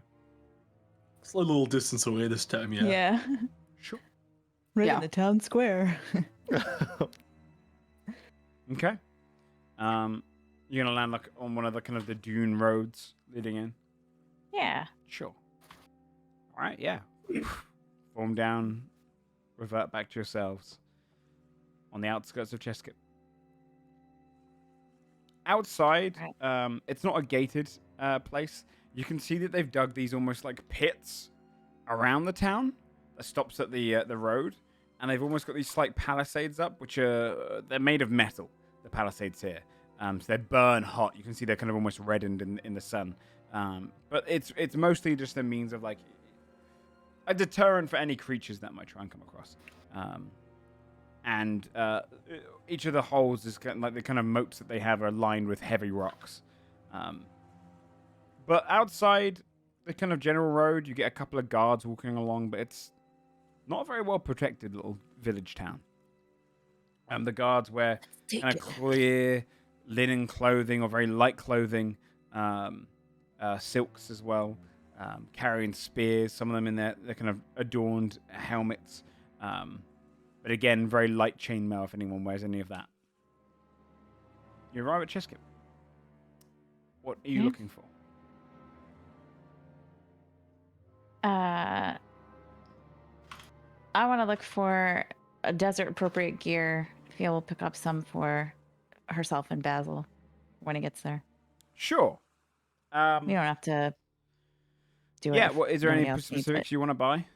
It's a little distance away this time, yeah. Yeah. Sure. Right Yeah. in the town square. Okay. You're gonna land like on one of the kind of the dune roads leading in. Yeah. Sure. All right. Yeah. Form down. Revert back to yourselves. On the outskirts of Cheskit. Outside, it's not a gated place. You can see that they've dug these almost like pits around the town that stops at the road, and they've almost got these slight palisades up, which they're made of metal. The palisades here, so they burn hot. You can see they're kind of almost reddened in the sun. But it's mostly just a means of like a deterrent for any creatures that might try and come across. And each of the holes is kind of like the kind of moats that they have are lined with heavy rocks. But outside the kind of general road, you get a couple of guards walking along, but it's not a very well protected little village town. The guards wear kind of clear linen clothing or very light clothing, silks as well, carrying spears, some of them in their kind of adorned helmets. But again, very light chainmail if anyone wears any of that. You arrive at Cheskit. What are you looking for? I want to look for a desert appropriate gear. Fia will pick up some for herself and Basil when he gets there. Sure. We don't have to do it. Yeah, if what, is there any nobody else needs specifics you want to buy?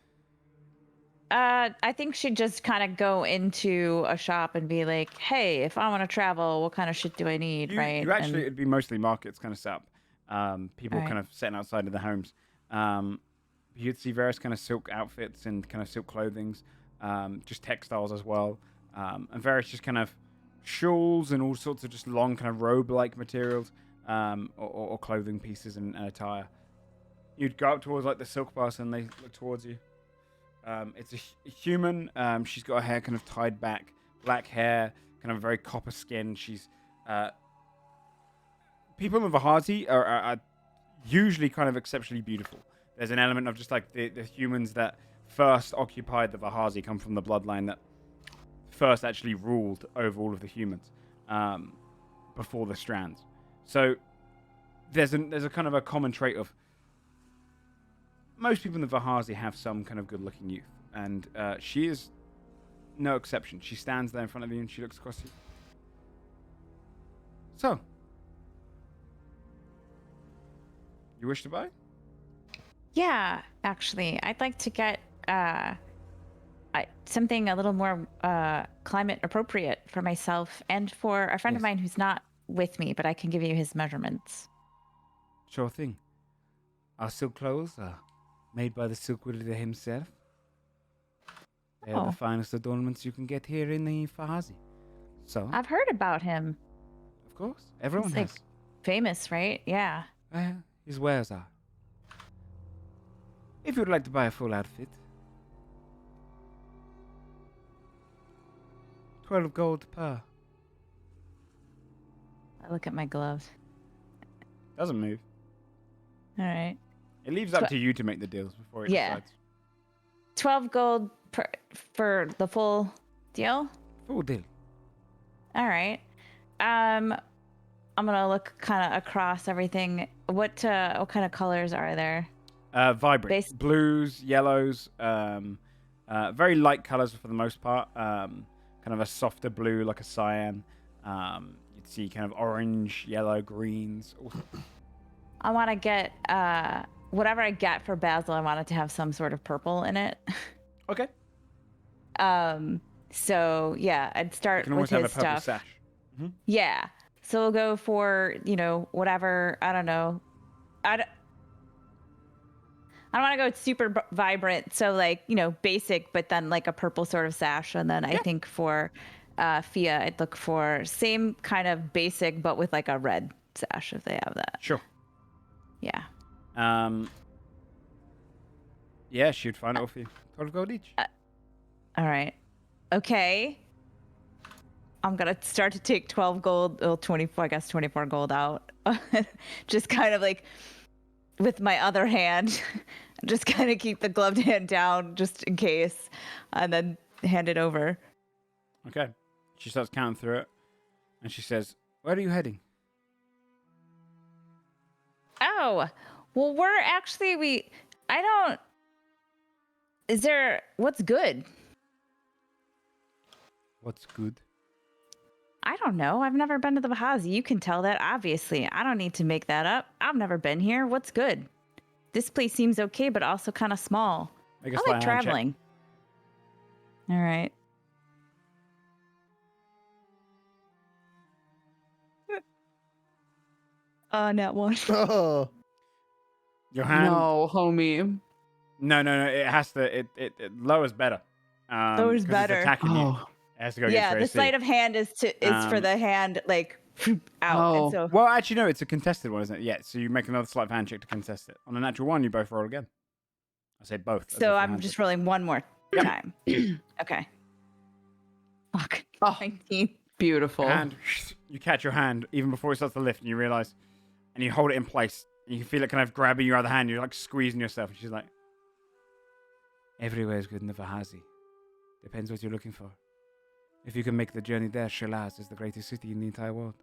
I think she'd just kind of go into a shop and be like, "Hey, if I want to travel, what kind of shit do I need?" Right? You actually, And- it'd be mostly markets kind of set up. People Right. kind of sitting outside of the homes. You'd see various kind of silk outfits and kind of silk clothings, just textiles as well, and various just kind of shawls and all sorts of just long kind of robe-like materials, or clothing pieces and attire. You'd go up towards like the silk person, they look towards you. It's a human. She's got her hair kind of tied back, black hair, kind of very copper skin. She's people in Vahazi are usually kind of exceptionally beautiful. There's an element of just like the humans that first occupied the Vahazi come from the bloodline that first actually ruled over all of the humans before the Strands. So there's a kind of a common trait of most people in the Vahazi have some kind of good-looking youth, and she is no exception. She stands there in front of you and she looks across you. So, you wish to buy? Yeah, actually, I'd like to get something a little more climate appropriate for myself and for a friend of Yes. mine who's not with me, but I can give you his measurements. Sure thing. Our silk clothes are made by the silk wielder himself. They are Oh. the finest adornments you can get here in the Vahazi. So, I've heard about him. of course, everyone He's, like, has. famous, right? Yeah. His wares are. If you'd like to buy a full outfit, 12 gold per. I look at my gloves. Doesn't move. All right. It leaves up Tw- to you to make the deals before it Yeah. decides. 12 gold for the full deal? Full deal. All right. I'm gonna look kind of across everything. What kind of colors are there? Vibrant. Base- Blues, yellows, very light colors for the most part. Kind of a softer blue, like a cyan. You'd see kind of orange, yellow, greens. I want to get whatever I get for Basil. I want it to have some sort of purple in it. Okay. So yeah, I'd You start can with always have a his purple stuff. sash. Yeah. So we'll go for, whatever. I don't know. I don't want to go super vibrant. So like, basic, but then like a purple sort of sash. And then I think for Fia, I'd look for same kind of basic, but with like a red sash if they have that. Sure. Yeah. Yeah, she'd find it off you. 12 gold each. All right. Okay. I'm going to start to take 12 gold, well, 24, I guess 24 gold out. Just kind of like with my other hand, just kind of keep the gloved hand down just in case, and then hand it over. Okay. She starts counting through it, and she says, "Where are you heading?" Oh, well, we're actually, what's good? What's good? I don't know. I've never been to the Bahazi. You can tell that, obviously. I don't need to make that up. I've never been here. What's good? This place seems okay, but also kind of small. Make a I sleight like of hand check. traveling. All right. Net one. Oh, Your hand. No, homie. No. It has to. It lowers better. Lowers 'cause better. It's attacking you. Oh. It has to go Yeah, the against sleight of hand is for the hand like out. Oh. And so Well, actually, no. It's a contested one, isn't it? Yeah. So you make another sleight of hand check to contest it. On a natural one, you both roll again. I say both. as if so your I'm hands just are- rolling one more time. Okay. Fuck. Oh. 19. Beautiful. And you catch your hand even before it starts to lift, and you realize, and you hold it in place, and you can feel it kind of grabbing your other hand. You're like squeezing yourself, and she's like, "Everywhere is good in the Vahazi. Depends what you're looking for. If you can make the journey there, Shalaz is the greatest city in the entire world.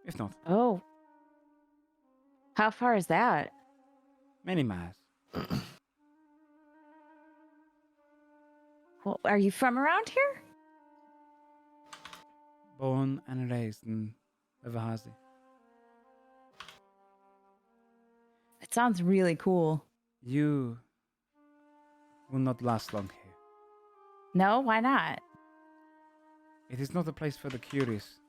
If not, Oh. How far is that? many miles. Well, are you from around here? Born and raised in the Vahazi. It sounds really cool. You will not last long here. No, why not? It is not a place for the curious.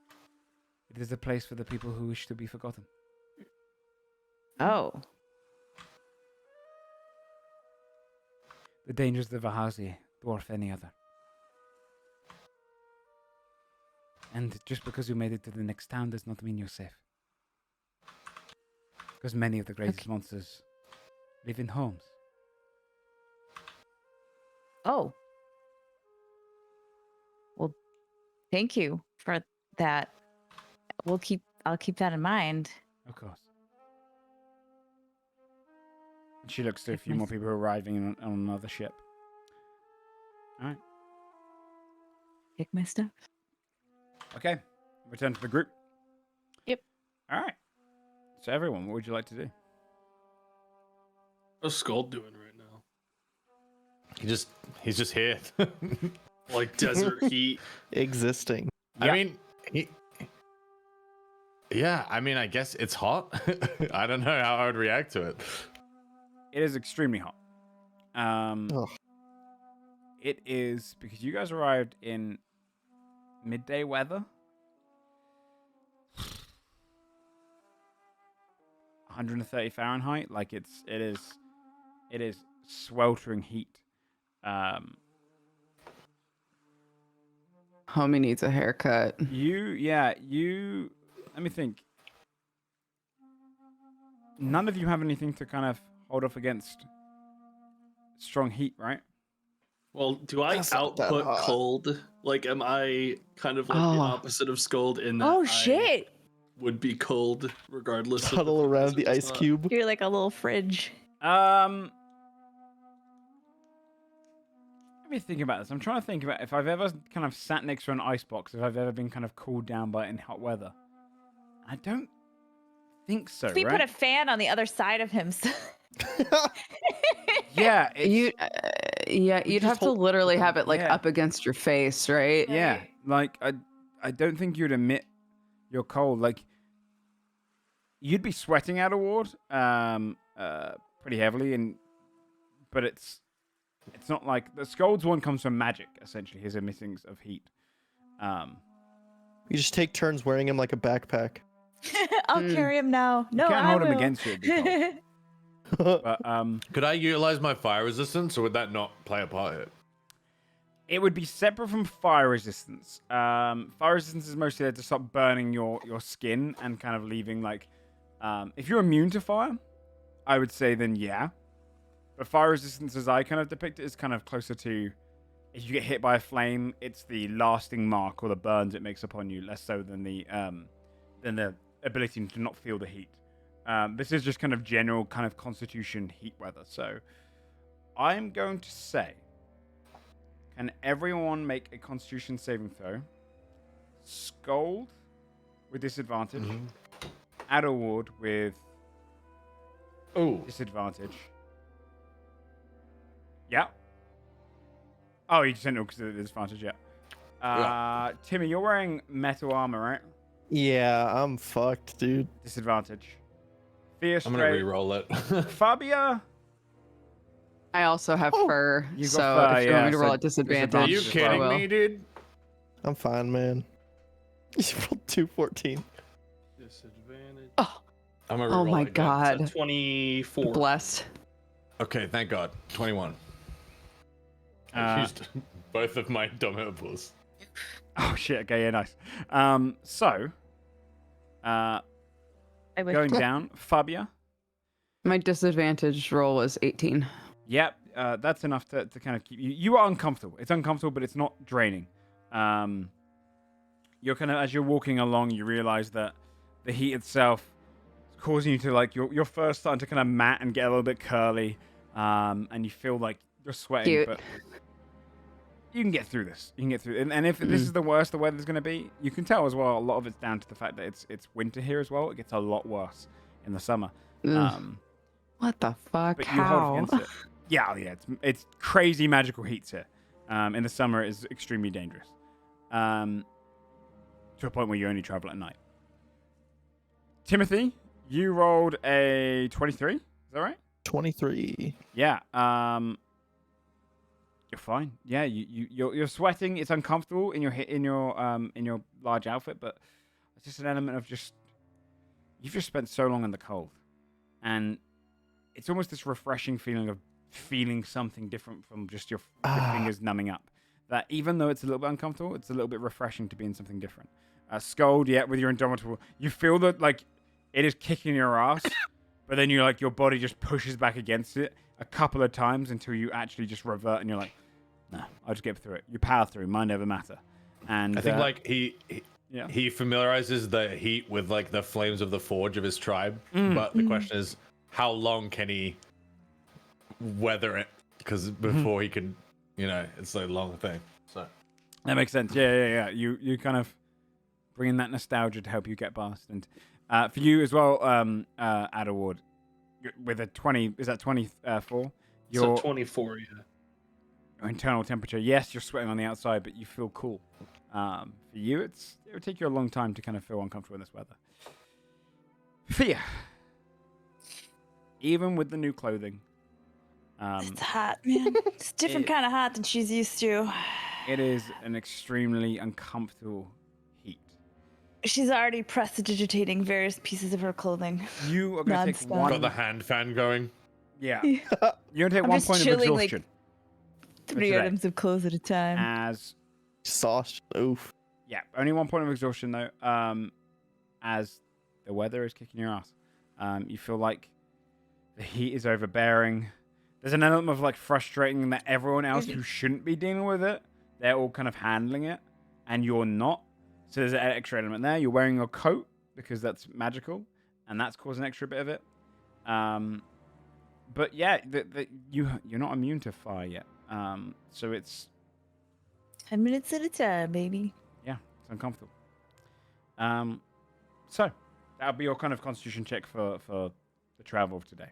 It is a place for the people who wish to be forgotten. Oh. The dangers of the Vahazi dwarf any other. And just because you made it to the next town does not mean you're safe. Because many of the greatest monsters live in homes. Oh. Well, thank you for that. I'll keep that in mind. Of course. And she looks to a few more people who are arriving on another ship. Alright. Pick my stuff. Okay. Return to the group. Yep. Alright. So everyone, what would you like to do? What's Skull doing right now? He's just here. Like desert heat. existing. Yeah. I mean, I mean, I guess it's hot. I don't know how I would react to it. It is extremely hot. Ugh. It is because you guys arrived in midday weather. 130 Fahrenheit. Like it is sweltering heat. Homie needs a haircut. Let me think. None of you have anything to kind of hold off against strong heat, right? Well, do I That's not that output hot. cold? Like, am I kind of like the Oh. opposite of Scold in that Oh I shit! would be cold regardless of Huddle if it around is the or ice not? cube. You're like a little fridge. Let me think about this. I'm trying to think about if I've ever kind of sat next to an ice box, if I've ever been kind of cooled down by it in hot weather. I don't think so. If we right? put a fan on the other side of him, so... Yeah, it's, You'd just have to hold- literally have it like Yeah. up against your face, right? yeah. Like I don't think you'd admit you're cold. Like you'd be sweating out a ward, pretty heavily, but it's not like the Scold's one comes from magic. Essentially, his emittings of heat. You just take turns wearing him like a backpack. I'll carry him now. You No, can't I hold him will. against you. It'd be cold. But Could I utilize my fire resistance, or would that not play a part here? it would be separate from fire resistance. Fire resistance is mostly there to stop burning your skin and kind of leaving like, if you're immune to fire, I would say then yeah. But fire resistance, as I kind of depict it, is kind of closer to if you get hit by a flame, it's the lasting mark or the burns it makes upon you, less so than the ability to not feel the heat. This is just kind of general kind of constitution heat weather. So I'm going to say, can everyone make a constitution saving throw? Scold with disadvantage. Adderward with disadvantage. Yeah. Oh, you just didn't know because of the disadvantage, yeah. Timmy, you're wearing metal armor, right? Yeah, I'm fucked, dude. Disadvantage. Fierce I'm gonna re-roll it. Fabia. I also have fur, You got so fur, if you want me to yeah, roll so at disadvantage, Are you disadvantage as kidding well. me, dude? I'm fine, man. You rolled 214. Disadvantage. I'm gonna Oh re-roll my it again. god. 24. Blessed. Okay, thank God. 21. I Uh, used both of my indomitables. Oh shit. Okay, yeah, nice. So, I wish. going down, Fabia. My disadvantage roll was 18. Yep, that's enough to kind of keep you. You are uncomfortable. It's uncomfortable, but it's not draining. You're kind of, as you're walking along, you realize that the heat itself is causing you to like your fur's starting to kind of mat and get a little bit curly, and you feel like you're sweating, Cute. but you can get through this. You can get through it. And if this is the worst the weather's going to be, you can tell as well. A lot of it's down to the fact that it's winter here as well. It gets a lot worse in the summer. What the fuck? But you hold How? against it. Yeah, it's crazy magical heats here. In the summer, it is extremely dangerous. To a point where you only travel at night. Timothy, you rolled a 23. Is that right? 23. Yeah. You're fine. Yeah, you're sweating. It's uncomfortable in your large outfit, but it's just an element of you've just spent so long in the cold, and it's almost this refreshing feeling of feeling something different from just your fingers numbing up. That even though it's a little bit uncomfortable, it's a little bit refreshing to be in something different. Scold, yeah, with your indomitable, you feel that like it is kicking your ass, but then you're like your body just pushes back against it a couple of times until you actually just revert, and you're like, no, I'll just get through it. You power through. Mine never matter. And I think like he yeah. he familiarizes the heat with like the flames of the forge of his tribe, but the question is, how long can he weather it? Because before he can, it's a long thing. So That makes sense. Yeah. You kind of bring in that nostalgia to help you get past. And for you as well, Adderward, with a 20, is that 24? So 24, yeah. Your internal temperature, yes, you're sweating on the outside, but you feel cool. For you, it would take you a long time to kind of feel uncomfortable in this weather. Fear. Even with the new clothing. It's hot, man. It's a different kind of hot than she's used to. It is an extremely uncomfortable heat. She's already prestidigitating various pieces of her clothing. You are going to take Nonstop. one. got the hand fan going. Yeah. You're going to take I'm one just point of chilling, like, exhaustion. 3 today. items of clothes at a time. As Sauce. Oof. yeah, only 1 point of exhaustion though. As the weather is kicking your ass, you feel like the heat is overbearing. There's an element of like frustrating that everyone else who shouldn't be dealing with it, they're all kind of handling it, and you're not. So there's an extra element there. You're wearing your coat because that's magical, and that's causing an extra bit of it. But yeah, you're not immune to fire yet. So it's 10 minutes at a time, baby. yeah, it's uncomfortable. So That'll be your kind of constitution check for the travel of today.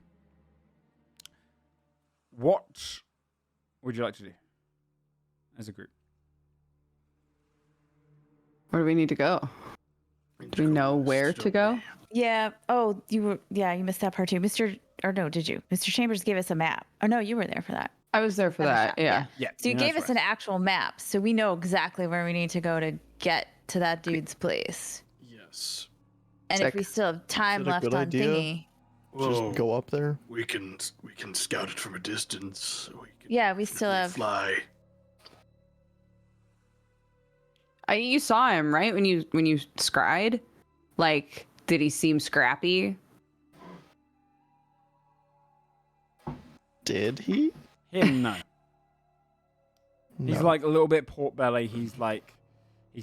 What would you like to do as a group? Where do we need to go? Do we know where to go? Yeah. Oh, you missed that part too. Did you? Mr. Chambers gave us a map. Oh no, you were there for that. I was there for At the that. shop, Yeah. Yeah. So you gave us an actual map, so we know exactly where we need to go to get to that dude's place. Yes. And Sick. if we still have time Is that a left good on idea? thingy. Whoa, Just go up there. we can scout it from a distance. We can Yeah, we still have. fly. You saw him, right? When you scried? Like, did he seem scrappy? Did he? Him, no. He's No. like a little bit pork belly. He's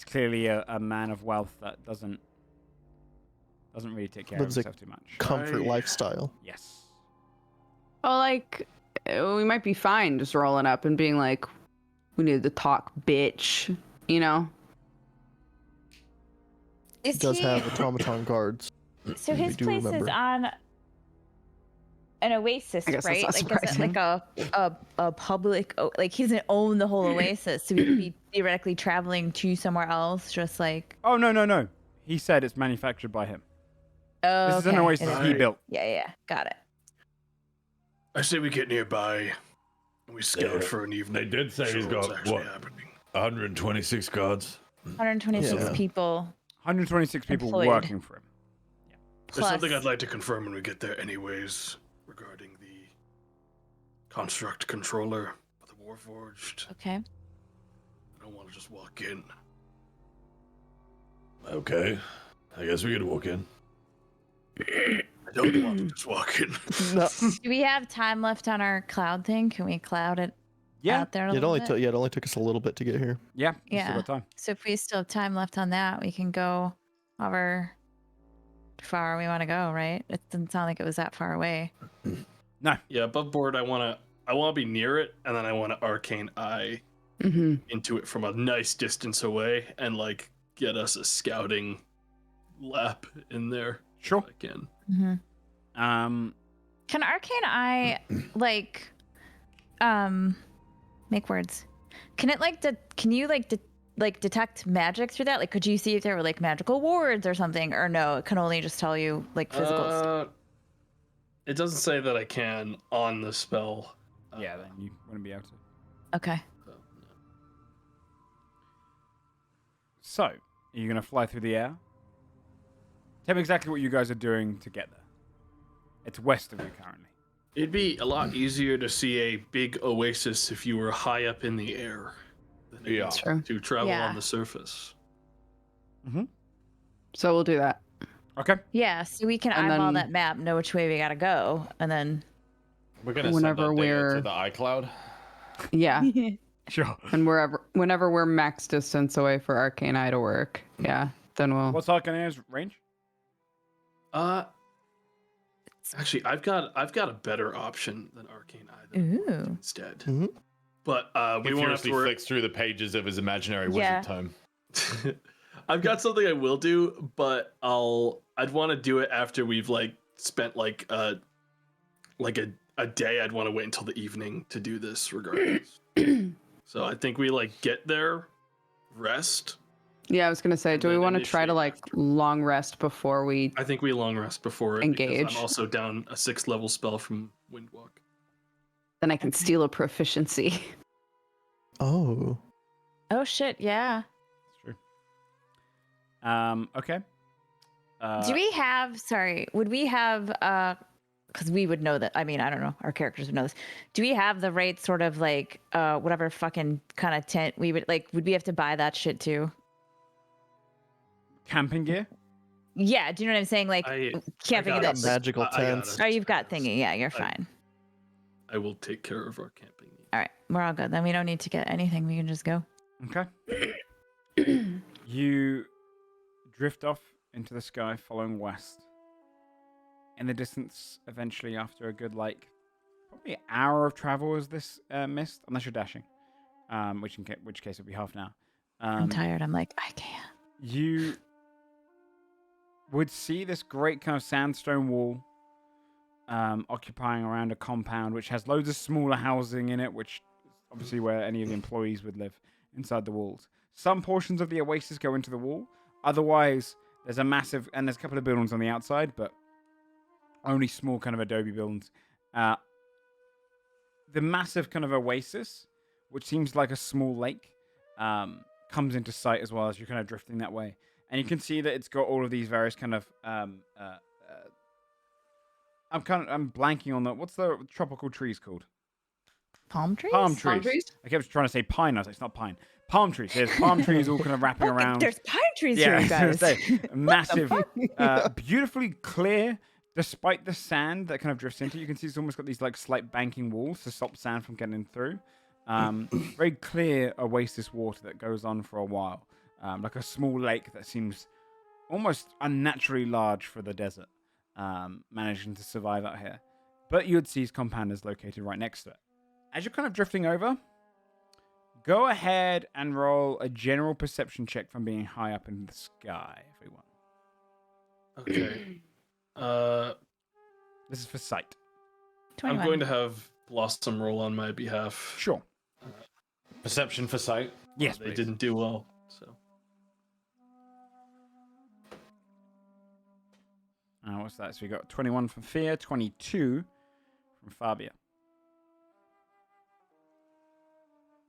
clearly a man of wealth that doesn't really take care of Lives a himself too much. comfort I- lifestyle. Yes. Well, like, we might be fine just rolling up and being like, we need to talk, bitch. You know? Is Does he? have automaton guards. So we his do place is remember. on an oasis, I guess that's right? not Like, is it surprising. like a public? Like he doesn't own the whole oasis, so he could be theoretically traveling to somewhere else, just like. Oh no. He said it's manufactured by him. Oh, This is an oasis it he is. built. Yeah, got it. I say we get nearby and we scout They- for an evening. they did say show he's what's got, actually what? happening. 126 guards. 126 Yeah. people 126 people Employed. working for him. There's plus. something I'd like to confirm when we get there, anyways, regarding the construct controller of the Warforged. Okay. I don't want to just walk in. Okay. I guess we could walk in. I don't want to just walk in. No. Do we have time left on our cloud thing? Can we cloud it Yeah. out there a It little only bit? took it only took us a little bit to get here. Yeah. You Yeah. Still got time. So if we still have time left on that, we can go however far we want to go, right? It didn't sound like it was that far away. No. Yeah, above board, I want to be near it, and then I want to arcane eye Mm-hmm. into it from a nice distance away, and like get us a scouting lap in there. Sure. If I can. Mm-hmm. Can Arcane Eye like make words? Can it like can you like detect magic through that? Like could you see if there were like magical wards or something? Or no, it can only just tell you like physical stuff. It doesn't say that I can on the spell. Yeah. Then you wouldn't be able to. Okay. So, no. So, are you gonna fly through the air? Tell me exactly what you guys are doing to get there. It's west of you currently. It'd be a lot easier to see a big oasis if you were high up in the air than it Yeah. is True. to travel Yeah. on the surface. So we'll do that. Okay. Yeah, so we can And eyeball then- that map, know which way we gotta go, and then We're gonna Whenever send our data we're- to the iCloud. Yeah. Sure. And whenever we're max distance away for Arcane Eye to work, yeah, then we'll. What's Arcanea's range? Actually, I've got a better option than Arcane Eye that I want Ooh. instead. Mhm. But He we won't have furiously to worry. flicks through the pages of his imaginary Yeah. wizard tome. I've got something I will do, but I'd want to do it after we've like spent like a day. I'd want to wait until the evening to do this regardless. So I think we like get there, rest. Yeah, I was gonna say, And do we then want to try to initiate like after. long rest before we? I think we long rest before it. because Engage. I'm also down a 6th level spell from Windwalk. Then I can steal a proficiency. Oh. oh shit, yeah. It's true. Okay. Do we have would we have because we would know that, I mean, I don't know, our characters would know this. Do we have the right sort of like whatever fucking kind of tent we would like, would we have to buy that shit too? camping gear? Yeah, do you know what I'm saying? Like camping I in got that. it. Magical I got tents. it. Oh, you've got thingy. Yeah, you're I- fine. I will take care of our camping needs. All right, we're all good. Then we don't need to get anything. We can just go. Okay. You drift off into the sky, following west. In the distance, eventually, after a good probably hour of travel, is this missed? Unless you're dashing, which case would be half an hour. I'm tired. I'm like, I can't. You would see this great kind of sandstone wall occupying around a compound which has loads of smaller housing in it, which is obviously where any of the employees would live inside the walls. Some portions of the oasis go into the wall. Otherwise, there's a couple of buildings on the outside, but only small kind of adobe buildings. The massive kind of oasis, which seems like a small lake, comes into sight as well as you're kind of drifting that way. And you can see that it's got all of these various kind of I'm blanking on what's the tropical trees called? Palm trees? Palm trees. Palm trees? I kept trying to say pine. I was like, it's not pine. Palm trees. There's palm trees all kind of wrapping around. There's pine trees Yeah, here, I was gonna guys. say, massive, beautifully clear, despite the sand that kind of drifts into. You can see it's almost got these like slight banking walls to stop sand from getting through. Very clear oasis water that goes on for a while, like a small lake that seems almost unnaturally large for the desert, managing to survive out here. But you would see his compound is located right next to it. As you're kind of drifting over, go ahead and roll a general perception check from being high up in the sky, everyone. Okay. This is for sight. 21. I'm going to have Blossom roll on my behalf. Sure. Perception for sight. Yes, They please. didn't do well, so. What's that? So we got 21 from Fear, 22 from Fabia.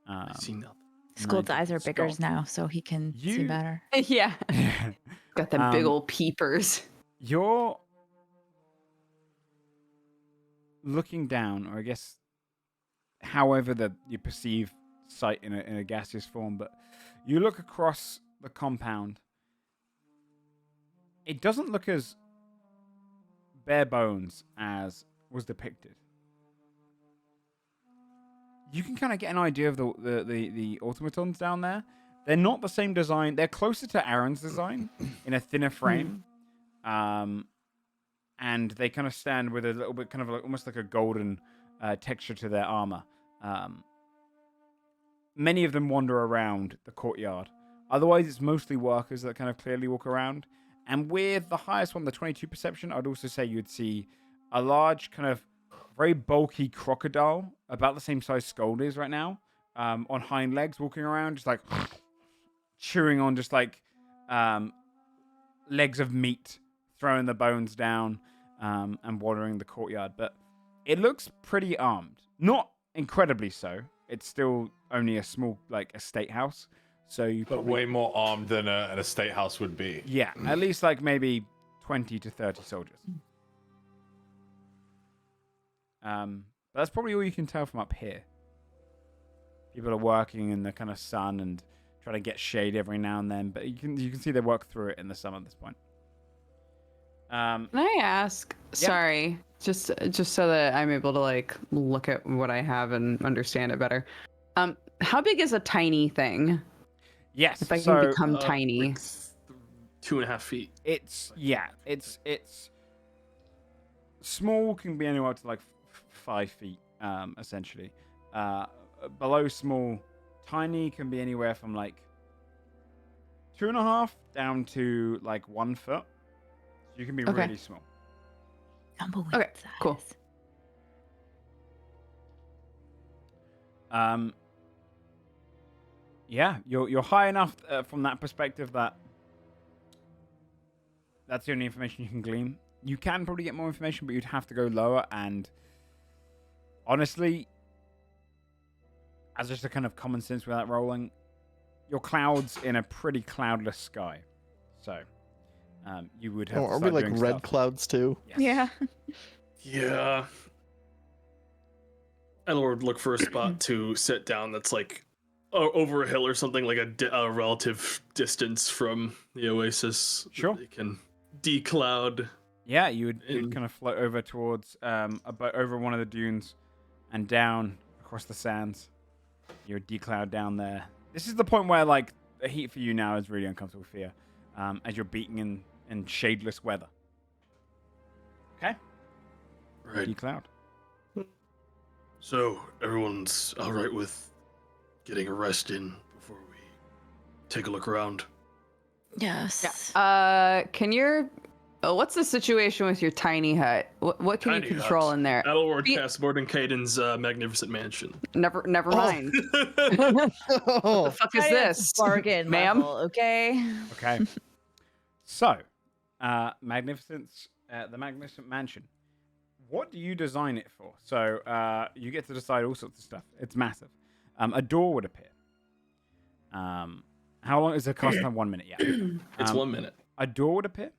I see nothing. Skull's eyes are bigger Skull. now, so he can see You- better. Yeah. Got them big old peepers. You're looking down, or I guess however that you perceive sight in a gaseous form, but you look across the compound. It doesn't look as bare bones as was depicted. You can kind of get an idea of the automatons down there. They're not the same design. They're closer to Aaron's design in a thinner frame. And they kind of stand with a little bit kind of like, almost like a golden texture to their armor. Many of them wander around the courtyard. Otherwise, it's mostly workers that kind of clearly walk around. And with the highest one, the 22 perception, I'd also say you'd see a large kind of very bulky crocodile, about the same size Scold is right now, on hind legs, walking around, just like chewing on just like legs of meat, throwing the bones down and wandering the courtyard. But it looks pretty armed. Not incredibly so. It's still only a small like estate house. So you But way more armed than an estate house would be. yeah, at least like maybe 20 to 30 soldiers. But that's probably all you can tell from up here. People are working in the kind of sun and trying to get shade every now and then, but you can see they work through it in the sun at this point. Can I ask? Sorry, just so that I'm able to like look at what I have and understand it better. How big is a tiny thing? Yes, If I so can become tiny. Like 2.5 feet. it's small, can be anywhere to like 5 feet, essentially. Below small, tiny can be anywhere from like 2.5 down to like 1 foot. So you can be Okay. really small. Tumbleweed Okay, size. cool. Yeah, you're high enough from that perspective that that's the only information you can glean. You can probably get more information, but you'd have to go lower. And honestly, as just a kind of common sense without rolling, your clouds in a pretty cloudless sky. So you would have Oh, to are we start like doing red stuff. clouds too? Yes. Yeah. Yeah. I would look for a spot to sit down that's like over a hill or something, like a relative distance from the oasis. that Sure. They can decloud. Yeah, you'd In- kind of float over towards over one of the dunes and down across the sands. You would decloud down there. This is the point where like the heat for you now is really uncomfortable for you, as you're beaten in shadeless weather. Okay, Right. decloud. So everyone's all right with getting a rest in before we take a look around. Yes. Can your What's the situation with your tiny hut? What can Tiny you control hut. in there? Battleward cast Morden Caden's Magnificent Mansion. Never mind. Oh, The fuck is Try to have this, bargain ma'am? level, okay? Okay. So, Magnificence, the Magnificent Mansion. What do you design it for? So, you get to decide all sorts of stuff. It's massive. A door would appear. How long is the cost time? 1 minute, yeah. It's 1 minute. A door would appear.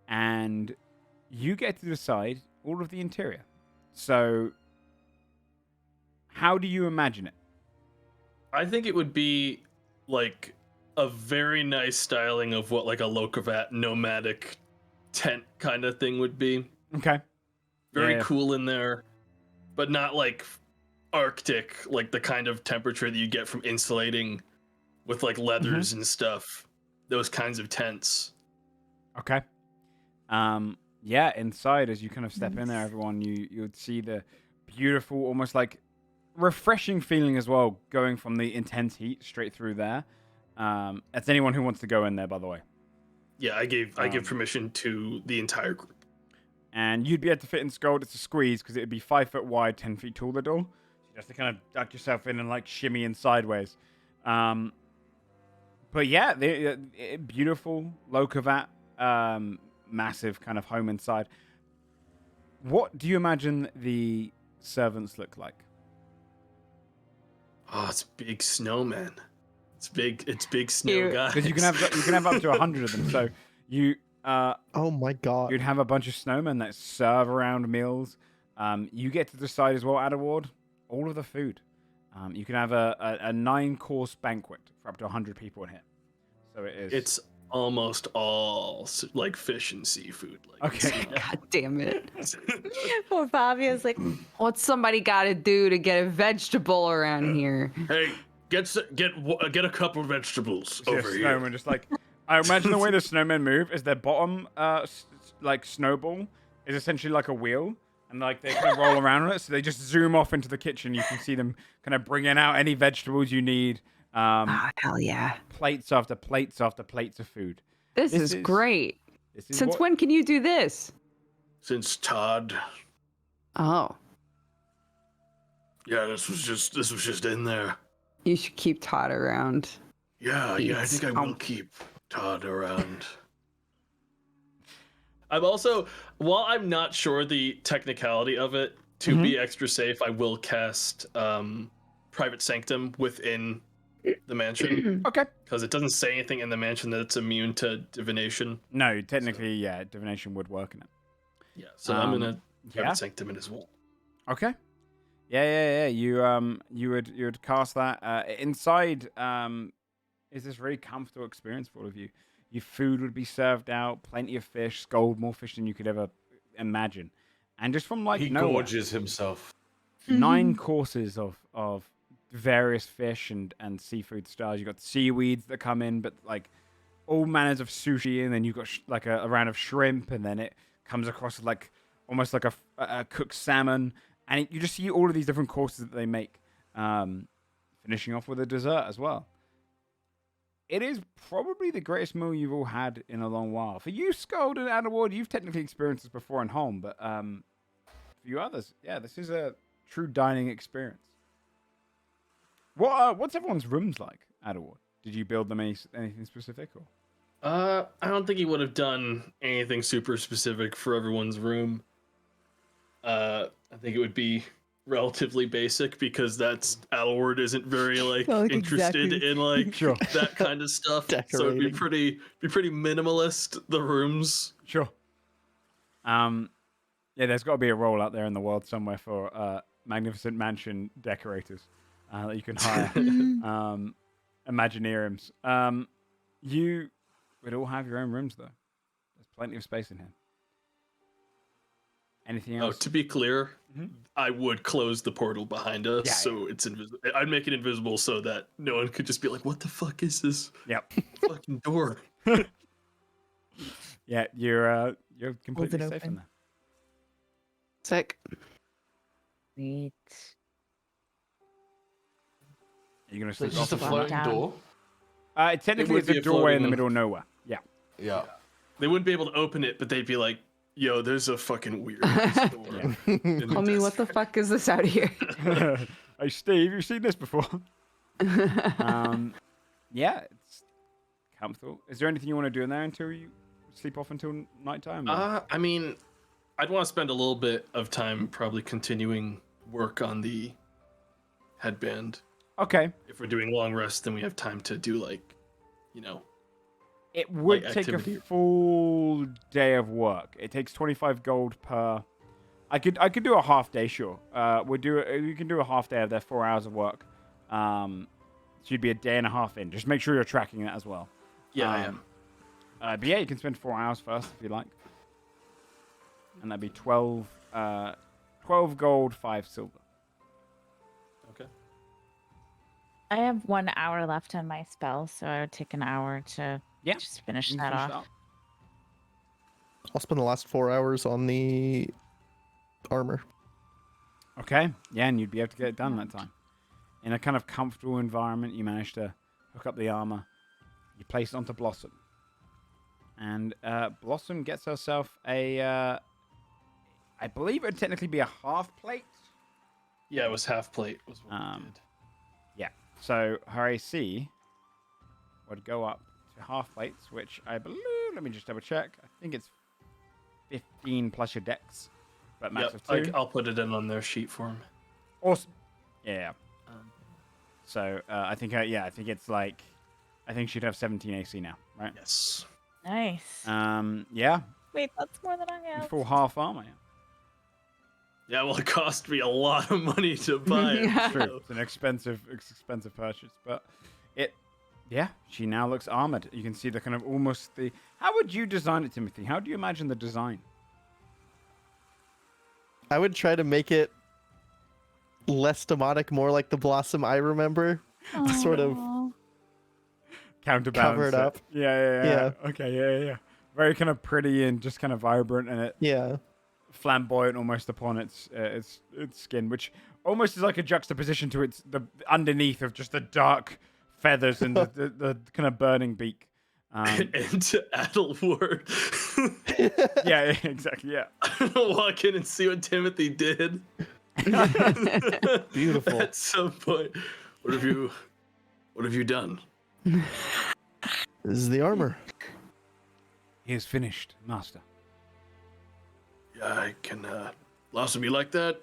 And you get to decide all of the interior. So, how do you imagine it? I think it would be like a very nice styling of what like a Lokovat nomadic tent kind of thing would be. Okay. Very Yeah. cool in there, but not like Arctic, like the kind of temperature that you get from insulating with like leathers and stuff. Those kinds of tents. Okay. Yeah, inside as you kind of step in there, everyone, you would see the beautiful, almost like refreshing feeling as well, going from the intense heat straight through there. That's anyone who wants to go in there, by the way. Yeah, I give permission to the entire group. And you'd be able to fit in Scold. It's a squeeze because it would be 5 foot wide, 10 feet tall, the door. So you have to kind of duck yourself in and like shimmy in sideways. But yeah, beautiful Lokovat, massive kind of home inside. What do you imagine the servants look like? Oh, it's big snowmen. It's big snow guys. Because you can have up to 100 of them. So you oh my god. you'd have a bunch of snowmen that serve around meals. You get to decide as well, Adaward, all of the food. You can have a 9-course banquet for up to 100 people in here. So it is. It's almost all like fish and seafood. Like, Okay. God damn it. Poor Fabia's like, What's somebody got to do to get a vegetable around here? Hey, get a couple of vegetables See a over here. snowman just like I imagine the way the snowmen move is their bottom like snowball is essentially like a wheel, and like they kind of roll around on it, so they just zoom off into the kitchen. You can see them kind of bringing out any vegetables you need. Oh, hell yeah. Plates after plates after plates of food. This is great. This is Since when can you do this? Since Todd. Oh, Yeah, this was just in there. you should keep Todd around. Yeah, I think I will keep Todd around. I'm also, while I'm not sure the technicality of it, to be extra safe, I will cast Private Sanctum within the mansion. Okay. Because it doesn't say anything in the mansion that it's immune to divination. No, technically, yeah, divination would work in it. Yeah, so I'm gonna Private yeah. Sanctum it as well. Okay. Yeah. You would cast that inside. Is this really comfortable experience for all of you? Your food would be served out, plenty of fish, Scold, more fish than you could ever imagine, and just from like He nowhere, gorges himself. 9 courses of various fish and seafood styles. You got seaweeds that come in, but like all manners of sushi, and then you've got like a round of shrimp, and then it comes across like almost like a cooked salmon, and you just see all of these different courses that they make, finishing off with a dessert as well. It is probably the greatest meal you've all had in a long while. For you, Scold and Adaward, you've technically experienced this before in home, but for you others, yeah, this is a true dining experience. What's everyone's rooms like, Adaward? Did you build them anything specific? Or? I don't think he would have done anything super specific for everyone's room. I think it would be relatively basic because Alward isn't very like interested in like Sure. that kind of stuff. So it'd be pretty minimalist, the rooms. Sure. Yeah, there's got to be a role out there in the world somewhere for Magnificent Mansion decorators that you can hire. Imagineeriums. You would all have your own rooms, though. There's plenty of space in here. Anything else? Oh, to be clear, I would close the portal behind us, so it's invisible. I'd make it invisible so that no one could just be like, "What the fuck is this Yep. fucking door?" Yeah, you're completely it safe open. in there. Sick. Sweet. Are you gonna So sleep it's just a off? floating down. door. Technically, would it's a be a doorway in the floating- middle of nowhere. Yeah. Yeah. they wouldn't be able to open it, but they'd be like, "Yo, there's a fucking weird door." Tell me what the fuck is this out here? Hey, Steve, you've seen this before? Yeah, it's comfortable. Is there anything you want to do in there until you sleep off until nighttime? I mean, I'd want to spend a little bit of time probably continuing work on the headband. Okay. If we're doing long rests, then we have time to do like, It would like take activity. a full day of work. It takes 25 gold per. I could do a half day, sure. You can do a half day of their 4 hours of work. So you'd be a day and a half in. Just make sure you're tracking that as well. Yeah, I am. But yeah, you can spend 4 hours first if you like. And that'd be 12 gold, 5 silver. Okay. I have 1 hour left on my spell, so I would take an hour to Yeah. just finish You can that finish off. I'll spend the last 4 hours on the armor. Okay. Yeah, and you'd be able to get it done that time. In a kind of comfortable environment, you manage to hook up the armor. You place it onto Blossom. And Blossom gets herself a... I believe it would technically be a half plate. Yeah, it was half plate. Was what we did. Yeah. So her AC would go up to half plates, which I believe... Let me just double check. I think it's 15 plus your dex. But max Yep, of 2. I'll put it in on their sheet for him. Awesome. Yeah. So I think it's like, I think she'd have 17 AC now, right? Yes. Nice. Yeah. Wait, that's more than I have. Full half armor. Yeah, well, it cost me a lot of money to buy it. It's true. so- It's an expensive purchase, but she now looks armored. You can see the kind of almost the. How would you design it, Timothy? How do you imagine the design? I would try to make it less demonic, more like the Blossom I remember. Sort of Aw. Counterbalance. cover it up. Yeah. Okay. Yeah. Very kind of pretty and just kind of vibrant, and it Yeah. flamboyant almost upon its skin, which almost is like a juxtaposition to the underneath of just the dark feathers and the kind of burning beak. And to add a word, Yeah, exactly. Yeah. I'm gonna walk in and see what Timothy did. Beautiful. At some point, what have you done? This is the armor. He is finished, master. Yeah, I can. Blossom, you like that?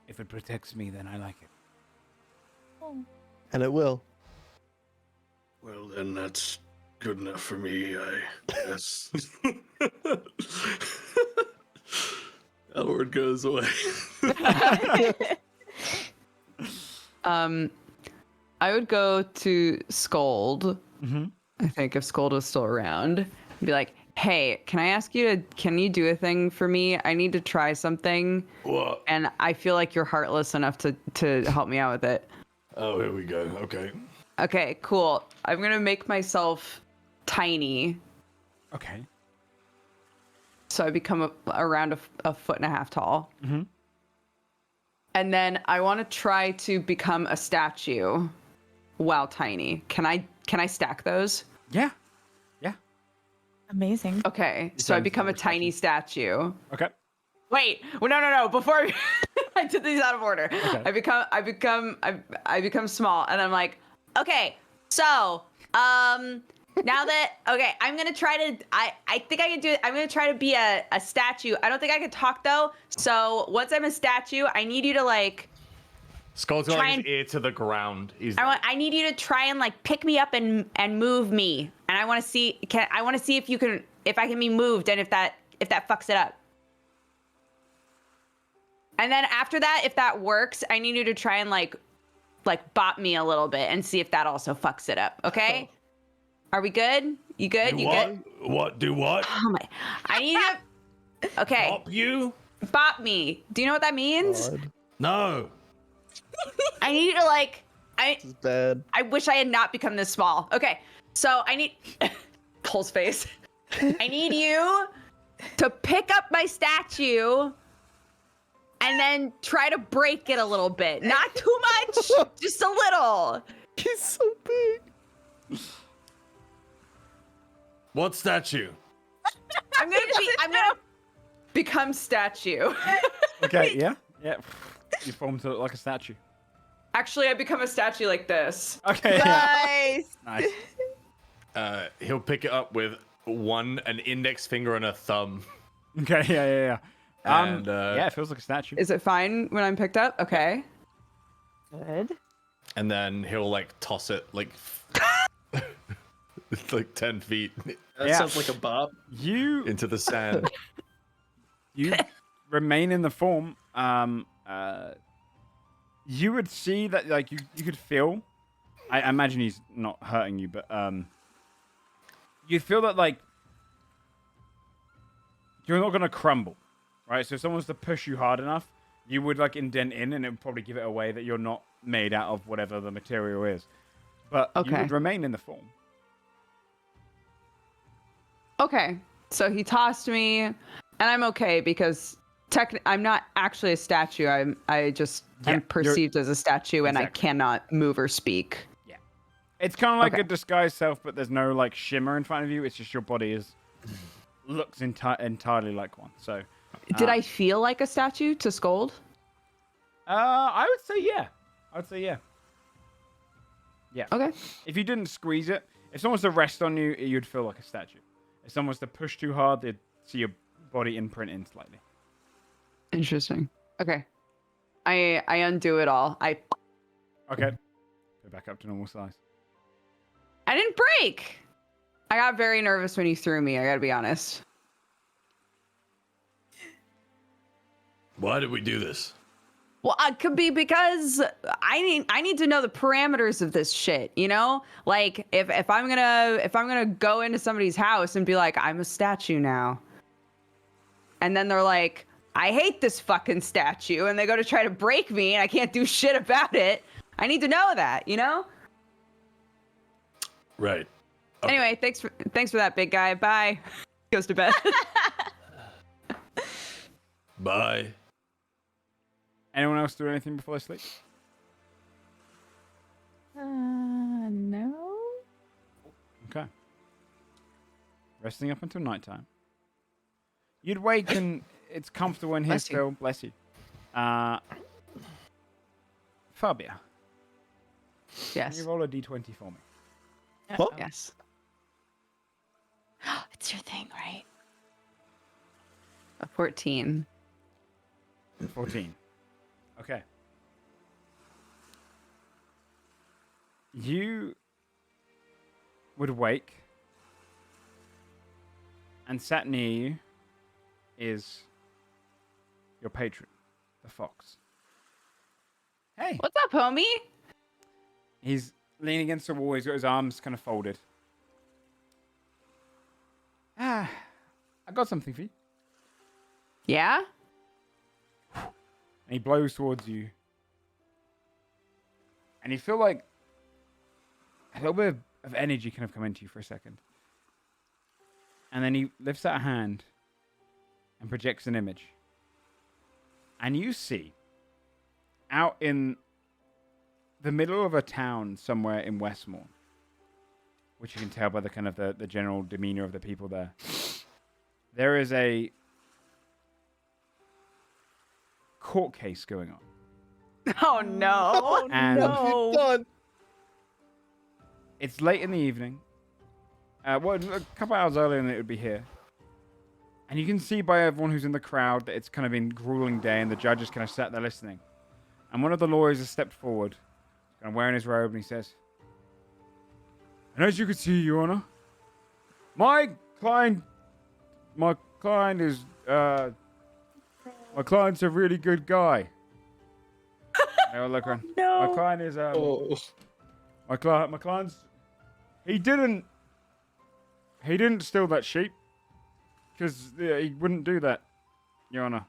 If it protects me, then I like it. And it will. Well, then that's good enough for me, I guess. That word goes away. I would go to Scold. Mm-hmm. I think if Scold was still around, and be like, "Hey, can you do a thing for me? I need to try something, What? and I feel like you're heartless enough to help me out with it." Oh, here we go. Okay. Okay, cool. I'm gonna make myself tiny, Okay. so I become around a foot and a half tall. Mm-hmm. And then I want to try to become a statue while tiny. Can I stack those? Yeah. Amazing. Okay, so I sound become a very tiny statue. Okay. Wait, well, no. Before I did these out of order. Okay. I become small, and I'm like, okay, so now that I'm gonna try to. I think I can do it. I'm gonna try to be a statue. I don't think I can talk though. So once I'm a statue, I need you to like. Skull's got Try like and- his ear to the ground. He's I need you to try and like pick me up and move me, and I want to see if I can be moved and if that fucks it up. And then after that, if that works, I need you to try and like bop me a little bit and see if that also fucks it up. Okay? Are we good? You good? You good? What? Do what? Oh my! I need you. Okay. Help you? Bop me. Do you know what that means? God, No. I need you to like. this is bad. I wish I had not become this small. Okay, so I need Cole's face. I need you to pick up my statue and then try to break it a little bit. Not too much, just a little. He's so big. What statue? I'm gonna become statue. Okay, yeah. You form to look like a statue. Actually, I become a statue like this. Okay, yeah. Nice. Nice. He'll pick it up with an index finger and a thumb. Okay, yeah. And, yeah, it feels like a statue. Is it fine when I'm picked up? Okay. Good. And then he'll like toss it like like 10 feet That sounds like a bop. You into the sand. you remain in the form. You would see that like you could feel. I imagine he's not hurting you, but you feel that like you're not gonna crumble, right? So if someone was to push you hard enough, you would like indent in, and it would probably give it away that you're not made out of whatever the material is. But you Okay. would remain in the form. Okay. So he tossed me, and I'm okay because I'm not actually a statue. I just Yeah, am perceived as a statue, and I Exactly. cannot move or speak. It's kind of like Okay. a disguised self, but there's no like shimmer in front of you. It's just your body looks entirely like one. So, Did I feel like a statue to scold? I would say yeah. I would say yeah. Yeah. Okay. If you didn't squeeze it, if someone was to rest on you, you'd feel like a statue. If someone was to push too hard, they'd see your body imprint in slightly. Interesting. Okay. I undo it all. I Okay. Go back up to normal size. didn't break. I got very nervous when you threw me. I gotta be honest. Why did we do this? Well, it could be because I need to know the parameters of this shit, you know? Like if I'm gonna go into somebody's house and be like, I'm a statue now. And then they're like, I hate this fucking statue, and they go to try to break me and I can't do shit about it. I need to know that, you know? Right. Okay. Anyway, thanks for that, big guy. Bye. Goes to bed. Bye. Anyone else do anything before they sleep? No. Okay. Resting up until nighttime. You'd wake and it's comfortable in here Bless you. still. Bless you. Fabia, can Yes. you roll a d20 for me? What? Yes. It's your thing, right? A 14. 14. Okay. You would wake, and sat near you is your patron, the fox. Hey. What's up, homie? He's leaning against the wall. He's got his arms kind of folded. I got something for you. Yeah? And he blows towards you. And you feel like a little bit of energy kind of come into you for a second. And then he lifts out a hand and projects an image. And you see out in the middle of a town somewhere in Westmore, which you can tell by the kind of the general demeanor of the people there, there is a court case going on. Oh no. And It's done. it's late in the evening. Well, a couple hours earlier than it would be here. And you can see by everyone who's in the crowd that it's kind of been a grueling day and the judge is kind of sat there listening. And one of the lawyers has stepped forward, kind of wearing his robe, and he says, "And as you can see, Your Honor, my client is, my client's a really good guy." They all look around. No. My client is, Oh, my client's, he didn't steal that sheep, because he wouldn't do that, Your Honor.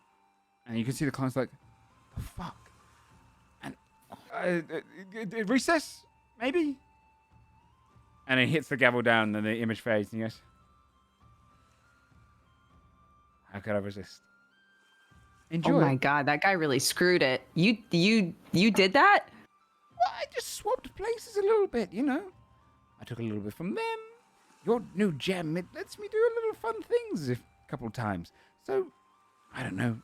And you can see the client's like, the fuck? And recess, maybe? And he hits the gavel down, and the image fades, and he goes, "How could I resist?" Enjoy. Oh my god, that guy really screwed it. You did that? Well, I just swapped places a little bit, you know. I took a little bit from them, your new gem, it lets me do a little fun things a couple of times. So, I don't know.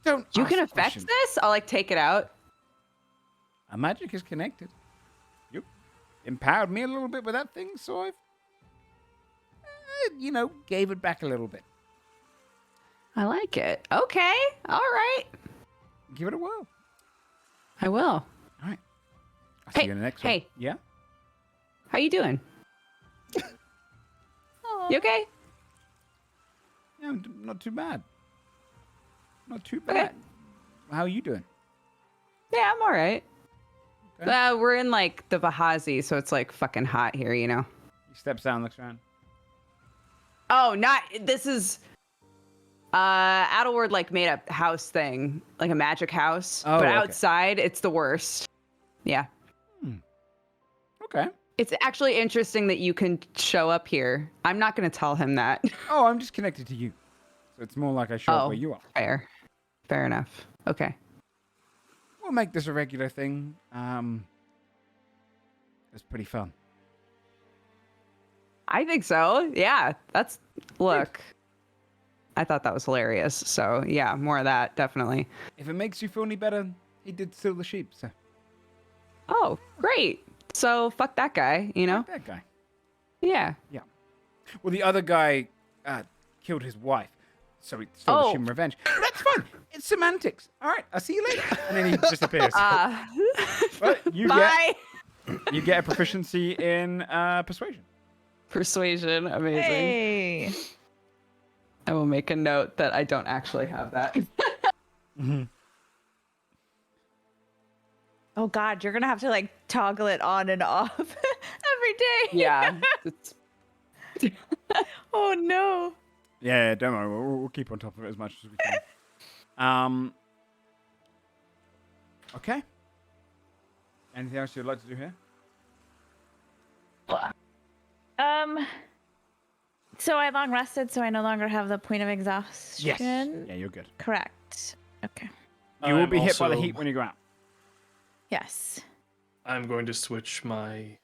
Don't You ask can affect questions. this? I'll like take it out. Our magic is connected. You empowered me a little bit with that thing, so I've, gave it back a little bit. I like it. Okay. All right. Give it a whirl. I will. All right. I'll see Hey, you in the next hey. one. Yeah? How you doing? You okay? Yeah, not too bad. Not too bad. How are you doing? Yeah, I'm all right. Okay. We're in like the Bahazi, so it's like fucking hot here, you know? He steps down, looks around. Oh, this is Adelward like made a house thing, like a magic house. Oh, but okay. outside it's the worst. Yeah. Okay. It's actually interesting that you can show up here. I'm not gonna tell him that. Oh, I'm just connected to you. So it's more like I show up where you are. Fair enough. Okay. We'll make this a regular thing. It's pretty fun. I think so. Yeah. Look. I thought that was hilarious. So yeah, more of that, definitely. If it makes you feel any better, he did steal the sheep, so. Oh, great. So fuck that guy, you know? That guy. Yeah. Yeah. Well, the other guy killed his wife, so he stole the sheep in revenge. That's fine. It's semantics. All right, I'll see you later. And then he disappears. But Bye. You get a proficiency in persuasion. Persuasion, amazing. Hey. I will make a note that I don't actually have that. Mm-hmm. Oh God, you're gonna have to like toggle it on and off every day. Yeah. Oh no. Yeah, don't worry. We'll keep on top of it as much as we can. Okay. Anything else you'd like to do here? So I long rested, so I no longer have the point of exhaustion. Yes. Yeah, you're good. Correct. Okay. You will I'm be hit by the also- heat when you go out. Yes. I'm going to switch my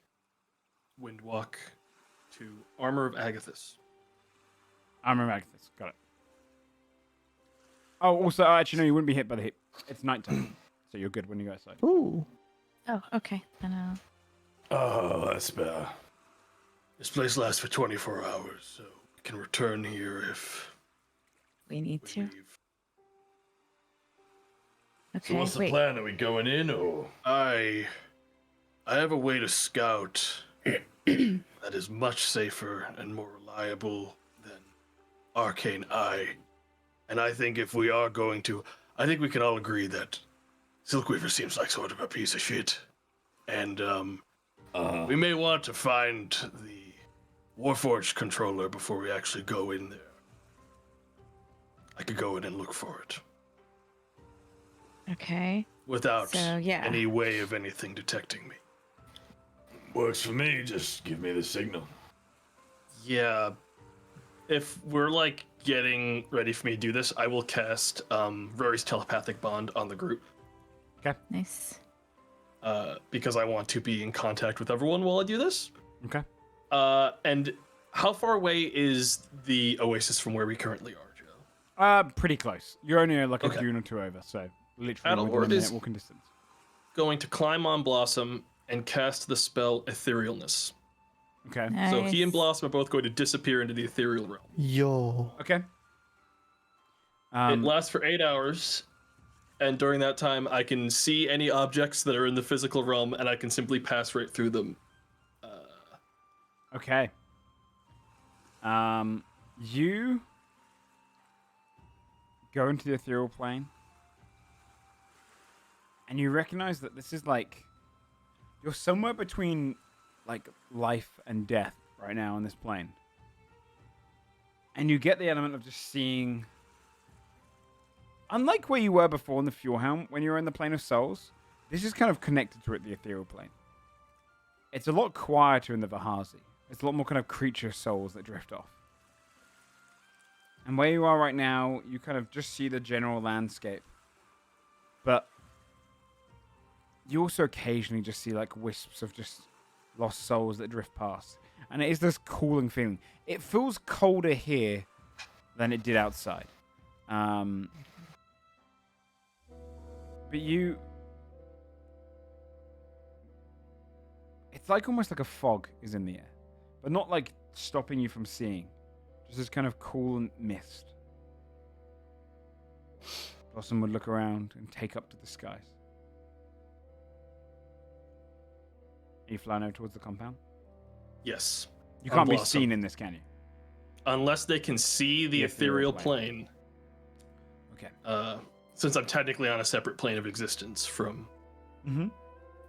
Windwalk to Armor of Agathis. I'm a Agathis. Got it. Oh, also, actually, no, you wouldn't be hit by the heat. It's nighttime, so you're good when you go outside. Ooh. Oh, okay. Then I'll... Oh, that's better. This place lasts for 24 hours, so we can return here if We need we to. leave. Okay. So what's the wait. plan? Are we going in or? I have a way to scout that is much safer and more reliable than Arcane Eye. And I think if we are going to, I think we can all agree that Silkweaver seems like sort of a piece of shit. And we may want to find the Warforged controller before we actually go in there. I could go in and look for it. Okay. Without So, yeah. any way of anything detecting me. Works for me, just give me the signal. Yeah. If we're like getting ready for me to do this, I will cast Rory's telepathic bond on the group. Nice. Because I want to be in contact with everyone while I do this. Okay. And how far away is the oasis from where we currently are, Joe? Pretty close. You're only like a Okay. dune or two over, so literally Adelward within a minute is- walking distance. Going to climb on Blossom and cast the spell Etherealness. Okay. Nice. So he and Blossom are both going to disappear into the ethereal realm. Yo. Okay. It lasts for 8 hours, and during that time, I can see any objects that are in the physical realm, and I can simply pass right through them. Okay. You go into the ethereal plane, and you recognize that this is like you're somewhere between like life and death right now on this plane. And you get the element of just seeing, unlike where you were before in the Fjordhelm, when you were in the plane of souls, this is kind of connected to it, the ethereal plane. It's a lot quieter in the Vahazi. It's a lot more kind of creature souls that drift off. And where you are right now, you kind of just see the general landscape. But you also occasionally just see like wisps of just lost souls that drift past. And it is this cooling feeling. It feels colder here than it did outside. But it's like almost like a fog is in the air, but not like stopping you from seeing. Just this kind of cool mist. Blossom would look around and take up to the skies. Are you flying over towards the compound? Yes. You can't be Blossom. seen in this, can you? Unless they can see the ethereal plane. Okay. Since I'm technically on a separate plane of existence from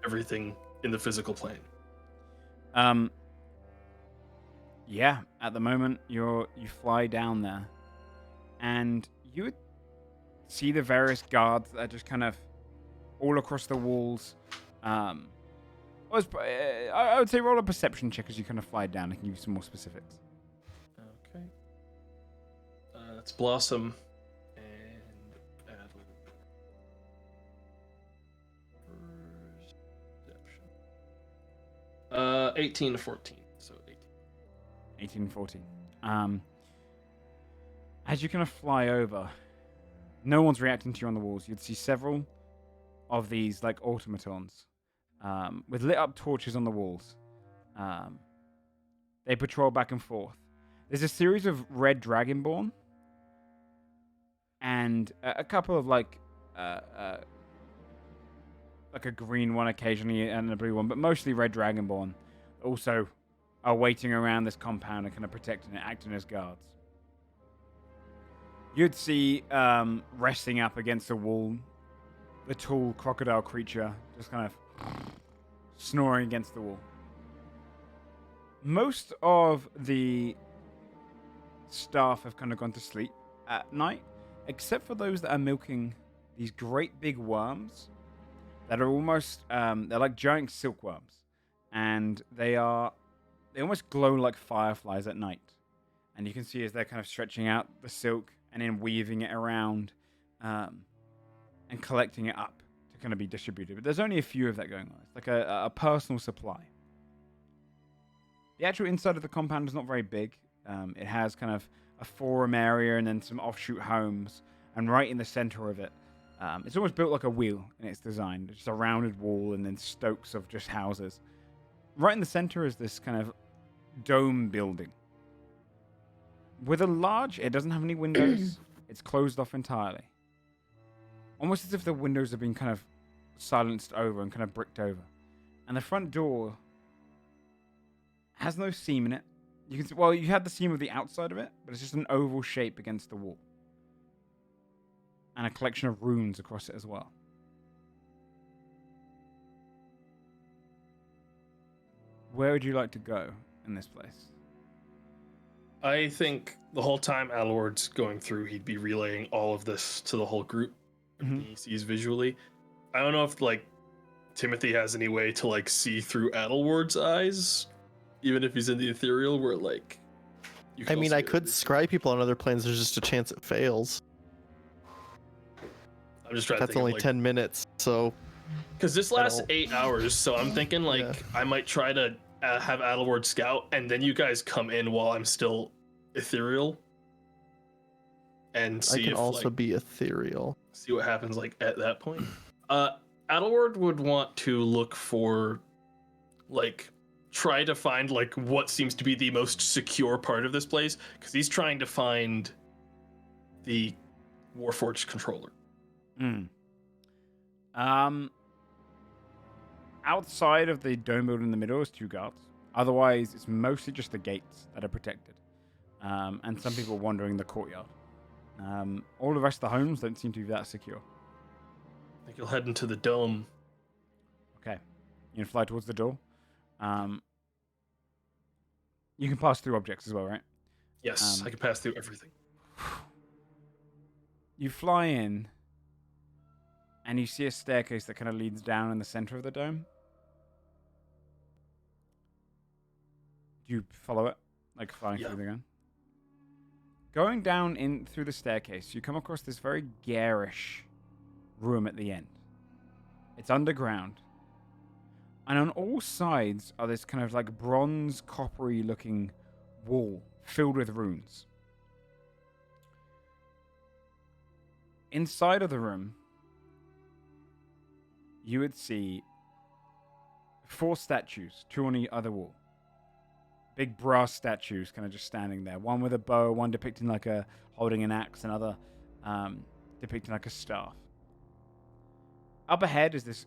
everything in the physical plane. Yeah, at the moment you fly down there, and you would see the various guards that are just kind of all across the walls. I would say roll a perception check as you kind of fly down. I can give you some more specifics. Okay. That's Blossom and Adel. Perception. 18 to 14. So 18 and 14. As you kind of fly over, no one's reacting to you on the walls. You'd see several of these like automatons with lit up torches on the walls. They patrol back and forth. There's a series of red dragonborn and a couple of like a green one occasionally and a blue one, but mostly red dragonborn. Also are waiting around this compound and kind of protecting it, acting as guards. You'd see resting up against the wall, the tall crocodile creature just kind of snoring against the wall. Most of the staff have kind of gone to sleep at night, except for those that are milking these great big worms that are almost, they're like giant silkworms. And they almost glow like fireflies at night. And you can see as they're kind of stretching out the silk and then weaving it around and collecting it up to kind of be distributed. But there's only a few of that going on. It's like a personal supply. The actual inside of the compound is not very big. It has kind of a forum area and then some offshoot homes. And right in the center of it, it's almost built like a wheel in its design. It's just a rounded wall and then stokes of just houses. Right in the center is this kind of dome building. With a large, it doesn't have any windows. It's closed off entirely. Almost as if the windows have been kind of silenced over and kind of bricked over. And the front door has no seam in it. You can see, well, you had the seam of the outside of it, but it's just an oval shape against the wall. And a collection of runes across it as well. Where would you like to go in this place? I think the whole time Adelward's going through, he'd be relaying all of this to the whole group. He sees visually. I don't know if like Timothy has any way to like see through Adelward's eyes, even if he's in the ethereal, where like. I mean, I could scry people on other planes. There's just a chance it fails. I'm just trying. That's to think only of, like, 10 minutes, so. Because this lasts 8 hours, so I'm thinking like I might try to have Adelward scout, and then you guys come in while I'm still ethereal, and see I can if also like, be ethereal. see what happens like at that point. Adelward would want to look for, like, try to find like what seems to be the most secure part of this place, because he's trying to find the Warforged controller. Outside of the dome building in the middle is 2 guards. Otherwise, it's mostly just the gates that are protected. And some people wandering the courtyard. All the rest of the homes don't seem to be that secure. I think you'll head into the dome. Okay. You can fly towards the door. You can pass through objects as well, right? Yes, I can pass through everything. You fly in, and you see a staircase that kind of leads down in the center of the dome. Do you follow it? Like flying through the gun? Going down in through the staircase, you come across this very garish room at the end. It's underground. And on all sides are this kind of like bronze, coppery looking wall filled with runes. Inside of the room, you would see 4 statues, 2 on the other wall. Big brass statues kind of just standing there. One with a bow, one depicting like a holding an axe, another depicting like a staff. Up ahead is this...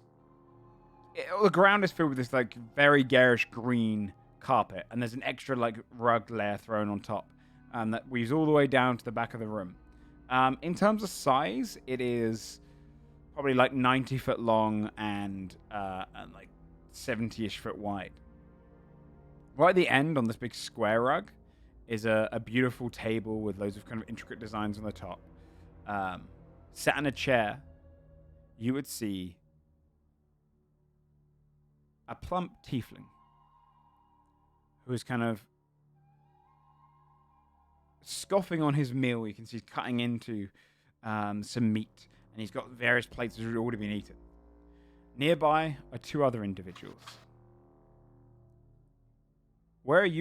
the ground is filled with this like very garish green carpet, and there's an extra like rug layer thrown on top that weaves all the way down to the back of the room. In terms of size, it is probably like 90 foot long and like 70-ish foot wide. Right at the end on this big square rug is a beautiful table with loads of kind of intricate designs on the top. Sat in a chair, you would see a plump tiefling who is kind of scoffing on his meal. You can see he's cutting into some meat, and he's got various plates that have already been eaten. Nearby are 2 other individuals. Where would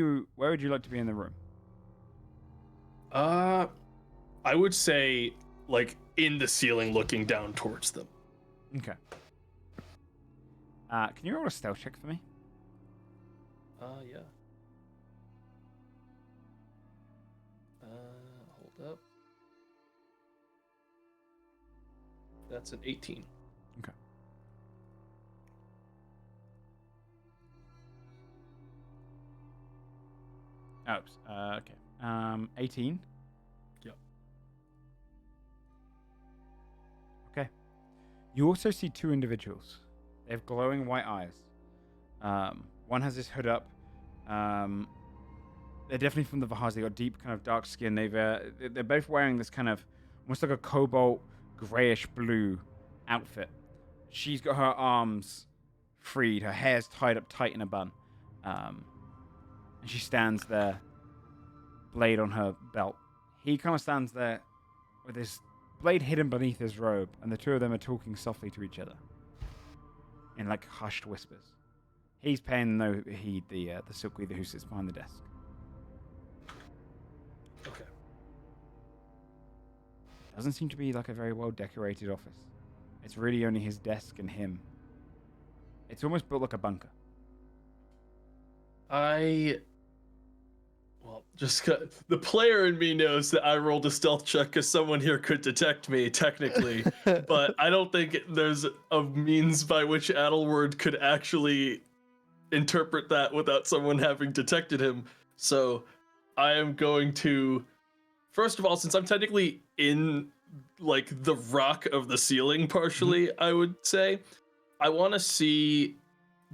you like to be in the room? I would say like in the ceiling, looking down towards them. Okay. Can you roll a stealth check for me? Yeah. Hold up. That's an 18. Okay. Oops. Okay. 18. Yep. Okay. You also see 2 individuals. They have glowing white eyes. One has this hood up. They're definitely from the Vahaz. They got deep, kind of dark skin. They're both wearing this kind of almost like a cobalt grayish blue outfit. She's got her arms freed. Her hair's tied up tight in a bun. And she stands there, blade on her belt. He kind of stands there with his blade hidden beneath his robe, and the 2 of them are talking softly to each other in like hushed whispers. He's paying no heed the Silk Weaver who sits behind the desk. Okay. Doesn't seem to be like a very well decorated office. It's really only his desk and him. It's almost built like a bunker. The player in me knows that I rolled a stealth check because someone here could detect me, technically. But I don't think there's a means by which Adelward could actually interpret that without someone having detected him. So I am going to, first of all, since I'm technically in like the rock of the ceiling partially, I would say, I want to see,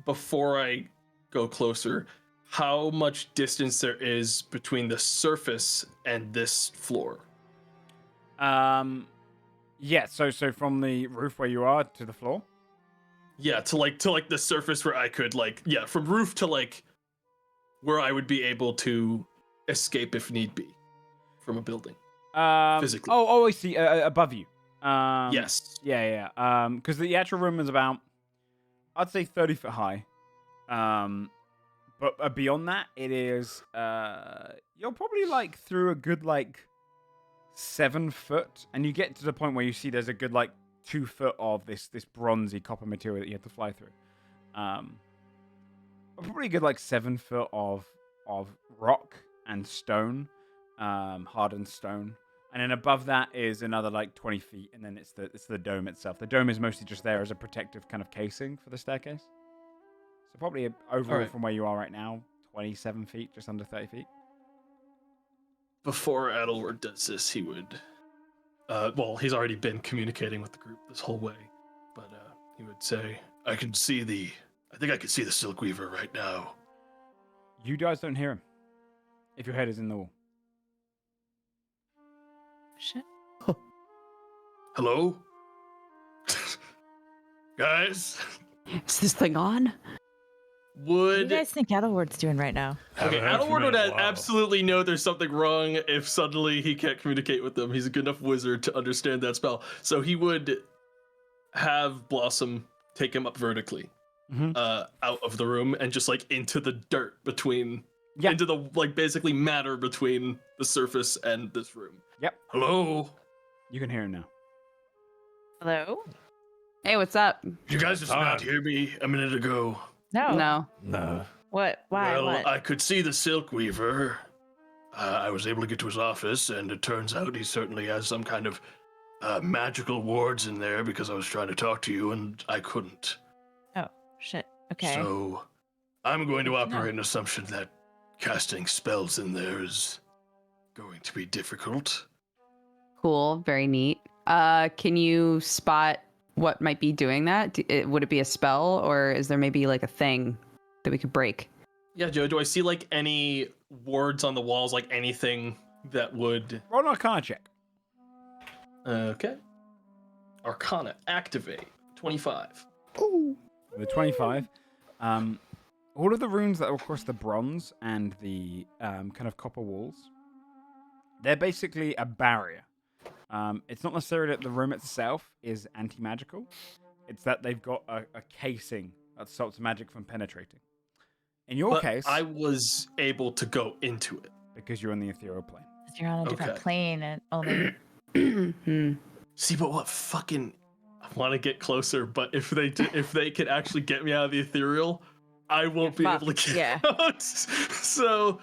before I go closer, how much distance there is between the surface and this floor. Yeah, so from the roof where you are to the floor? Yeah, to the surface where I could from roof to like where I would be able to escape if need be from a building. Physically. Oh, I see. Above you. Yes. Yeah. Because the actual room is about, I'd say 30 foot high. But beyond that, it is, you're probably like through a good 7 foot, and you get to the point where you see there's a good 2 foot of this bronzy copper material that you have to fly through. Probably a good 7 foot of rock and stone, hardened stone. And then above that is another 20 feet, and then it's the dome itself. The dome is mostly just there as a protective kind of casing for the staircase. So probably overall from where you are right now, 27 feet, just under 30 feet. Before Adelward does this, he would, he's already been communicating with the group this whole way, but he would say, I think I can see the Silk Weaver right now. You guys don't hear him if your head is in the wall. Shit. Hello? Guys? Is this thing on? What do you guys think Adelward's doing right now? Okay, Adelward would absolutely know there's something wrong if suddenly he can't communicate with them. He's a good enough wizard to understand that spell. So he would have Blossom take him up vertically out of the room and just like into the dirt between, Yeah. into the like basically matter between the surface and this room. Yep. Hello? You can hear him now. Hello? Hey, what's up? Did you guys just not hear me a minute ago? No. No. No. What? Why? Well, what? I could see the Silk Weaver. I was able to get to his office, and it turns out he certainly has some kind of magical wards in there because I was trying to talk to you and I couldn't. Oh, shit. Okay. So I'm going to Good to know. operate an assumption that casting spells in there is going to be difficult. Cool. Very neat. Can you spot what might be doing that? Would it be a spell, or is there maybe like a thing that we could break? Yeah, Joe, do I see like any wards on the walls, like anything that would... Roll an Arcana check. Okay. Arcana, activate, 25. With 25. All of the runes that are across the bronze and the kind of copper walls, they're basically a barrier. It's not necessarily that the room itself is anti-magical. It's that they've got a casing that stops magic from penetrating. In your But case, I was able to go into it. because you're on the ethereal plane. You're on a different Okay. plane and only. See, but what fucking... I want to get closer, but if they could actually get me out of the ethereal, I won't be able to fucked, get yeah. out. So...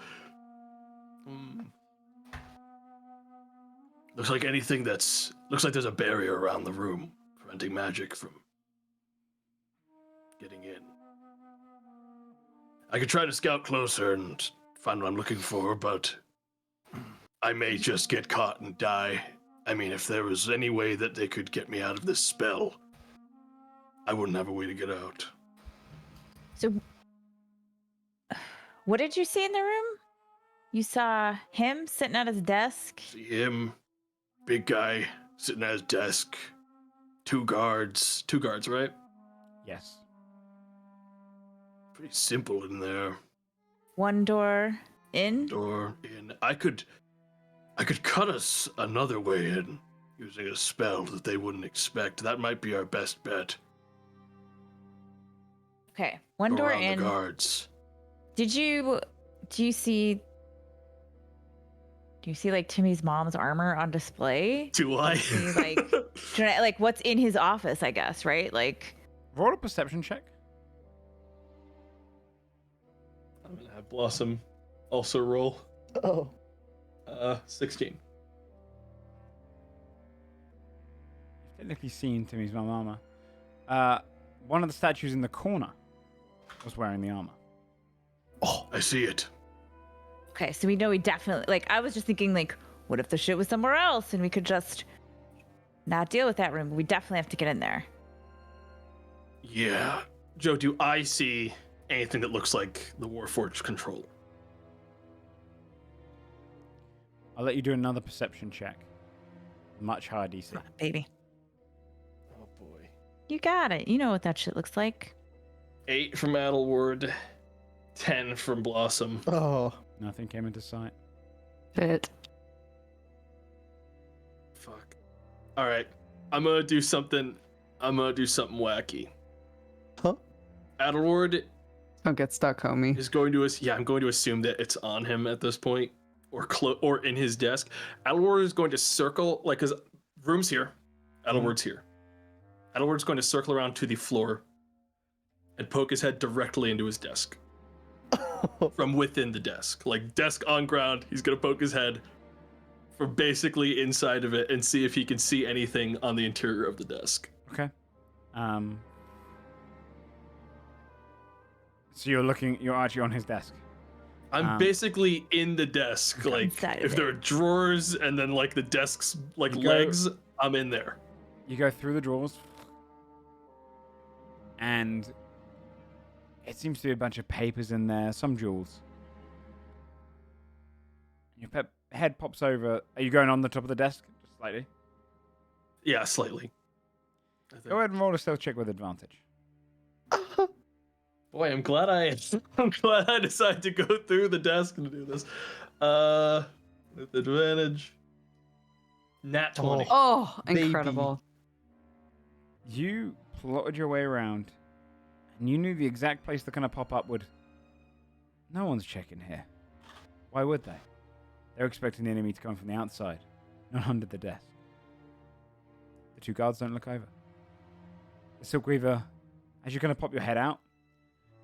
Looks like anything that's... Looks like there's a barrier around the room, preventing magic from getting in. I could try to scout closer and find what I'm looking for, but I may just get caught and die. I mean, if there was any way that they could get me out of this spell, I wouldn't have a way to get out. So, what did you see in the room? You saw him sitting at his desk. See him, big guy, sitting at his desk, two guards. Two guards, right? Yes. Pretty simple in there. One door in. Door in. I could cut us another way in using a spell that they wouldn't expect. That might be our best bet. Okay, one Go door around in. the guards. Do you see like Timmy's mom's armor on display? Do I? Do you, like what's in his office, I guess, right? Like, Roll a perception check. I'm gonna have Blossom also roll. Oh. 16. You've technically seen Timmy's mum armor. One of the statues in the corner was wearing the armor. Oh, I see it. okay, so we know we definitely, like, I was just thinking, like, what if the shit was somewhere else and we could just not deal with that room? We definitely have to get in there. Yeah. Joe, do I see anything that looks like the Warforged controller? I'll let you do another perception check. Much higher DC. Come on, baby. Oh boy. You got it. You know what that shit looks like. 8 from Adelward, 10 from Blossom. Oh. Nothing came into sight. Fit. Fuck. All right, I'm gonna do something wacky. Huh? Adelward Don't get stuck, homie. is going to I'm going to assume that it's on him at this point, or in his desk. Adelward is going to circle, like, his room's here. Adelward's here. Adelward's going to circle around to the floor and poke his head directly into his desk. From within the desk. Like, desk on ground, he's gonna poke his head from basically inside of it and see if he can see anything on the interior of the desk. Okay. So you're actually on his desk. I'm basically in the desk. Like, Inside of if there are it. drawers and then, like, the desk's, like, You go- legs, I'm in there. You go through the drawers, and it seems to be a bunch of papers in there, some jewels. Your head pops over. Are you going on the top of the desk? Just slightly. Yeah, slightly. I think. Go ahead and roll a stealth check with advantage. Boy, I'm glad I decided to go through the desk and do this. With advantage. Nat 20. Oh, Baby. incredible. You plotted your way around, And you knew the exact place they're going to pop up would... No one's checking here. Why would they? They're expecting the enemy to come from the outside, not under the desk. The two guards don't look over. The Silk Weaver, as you're going to pop your head out,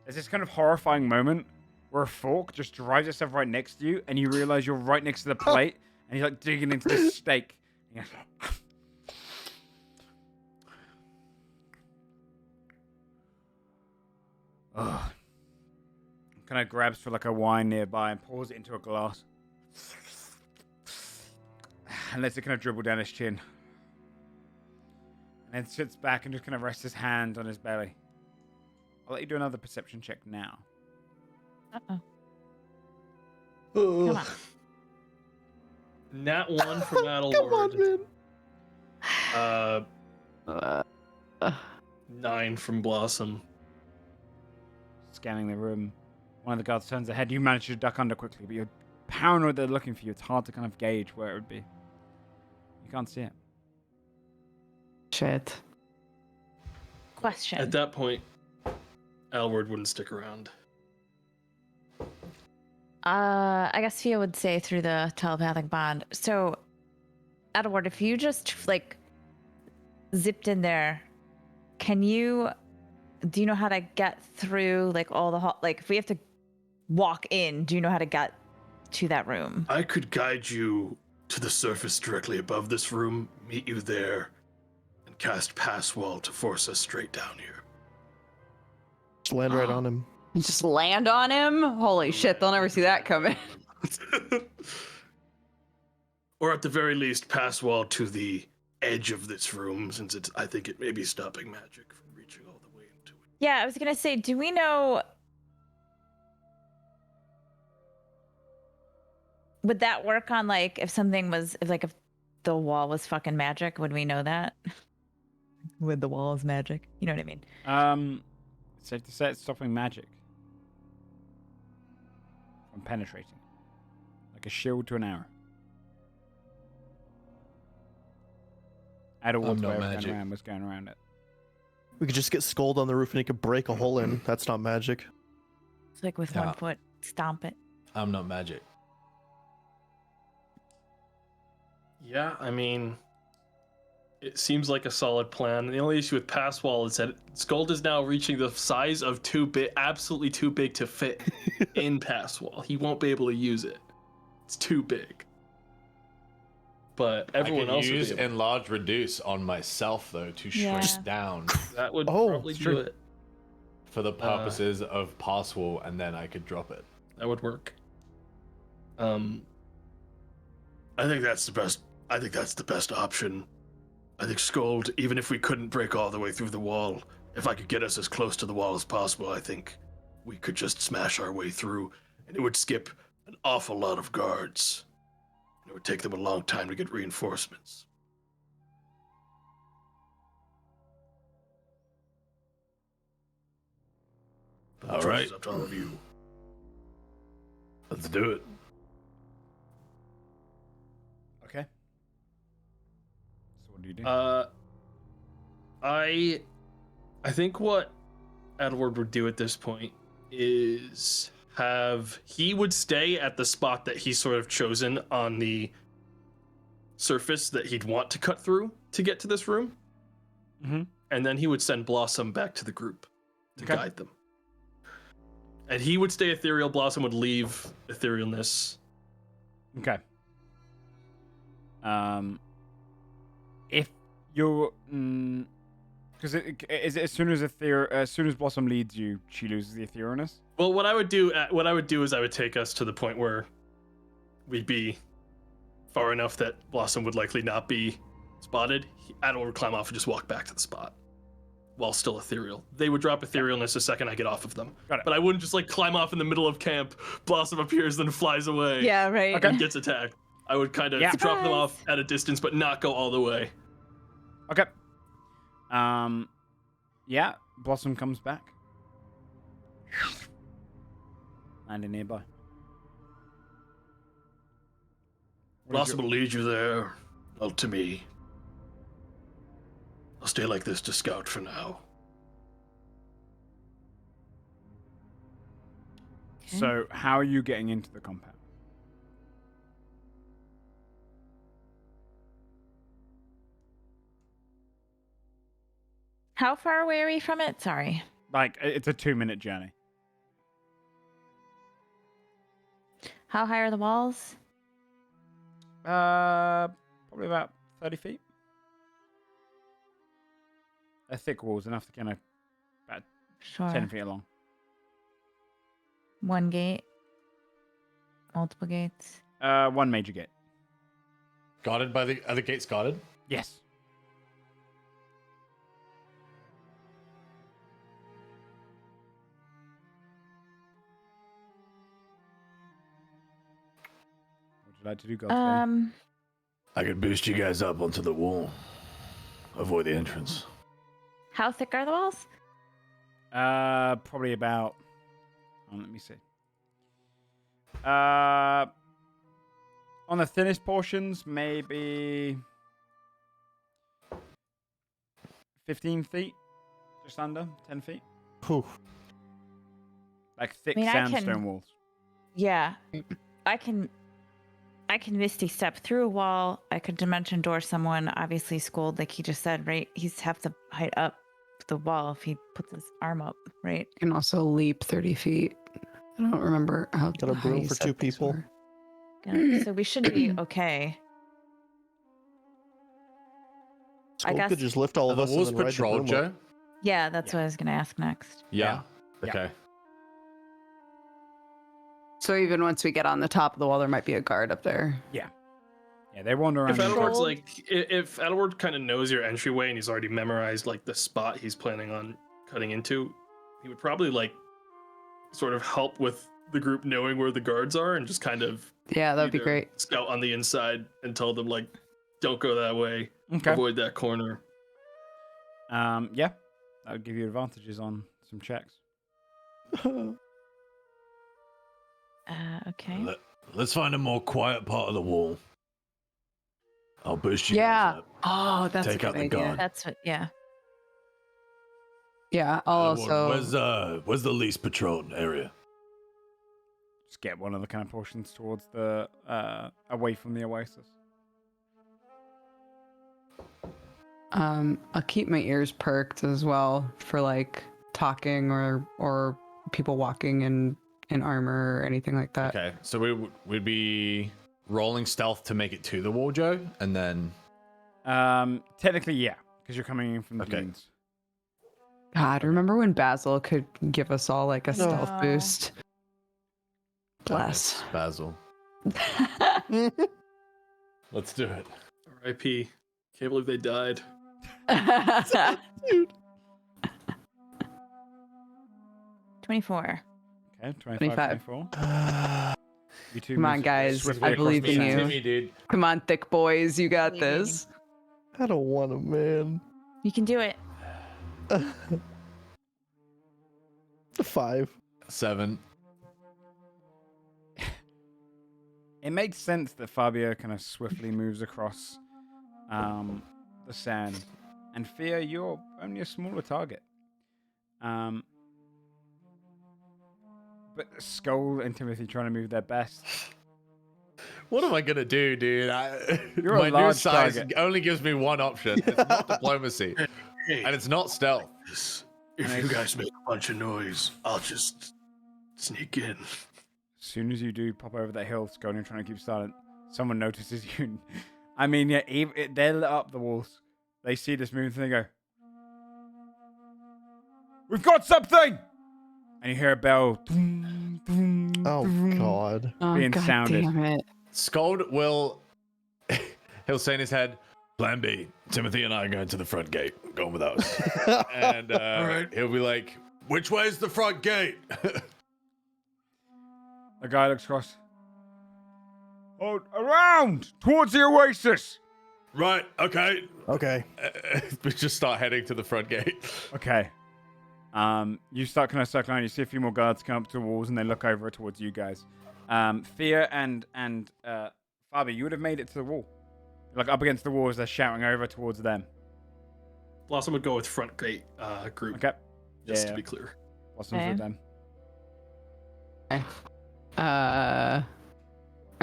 there's this kind of horrifying moment where a fork just drives itself right next to you, and you realize you're right next to the plate, and you're like digging into this steak. And ugh. Kind of grabs for like a wine nearby and pours it into a glass. And lets it kind of dribble down his chin. And then sits back and just kind of rests his hand on his belly. I'll let you do another perception check now. Uh-oh. Come on. Nat 1 from Adelord. Come on, man. 9 from Blossom. Scanning the room. One of the guards turns ahead. You manage to duck under quickly, but you're paranoid they're looking for you. It's hard to kind of gauge where it would be. You can't see it. Shit. Question. At that point, Adelord wouldn't stick around. I guess Fia would say through the telepathic bond. So, Edward, if you just like zipped in there, do you know how to get through like all the like if we have to walk in, do you know how to get to that room? I could guide you to the surface directly above this room, meet you there, and cast Pass Wall to force us straight down here. Just land right on him. Just land on him? Holy shit, they'll never see that coming. Or at the very least, Pass Wall to the edge of this room, since I think it may be stopping magic from reaching all the way into it. Yeah, I was gonna say, do we know? Would that work on like if the wall was fucking magic? Would we know that? Would the wall is magic? You know what I mean? Safe to say it's stopping magic from penetrating, like a shield to an arrow. Adderwood's way was going around it. We could just get Scold on the roof and he could break a hole in. That's not magic. It's like with one foot, stomp it. I'm not magic. Yeah, I mean, it seems like a solid plan. The only issue with Pass Wall is that Scold is now reaching the size of absolutely too big to fit in Pass Wall. He won't be able to use it. It's too big. But everyone else I could use would be able. enlarge reduce on myself though to shrink down That would probably it's do true. it. for the purposes of pass wall, and then I could drop it. That would work. I think that's the best. I think that's the best option. I think Scold, even if we couldn't break all the way through the wall, if I could get us as close to the wall as possible, I think we could just smash our way through, and it would skip an awful lot of guards. It would take them a long time to get reinforcements. But the All choice right. is up to all of you. Let's do it. Okay. So what do you do? I think what Edward would do at this point is he would stay at the spot that he's sort of chosen on the surface that he'd want to cut through to get to this room. Mm-hmm. And then he would send Blossom back to the group to guide them. And he would stay ethereal. Blossom would leave etherealness. Okay. If you're, because is it as soon as Blossom leads you, she loses the etherealness? Well, what I would do is I would take us to the point where we'd be far enough that Blossom would likely not be spotted. Adol would climb off and just walk back to the spot while still ethereal. They would drop etherealness the second I get off of them. Got it. But I wouldn't just like climb off in the middle of camp, Blossom appears, then flies away. Yeah, right. And gets attacked. I would kind of drop them off at a distance, but not go all the way. Okay. Yeah, Blossom comes back. Landing nearby. Blossom will lead you there, well, to me. I'll stay like this to scout for now. So how are you getting into the compound? How far away are we from it? Sorry. Like, it's a 2-minute journey. How high are the walls? Probably about 30 feet. They're thick walls, enough to kind of about Sure. 10 feet long. One gate. Multiple gates. One major gate. Guarded by the other gates guarded? Yes. What would you like to do, Godforged? I could boost you guys up onto the wall. Avoid the entrance. How thick are the walls? Probably about. Let me see. On the thinnest portions, maybe 15 feet, just under 10 feet. Whew. Like thick I mean, I sandstone can- walls. Yeah. I can Misty step through a wall. I could dimension door someone, obviously schooled, like he just said, right? He's half the height up the wall if he puts his arm up, right? You can also leap 30 feet. I don't remember how Got a high broom you for said 2 these people. were. Yeah, so we should be okay. Skull guess- could just lift all Are of the us and walls then ride the patrolled, broom up. Joe? Yeah, that's what I was gonna ask next. Yeah. Yeah. Okay. So even once we get on the top of the wall, there might be a guard up there. Yeah, they wander around. If in Adelward's circles. if Adelward kind of knows your entryway and he's already memorized like the spot he's planning on cutting into, he would probably like sort of help with the group knowing where the guards are and just kind of Yeah, that'd be either great. scout on the inside and tell them like, don't go that way, Okay. avoid that corner. Yeah, that would give you advantages on some checks. Okay. Let's find a more quiet part of the wall. I'll boost you Yeah. guys up. Oh, that's Take a out good the idea. guard. That's what. Yeah. Yeah, I'll Where's also. where's the least patrolled area? Just get one of the kind of portions towards the away from the oasis. I'll keep my ears perked as well for like talking or people walking in armor or anything like that. Okay. So we'd be rolling stealth to make it to the wall, Joe, and then Technically, yeah, because you're coming in from the Okay. dunes. God, remember when Basil could give us all like a stealth No. boost? Bless. Basil. Let's do it. R.I.P. Can't believe they died. Dude. 24. Okay, 25, 25. 24. You two Come on, move guys. swiftly I across believe the in sand. you. Timmy, dude. Come on, thick boys, you got Believe in you. this. I don't want to, man. You can do it. 5. 7. It makes sense that Fabio kind of swiftly moves across the sand. And Fia, you're only a smaller target. But Skull and Timothy trying to move their best. What am I gonna do, dude? You're a My new large size target. only gives me one option. It's not diplomacy, Hey, and it's not stealth. if you guys make a bunch of noise, I'll just sneak in. As soon as you do pop over that hill, Skull, and you're trying to keep silent, someone notices you. I mean, yeah, they lit up the walls. They see this move and they go, "We've got something!" And you hear a bell. Doom, doom, Oh, doom, God. Oh, Being God sounded. damn it. Scold will. He'll say in his head, Plan B. Timothy and I are going to the front gate. Going with us. and right. he'll be like, Which way is the front gate? The guy looks across. Oh, around! Towards the oasis! Right, okay. Okay. we just start heading to the front gate. Okay. You start kind of circling around. You see a few more guards come up to the walls, and they look over towards you guys. Thea and Fabi, you would have made it to the wall. Like up against the wall as they're shouting over towards them. Blossom would go with front gate group, Okay. just Yeah. to be clear. Blossoms Okay. with them. Are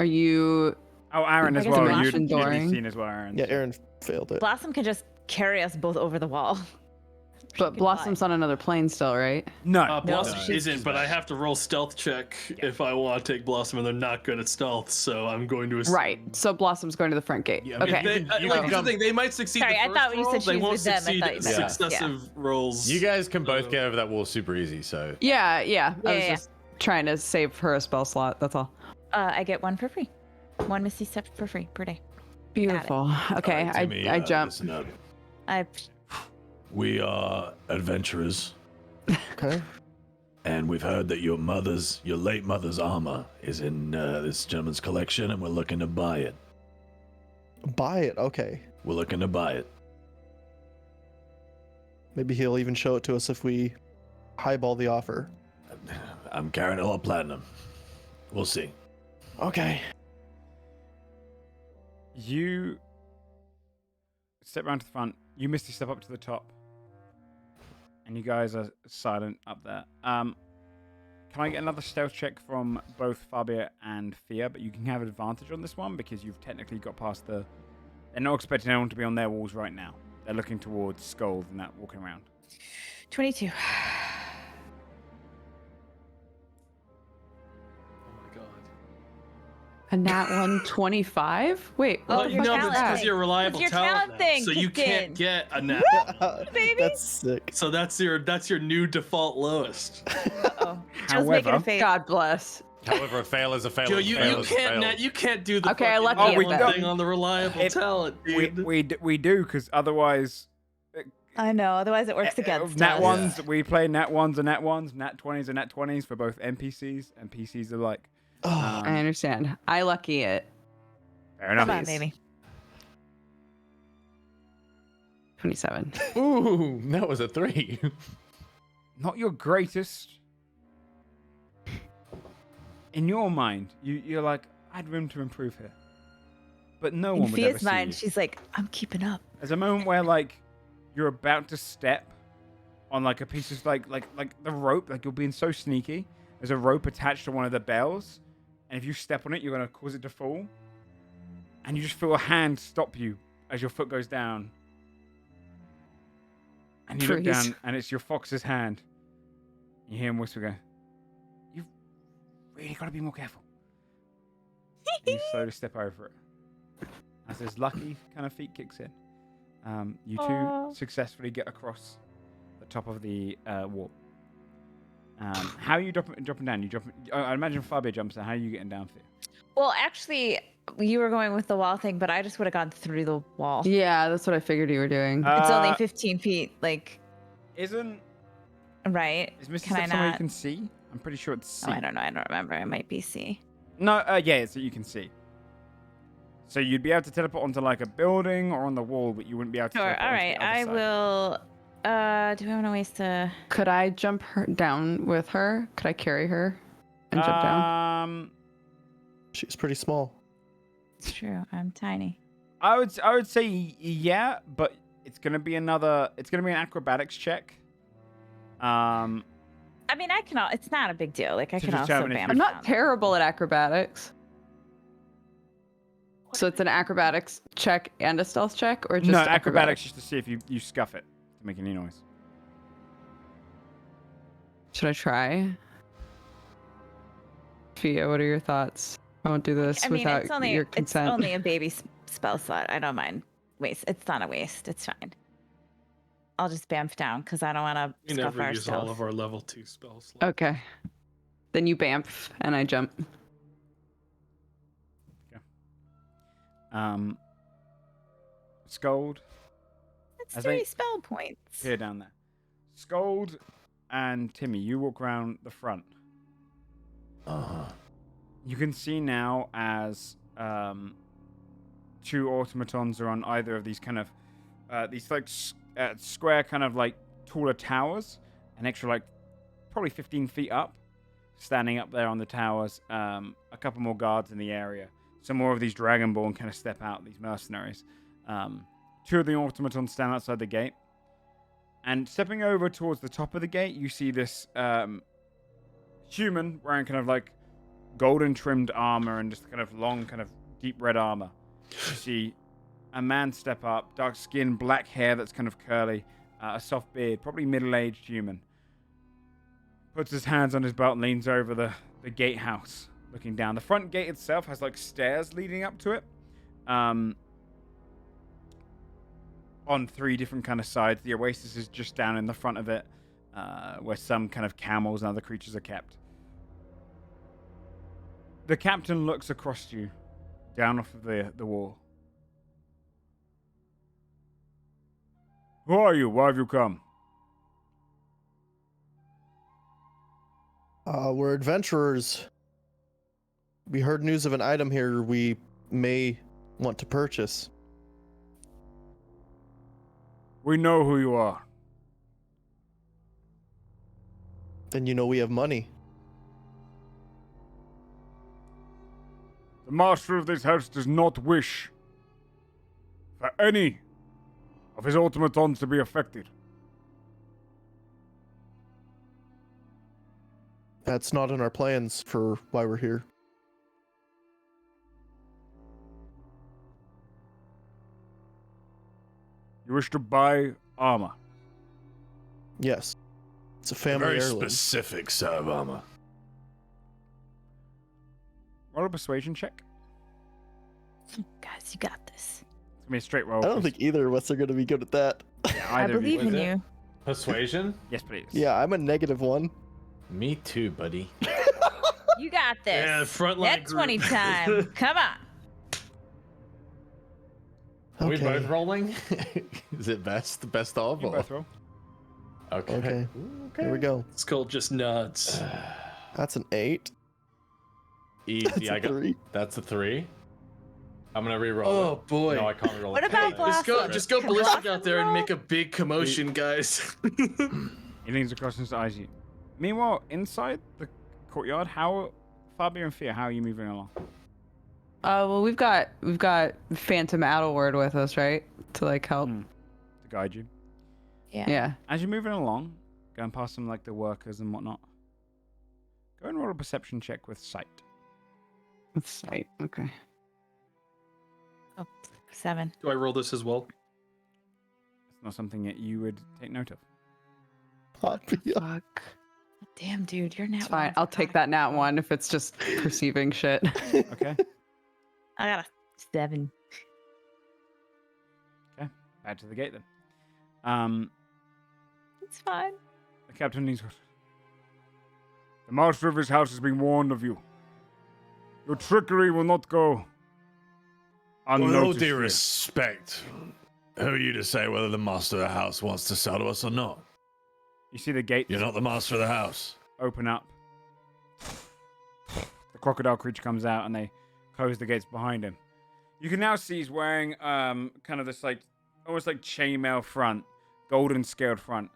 you? Oh, Aaron I as guess well. Blossom You'd be Dooring. seen as well, Aaron. Yeah, Aaron failed it. Blossom can just carry us both over the wall. But Blossom's on another plane still, right? No. Blossom she's- isn't, but I have to roll stealth check if I want to take Blossom, and they're not good at stealth, so I'm going to assume. Right. So Blossom's going to the front gate. Yeah, I mean, Okay. They, You like, can here's the thing, they might succeed Sorry, the I first thought you roll, said she they was won't with them. I succeed thought you meant- successive rolls. You guys can both get over that wall super easy. So Yeah. I was Yeah. just trying to save her a spell slot. That's all. I get one for free. One Misty Step for free per day. Beautiful. Okay. Alright, Timmy, I jump. listen up. I We are adventurers, Okay. and we've heard that your late mother's armor is in this gentleman's collection, and we're looking to buy it. Buy it. Okay. We're looking to buy it. Maybe he'll even show it to us if we highball the offer. I'm carrying a lot of platinum. We'll see. Okay. You step around to the front. You Misty step up to the top. And you guys are silent up there. Can I get another stealth check from both Fabia and Fia? But you can have advantage on this one because you've technically got past the... They're not expecting anyone to be on their walls right now. They're looking towards Skulls and that walking around. 22. Oh my god. A nat 125? Wait. Oh, what the your fuck no, is talent that's that? because you're a reliable Your talent talent now, thing so you kicked can't in. get a nat. baby. That's sick. So that's your new default lowest. Uh-oh. Just make it a However- face. God bless. however, a fail is a fail. Joe, is a you fail is a fail. you can't do the Okay, I fucking lucky Oh, we one don't. thing on the reliable It- talent, dude. We do, because otherwise... I know, otherwise it works against Nat us. ones, we play nat ones and nat ones, nat 20s and nat 20s for both NPCs and PCs alike. Oh, I understand. I lucky it. Fair enough. Come on, baby. 27. Ooh, that was a 3. Not your greatest. In your mind, you're like, I had room to improve here. But no In one would ever Fia's see mind, you. she's like, I'm keeping up. There's a moment where like you're about to step on like a piece of like the rope, like you're being so sneaky. There's a rope attached to one of the bells, and if you step on it, you're gonna cause it to fall. And you just feel a hand stop you as your foot goes down. And you look Trees. down, and it's your fox's hand. You hear him whisper, "Go, you've really got to be more careful." And you slowly step over it. As his lucky kind of feet kicks in, you two Aw. successfully get across the top of the wall. How are you dropping down? You drop. I imagine Fabio jumps down. How are you getting down, Fia? Well, actually, you were going with the wall thing, but I just would have gone through the wall. Yeah, that's what I figured you were doing. It's only 15 feet, like, Isn't right? is Misty Can I Step somewhere you not? can see? I'm pretty sure it's C. Oh, I don't know. I don't remember. It might be C. No, yeah, so you can see. So you'd be able to teleport onto like a building or on the wall, but you wouldn't be able to. Sure. teleport All onto right. the other I side. will. Do I have no ways to? Could I jump her down with her? Could I carry her and jump down? she's pretty small. It's true. I'm tiny. I would say yeah, but it's gonna be an acrobatics check. I mean, I can. It's not a big deal. Like I To can also determine if bam. you- I'm not down. terrible at acrobatics. So it's an acrobatics check and a stealth check, or just No, acrobatics just to see if you scuff it to make any noise. Should I try? Fia, what are your thoughts? I won't do this I mean, without it's only your consent. it's only a baby spell slot. I don't mind. Waste. It's not a waste. It's fine. I'll just bamf down because I don't want to We scuff never our use all stealth. of our level 2 spell slots. Okay. Then you bamf and I jump. Scold, It's I 3 think- spell points. here down there. Scold and Timmy, you walk around the front. You can see now as two automatons are on either of these kind of these like square kind of like taller towers, an extra like probably 15 feet up, standing up there on the towers. A couple more guards in the area. Some more of these dragonborn kind of step out, these mercenaries. Two of the automatons stand outside the gate. And stepping over towards the top of the gate, you see this human wearing kind of like golden trimmed armor and just kind of long, kind of deep red armor. You see a man step up, dark skin, black hair that's kind of curly, a soft beard, probably middle-aged human. Puts his hands on his belt and leans over the gatehouse, looking down. The front gate itself has like stairs leading up to it. On 3 different kind of sides. The oasis is just down in the front of it, where some kind of camels and other creatures are kept. The captain looks across you, down off of the wall. Who are you? Why have you come? We're adventurers. We heard news of an item here we may want to purchase. We know who you are. Then you know we have money. The master of this house does not wish for any of his automatons to be affected. That's not in our plans for why we're here. You wish to buy armor. Yes. It's a family Very heirloom. specific set of armor. Roll a persuasion check. Guys, you got this. It's gonna be a straight roll. I don't think either of us are going to be good at that. Yeah, I either of you. believe in Was it? you. Persuasion? Yes, please. Yeah, I'm a -1. Me too, buddy. You got this. Yeah, frontline Net group. 20 time. Come on. Are we Okay. both rolling? Is it best of? You Or? both roll. Okay. Okay. Here we go. Skull just nods. That's an 8. Easy. That's I a got. 3. That's a 3. I'm gonna re-roll. Oh it. boy. No, I can't re-roll. What it. about Hey, Blossom? Just go Can ballistic Blossom out there and roll? make a big commotion, guys. He leans across and eyes you. Meanwhile, inside the courtyard, how far beyond fear? How are you moving along? Well, we've got Phantom Addleword with us, right? To like help. To guide you. Yeah. As you're moving along, going past some like the workers and whatnot, go and roll a perception check with sight. That's sight. Okay. Oh, 7. Do I roll this as well? It's not something that you would take note of. Fuck. Damn, dude, you're now. It's fine. I'll take that nat 1 if it's just perceiving shit. Okay. I got a 7. Back to the gate then. It's fine. The captain leans across. The master of his house has been warned of you. Your trickery will not go With all unnoticed. due here. respect, who are you to say whether the master of the house wants to sell to us or not? You see the gate You're not the master of the house. open up. The crocodile creature comes out and they close the gates behind him. You can now see he's wearing kind of this like almost like chainmail front, golden scaled front.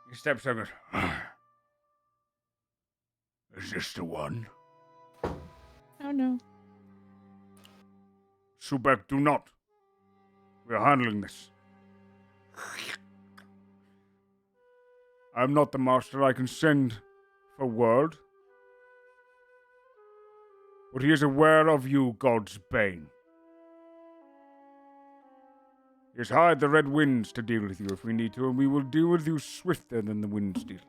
He steps over. Is this the one? Oh no. Subek, do not. We are handling this. I'm not the master. I can send for word. But he is aware of you, God's bane. He has hired the red winds to deal with you if we need to, and we will deal with you swifter than the winds deal.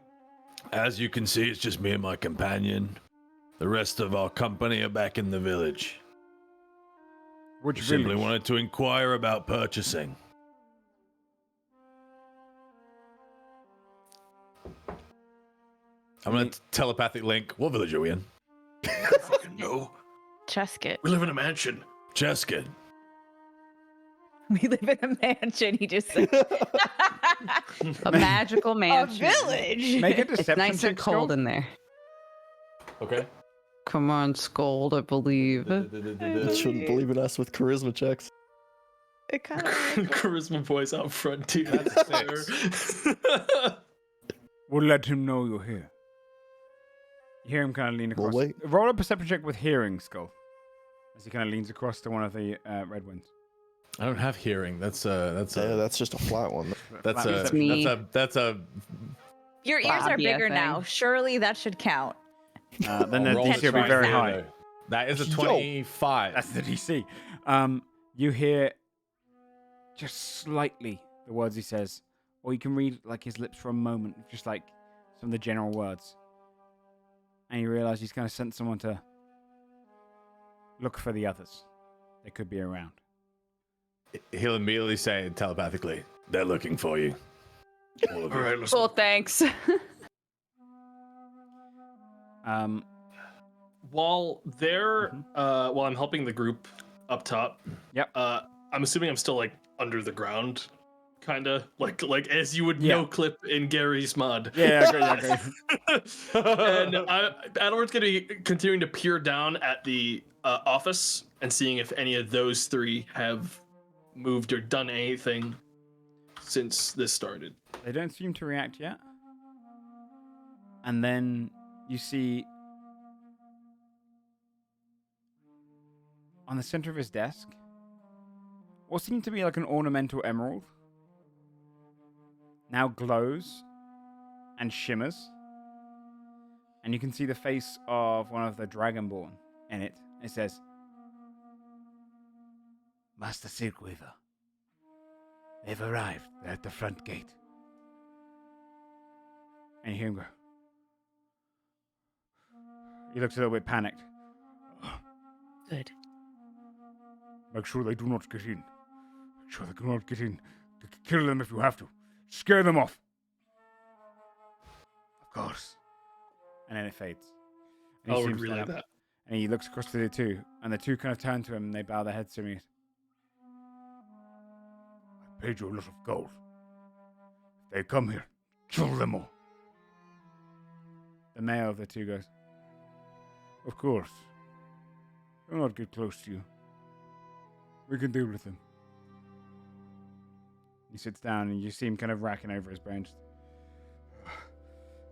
As you can see, it's just me and my companion. The rest of our company are back in the village. Which We simply village? wanted to inquire about purchasing. I'm gonna telepathic link. What village are we in? Fucking no. Chesket. We live in a mansion. Cheskin. We live in a mansion. He just said. A magical A mansion. village. Make a It's deception nice and check, cold Skull. in there. Okay. Come on, Scold, I believe. You shouldn't believe in us with charisma checks. It kind Charisma boys out front, dude. That's 6. We'll let him know you're here. You hear him kind of lean We'll across. wait. Roll a perception check with hearing, Skull. As he kind of leans across to one of the red winds. I don't have hearing. That's Yeah, that's just a flat one. that's Flat a perception. me. that's a Your ears are Bobby, I bigger now. think. Surely that should count. then the Roll DC will be try very here, high. though. That is a Yo. 25. That's the DC. You hear just slightly the words he says, or you can read like his lips for a moment, just like some of the general words, and you realize he's kind of sent someone to look for the others. They could be around. He'll immediately say telepathically, They're looking for you. All of All you. right, let's. Cool, thanks. While they're while I'm helping the group up top. Yep. I'm assuming I'm still like under the ground, kind of like as you would Yeah. no clip in Gary's mod. Yeah, I agree. And Adalbert's gonna be continuing to peer down at the office and seeing if any of those three have moved or done anything since this started. They don't seem to react yet. And then you see on the center of his desk what seemed to be like an ornamental emerald now glows and shimmers. And you can see the face of one of the Dragonborn in it. It says, Master Silkweaver, they've arrived. They're at the front gate. And you hear him go. He looks a little bit panicked. Good. Make sure they do not get in. Make sure they do not get in. Kill them if you have to. Scare them off. Of course. And then it fades. And he I would seems to relay have- that. And he looks across to the two, and the two kind of turn to him and they bow their heads to me. I paid you a lot of gold. If they come here, kill them all. The male of the two goes, Of course. Do not get close to you. We can deal with them. He sits down and you see him kind of racking over his brain, just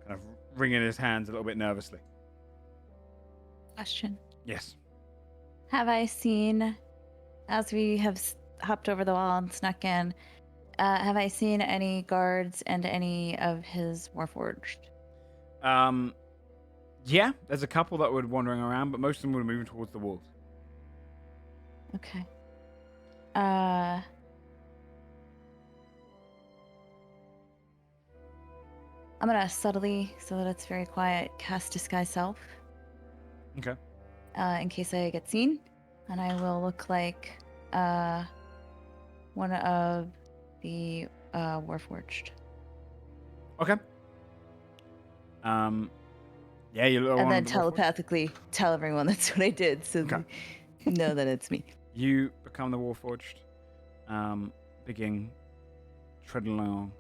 kind of wringing his hands a little bit nervously. Question. Yes. Have I seen, as we have hopped over the wall and snuck in, have I seen any guards and any of his Warforged? Yeah, there's a couple that were wandering around, but most of them were moving towards the walls. Okay. I'm gonna subtly, so that it's very quiet, cast Disguise Self. Okay. In case I get seen, and I will look like one of the Warforged. Okay. Yeah, you little And one then of the Warforged. telepathically tell everyone that's what I did, so Okay. they know that it's me. You become the Warforged, begin treading along.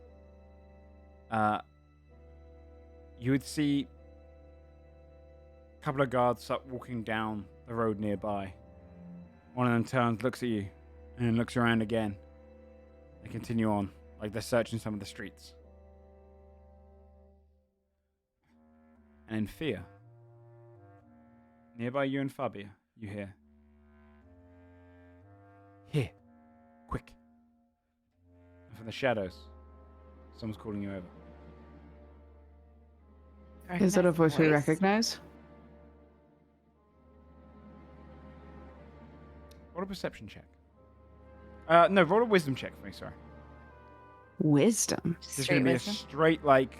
You would see a couple of guards start walking down the road nearby. One of them turns, looks at you, and then looks around again. They continue on, like they're searching some of the streets. And in fear, nearby you and Fabia, you hear, Here, quick. And from the shadows, someone's calling you over. Is it a voice we recognize? Roll a perception check. No, roll a wisdom check for me, sorry. Wisdom. This is Straight going to be a wisdom? straight, like,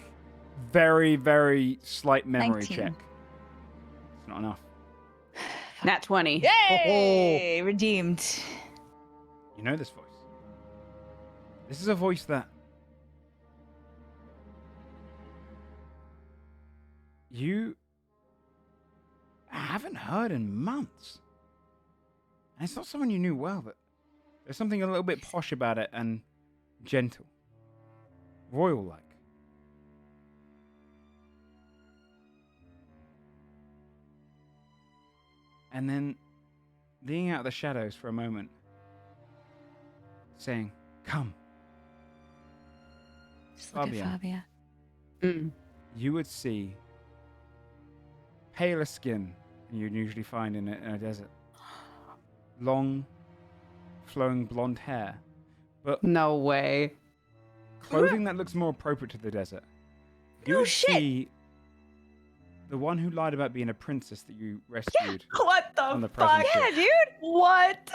very, very slight memory 19. check. It's not enough. Nat 20. Yay! Redeemed. You know this voice. This is a voice that you haven't heard in months. And it's not someone you knew well, but there's something a little bit posh about it and gentle. Royal-like. And then, leaning out of the shadows for a moment, saying, Come. Just look Fabia. at Fabia. Mm. You would see paler skin than you'd usually find in a desert. Long, flowing blonde hair, but No way. clothing that looks more appropriate to the desert. You No would shit. see the one who lied about being a princess that you rescued. What On the the present fuck? ship. Yeah, dude. What?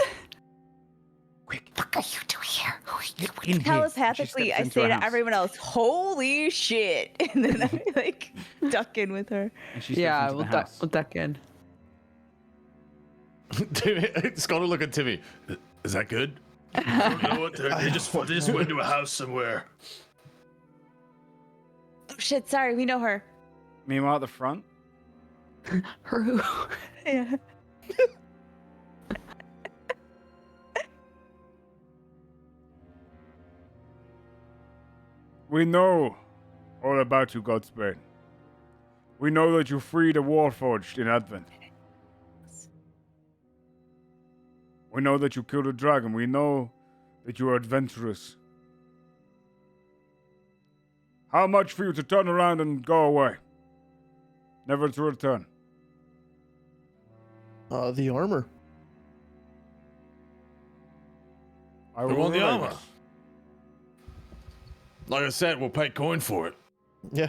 Quick, What are you doing here? Who are you? in here. She Telepathically, steps I into say a to house, everyone else, "Holy shit!" And then I like duck in with her. and she steps Yeah, into we'll the duck. house. We'll duck in. Timmy, Scott will look at Timmy. Is that good? You know what? They just went to a house somewhere. Oh shit! Sorry, we know her. Meanwhile, at the front, Her who? Yeah. we know all about you, Godsbane. We know that you freed a Warforged in Advent. We know that you killed a dragon. We know that you are adventurous. How much for you to turn around and go away? Never to return. The armor. I We want the relay armor. this. Like I said, we'll pay coin for it. Yeah.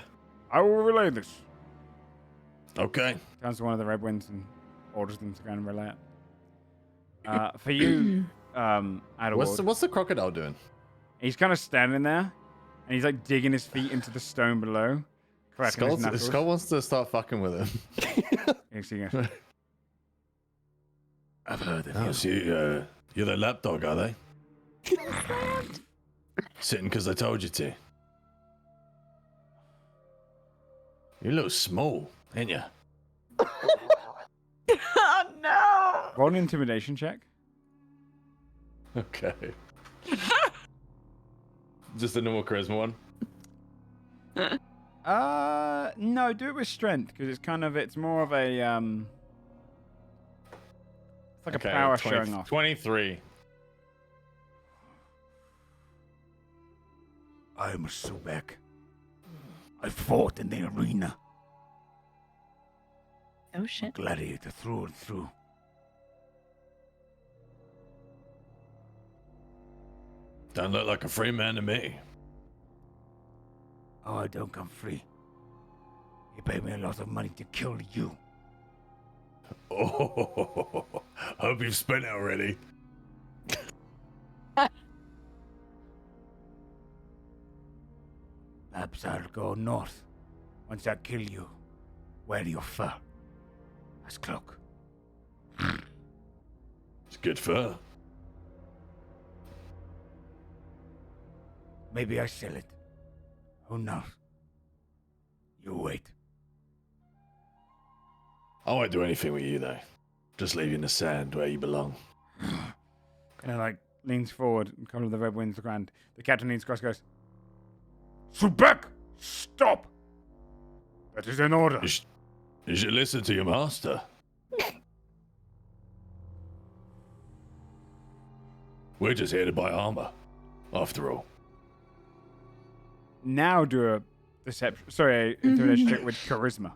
I will relay this. Okay. Turns to one of the Red Winds and orders them to go and relay it. For you, Adderward, What's the crocodile doing? he's kind of standing there, and he's like digging his feet into the stone below, cracking his knuckles. Skull wants to start fucking with him. He's singing, I've heard of Oh, you. so you're the lapdog, are they? Sitting because I told you to. You're a little small, ain't you? Oh no! roll an intimidation check. Okay. Just a normal charisma one. No, do it with strength because it's more of a it's like Okay, a power 20 showing off. 23. I am a Sobek. I fought in the arena. Oh shit! Gladiator through and through. Don't look like a free man to me. Oh, I don't come free. You pay me a lot of money to kill you. Oh, hope you've spent it already. Perhaps I'll go north. Once I kill you, wear your fur as cloak. It's good fur. Maybe I sell it. Who knows? You wait. I won't do anything with you though. Just leave you in the sand where you belong. Kind of like leans forward and kind of the Red Winds the ground. The captain leans across, goes, Subek, stop! That is an order. You should listen to your master. We're just here to buy armor, after all. Now do a intimidation check with charisma.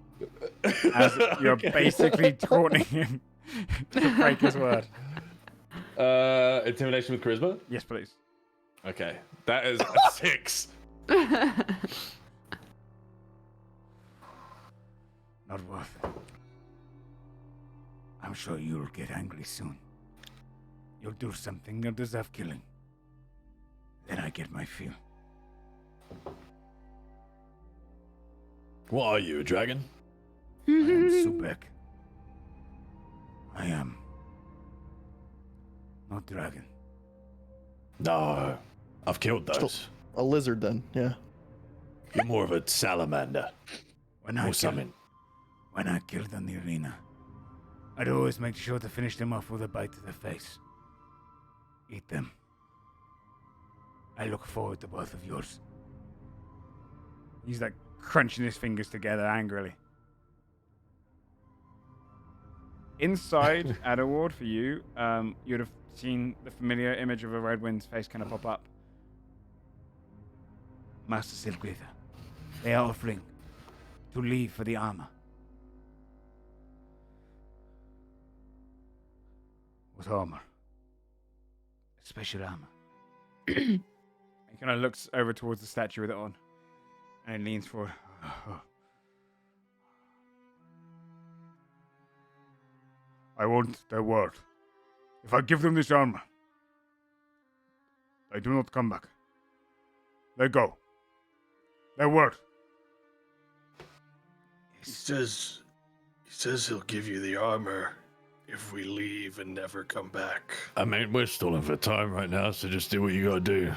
As you're basically taunting him to break his word. Intimidation with charisma? Yes, please. Okay, that is 6. Not worth it. I'm sure you'll get angry soon. You'll do something you'll deserve killing. Then I get my feel. What are you, a dragon? I am Subek. I am not dragon. No, I've killed those. A lizard then, yeah. You're more of a salamander. When Or something. When I killed in the arena, I'd always make sure to finish them off with a bite to the face. Eat them. I look forward to both of yours. He's like crunching his fingers together angrily. Inside Adderward for you, you'd have seen the familiar image of a Red Wind's face kind of pop up. Master Silkweather, they are offering to leave for the armor. What armor? Special armor. He kind of looks over towards the statue with it on, and he leans forward. I want their word. If I give them this armor, they do not come back. They go. Their word. He says he'll give you the armor if we leave and never come back. I mean, we're stalling for time right now, so just do what you gotta do.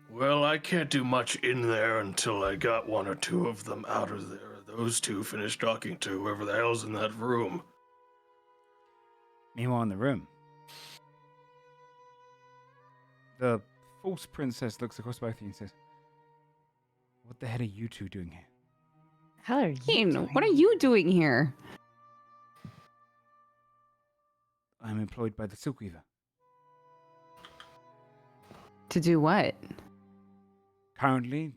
Well, I can't do much in there until I got one or two of them out of there. Those two finished talking to whoever the hell's in that room. Meanwhile, in the room, the false princess looks across both of you and says, "What the hell are you two doing here?" Hell are you Ian, doing? what are you doing here? I'm employed by the Silkweaver. To do what? Currently,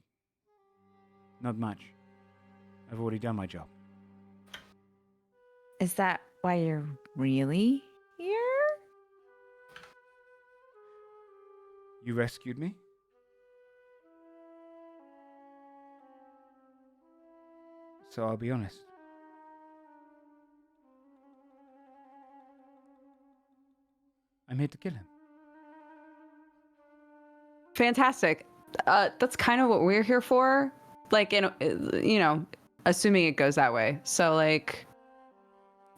not much. I've already done my job. Is that why you're really here? You rescued me? So I'll be honest. I'm here to kill him. Fantastic. That's kind of what we're here for. Like, assuming it goes that way. So, like,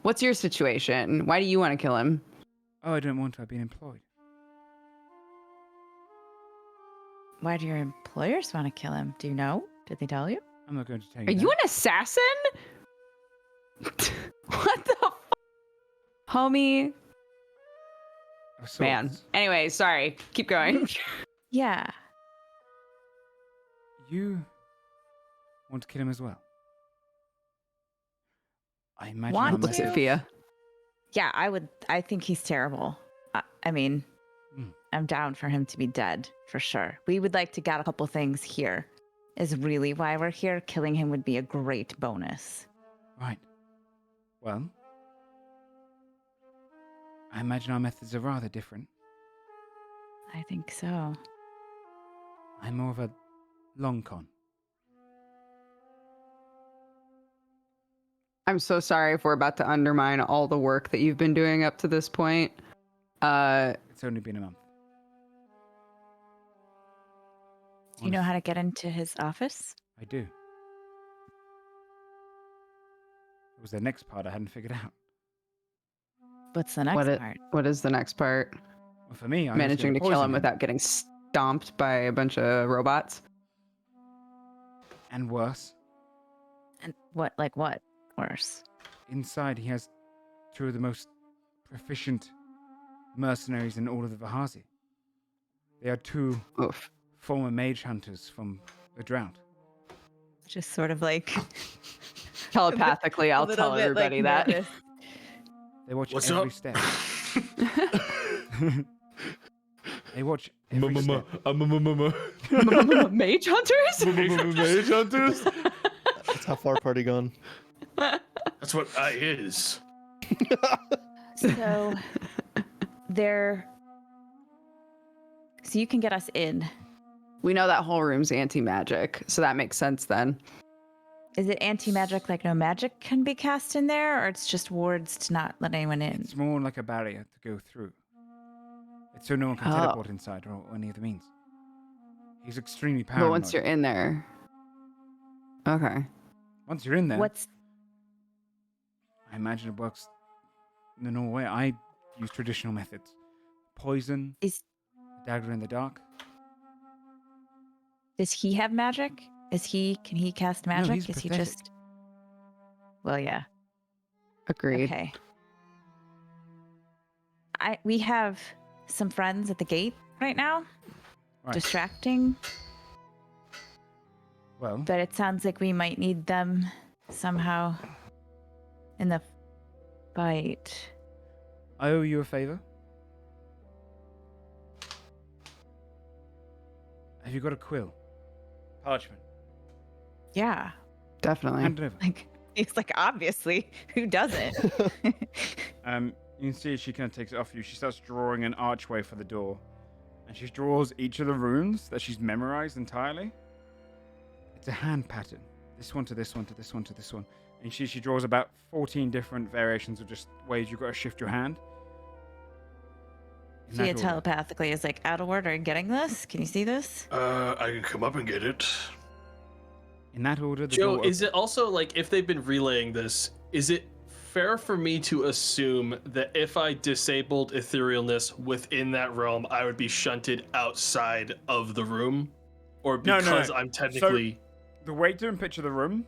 what's your situation? Why do you want to kill him? Oh, I don't want to. I've been employed. Why do your employers want to kill him? Do you know? Did they tell you? I'm not going to tell you. Are you that. an assassin? What the homie? Of sorts. Man. Anyway, sorry. Keep going. Yeah. You want to kill him as well? I imagine Want I'm Looks to? at Fia. Yeah, I think he's terrible. I mean, I'm down for him to be dead, for sure. We would like to get a couple things here, is really why we're here. Killing him would be a great bonus. Right. Well, I imagine our methods are rather different. I think so. I'm more of a long con. I'm so sorry if we're about to undermine all the work that you've been doing up to this point. It's only been a month. Do you know how to get into his office? I do. It was the next part I hadn't figured out. What's the next part? What is the next part? Well, for me, I was Managing gonna to kill poison him without getting stomped by a bunch of robots. And worse, And what worse? inside he has two of the most proficient mercenaries in all of the Vahazi. They are two Oof. former mage hunters from the drought. Just sort of like Telepathically, I'll little tell bit, everybody like, that. nervous. They watch What's every up? step. They watch every step. Mage hunters? Mage hunters? That's how far party gone. That's what I is. So so you can get us in. We know that whole room's anti-magic, so that makes sense then. Is it anti-magic, like no magic can be cast in there, or it's just wards to not let anyone in? It's more like a barrier to go through. It's so no one can Oh. teleport inside or any of the means. He's extremely paranoid. But once you're in there. Okay. Once you're in there, What's I imagine it works in the normal way. I use traditional methods. Poison, is dagger in the dark. does he have magic? Can he cast magic? he's Is he pathetic. just Well, yeah. Agreed. Okay. We have some friends at the gate right now, Right. distracting, Well, but it sounds like we might need them somehow in the fight. I owe you a favor. Have you got a quill? Parchment. Yeah. Definitely. Hand it over. Like, it's like, obviously, who doesn't? You can see she kind of takes it off you. She starts drawing an archway for the door. And she draws each of the runes that she's memorized entirely. It's a hand pattern. This one to this one to this one to this one. and she draws about 14 different variations of just ways you've got to shift your hand. In See that it order. telepathically is like, Adelward, are you getting this? Can you see this? I can come up and get it. In that order, the Joe, door is it opens. also like if they've been relaying this, is it fair for me to assume that if I disabled etherealness within that realm, I would be shunted outside of the room? Or No, because no. I'm technically... The way to picture the room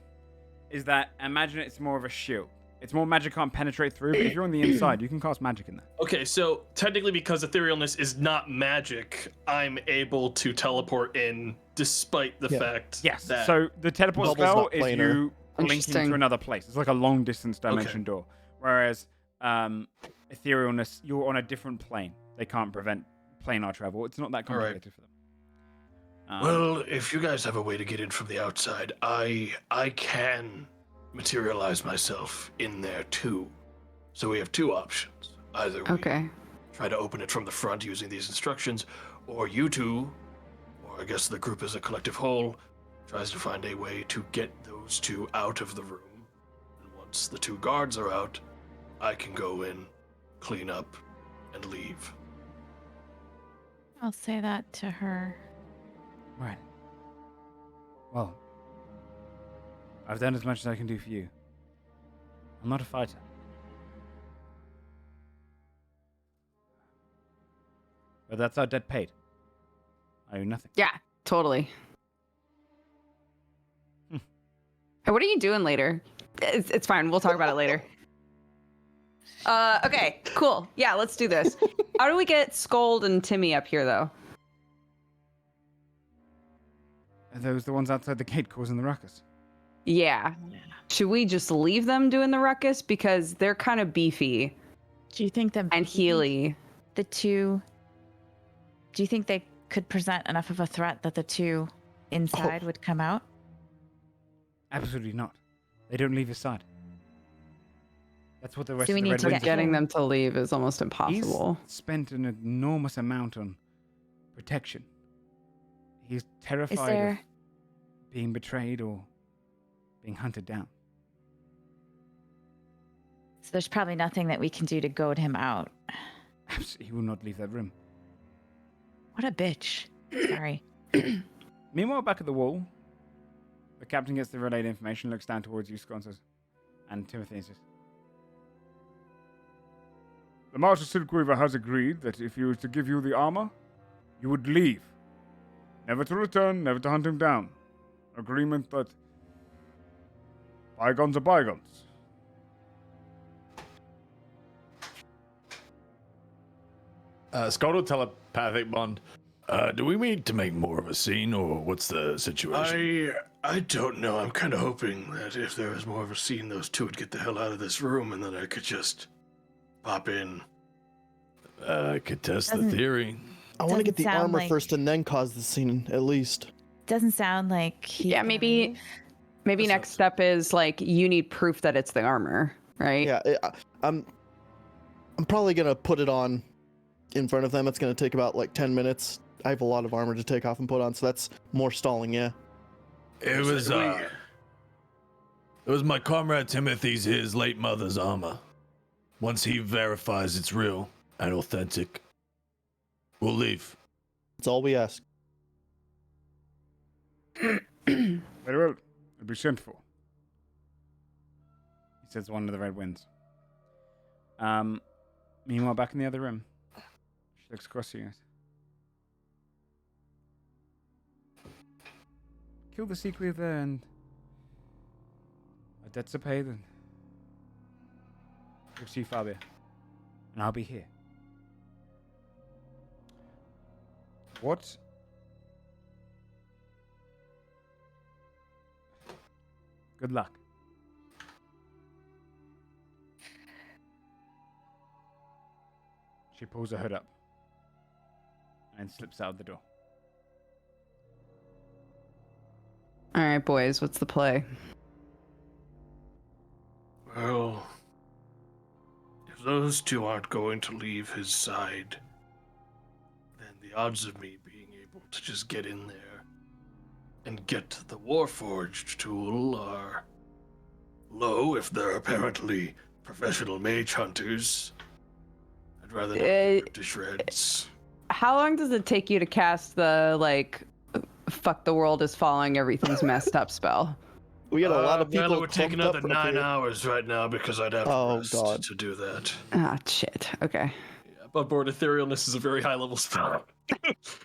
is that imagine it's more of a shield. It's more magic can't penetrate through, but if you're on the inside, you can cast magic in there. Okay, so technically because etherealness is not magic, I'm able to teleport in despite the fact Yes. that... So the teleport Bubble's spell not is planar. you linking Interesting. to another place. It's like a long distance dimension door. Whereas etherealness, you're on a different plane. They can't prevent planar travel. It's not that complicated for them. Well, if you guys have a way to get in from the outside, I can materialize myself in there too. So we have two options. Either we Okay. try to open it from the front using these instructions, or you two, or I guess the group as a collective whole, tries to find a way to get those two out of the room. And once the two guards are out, I can go in, clean up, and leave. I'll say that to her. Right. Well, I've done as much as I can do for you. I'm not a fighter. But that's our debt paid. I owe nothing. Yeah, totally. Hmm. Hey, what are you doing later? It's fine. We'll talk about it later. Okay, cool. Yeah, let's do this. How do we get Scold and Timmy up here, though? Are those the ones outside the gate causing the ruckus? Yeah. Should we just leave them doing the ruckus? Because they're kind of beefy Do you think that and Healy. the two... Do you think they could present enough of a threat that the two inside would come out? Absolutely not. They don't leave his side. That's what the rest So we of the need Red to Wings get are Getting for. them to leave is almost impossible. He's spent an enormous amount on protection. He's terrified of being betrayed or being hunted down. So there's probably nothing that we can do to goad him out. He will not leave that room. What a bitch. Sorry. Meanwhile, back at the wall, the captain gets the relayed information, looks down towards you, Scott, and says, and Timothy says, the Master Silkweaver has agreed that if he was to give you the armor, you would leave. Never to return, never to hunt him down. Agreement that bygones are bygones. Scott will telepathic bond. Do we need to make more of a scene, or what's the situation? I don't know. I'm kind of hoping that if there was more of a scene, those two would get the hell out of this room, and then I could just pop in. I could test the Doesn't- theory. I want to get Doesn't the sound armor like- first and then cause the scene, at least. Doesn't sound like he Yeah, can maybe leave. That's next not- step is like you need proof that it's the armor, right? Yeah, I'm probably gonna put it on in front of them. It's gonna take about like 10 minutes. I have a lot of armor to take off and put on, so that's more stalling. Yeah. It was my comrade Timothy's his late mother's armor. Once he verifies it's real and authentic, we'll leave. That's all we ask. Very well. It'll be sent for. He says one of the Red Winds. Meanwhile, back in the other room, she looks across to you guys. Kill the Seaqueaver and our debts are paid, and you'll see Fabia, and I'll be here. What? Good luck. She pulls her hood up and slips out the door. All right, boys, what's the play? Well, if those two aren't going to leave his side, then the odds of me being able to just get in there and get the Warforged tool are low if they're apparently professional mage hunters. I'd rather not get ripped to shreds. How long does it take you to cast the, like, fuck the world is falling, everything's messed up spell? We got a lot of people. Well, it would take clumped another up up 9 here. hours right now because I'd have to rest God. to do that. Ah, shit. Okay. Yeah, above board etherealness is a very high level spell.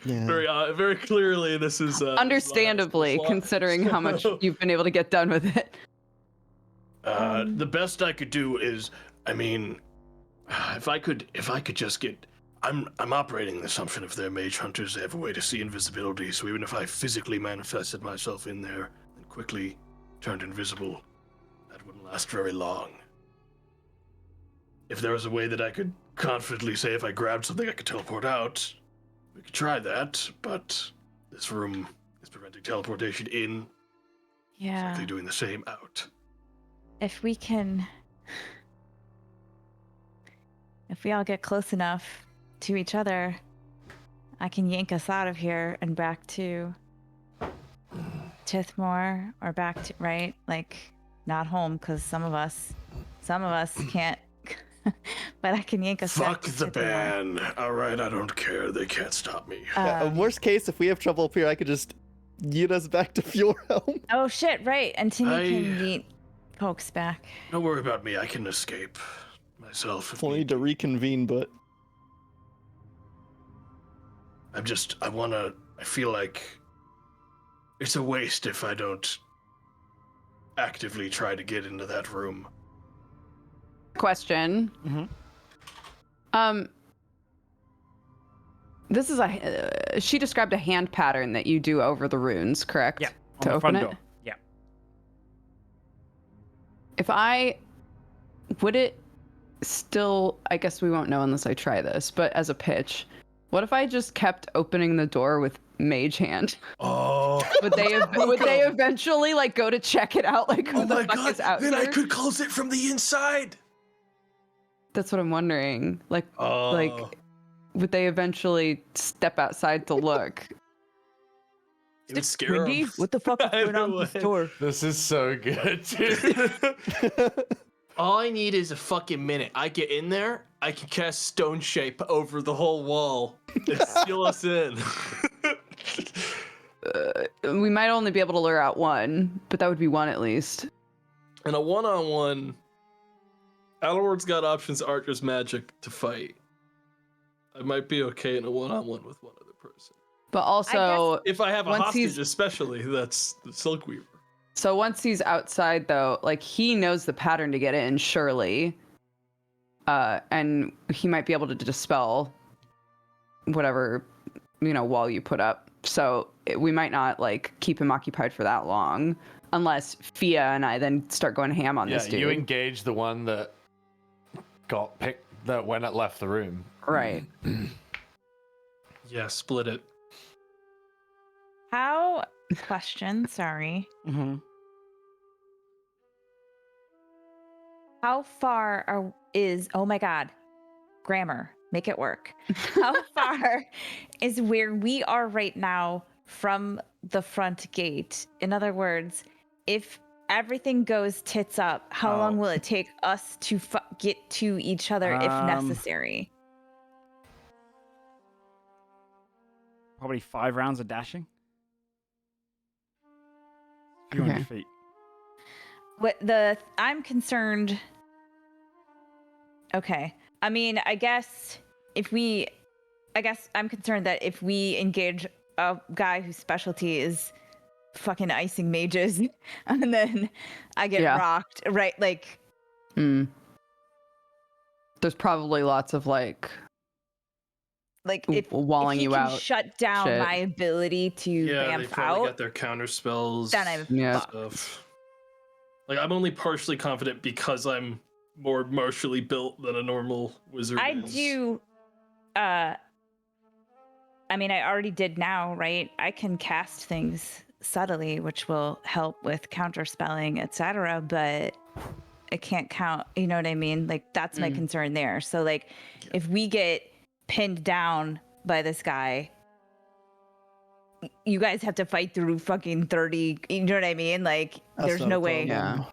Yeah. Very clearly, this is Understandably, considering how much you've been able to get done with it. The best I could do is, I mean, if I could just get, I'm operating the assumption if they're mage hunters, they have a way to see invisibility. So even if I physically manifested myself in there and quickly turned invisible, that wouldn't last very long. If there was a way that I could confidently say if I grabbed something I could teleport out, we could try that. But this room is preventing teleportation in. Yeah. Exactly doing the same out. If we all get close enough to each other, I can yank us out of here and back to Tithmore or back to, right? Like, not home, because some of us can't, but I can yank us Fuck back to the Tithmore. ban. Alright, I don't care. They can't stop me. Worst case, if we have trouble up here, I could just yeet us back to Fjordhelm. Oh shit, right. And Timmy can yeet folks back. Don't worry about me. I can escape myself. If We'll need to reconvene, but I feel like it's a waste if I don't actively try to get into that room. Question. This is she described a hand pattern that you do over the runes, correct? Yeah. To On the open front it? door. Yeah. If would it still, I guess we won't know unless I try this, but as a pitch, what if I just kept opening the door with mage hand? Oh. Would they eventually like go to check it out? Like, who the fuck is out Then I here? could close it from the inside. That's what I'm wondering. Like, would they eventually step outside to look? It would scare him. What the fuck is going on with this door? This is so good, dude. All I need is a fucking minute. I get in there, I can cast Stone Shape over the whole wall and seal us in. We might only be able to lure out one, but that would be one at least. In a one-on-one, Adelward's got options Archer's magic to fight. I might be okay in a one-on-one with one other person. But also, If I have a once hostage, especially, that's the Silkweaver. so once he's outside, though, like he knows the pattern to get in, surely, and he might be able to dispel whatever wall you put up. So we might not like keep him occupied for that long, unless Fia and I then start going ham on this dude. You engage the one that got picked when it left the room. Right. Yeah, split it. Question, sorry. Mm-hmm. How far is, oh my God, grammar, make it work. How far is where we are right now from the front gate? In other words, if everything goes tits up, how long will it take us to get to each other if necessary? Probably 5 rounds of dashing. A few hundred feet. I'm concerned. Okay. I mean, I guess I'm concerned that if we engage a guy whose specialty is fucking icing mages and then I get rocked, right? Like, there's probably lots of like if walling he you can out. shut down shit. my ability to They vamp probably out, got their counter spells. then I'm fucked. Stuff. Like, I'm only partially confident because I'm more martially built than a normal wizard is. I mean, I already did now, right? I can cast things subtly, which will help with counterspelling, etc., but it can't count, you know what I mean? Like, that's my concern there. So, like, if we get pinned down by this guy, you guys have to fight through fucking 30, you know what I mean? Like, That's there's not no a way. problem.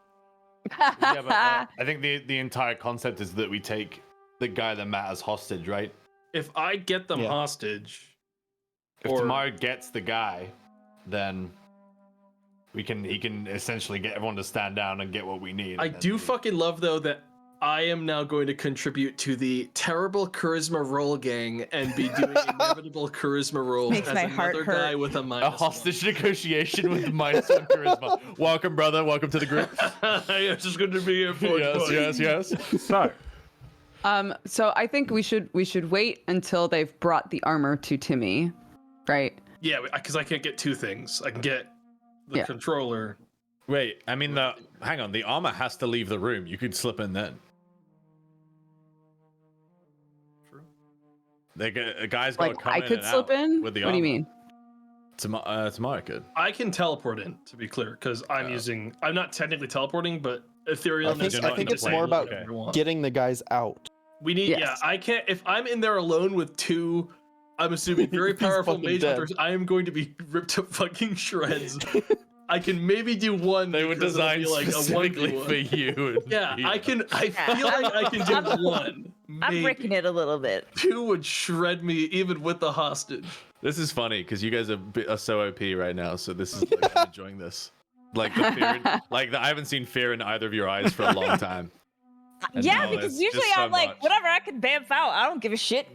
Yeah, but I think the entire concept is that we take the guy that Matt as hostage, right? If I get them Yeah. hostage, If or Tomorrow gets the guy, then he can essentially get everyone to stand down and get what we need. I do fucking love though that I am now going to contribute to the terrible charisma roll gang and be doing inevitable charisma rolls Makes as my heart another hurt. guy with a a minus hostage negotiation with -1 charisma. Welcome, brother. Welcome to the group. It's just going to be here for yes. So, So I think we should wait until they've brought the armor to Timmy, right? Yeah, because I can't get two things. I can get the controller. Wait, I mean hang on. The armor has to leave the room. You could slip in then. True. A guy's got to Like come I in could and slip out in. with the What do you armor. mean? Tomorrow could. I can teleport in, to be clear, because I'm not technically teleporting, but ethereal. I think it's more about getting the guys out. We need, Yes. I can't, if I'm in there alone with two, I'm assuming very He's powerful fucking mage dead. hunters, I am going to be ripped to fucking shreds. I can maybe do one. They were because it'll be designed like a specifically 1v1. for you. Yeah, I feel like I can do one. I'm Maybe. breaking it a little bit. Two would shred me even with the hostage. This is funny because you guys are so OP right now. So this is like, I'm enjoying this. Like the fear, I haven't seen fear in either of your eyes for a long time. And Yeah, now because it's usually just so I'm like, much. whatever, I can bamf out. I don't give a shit.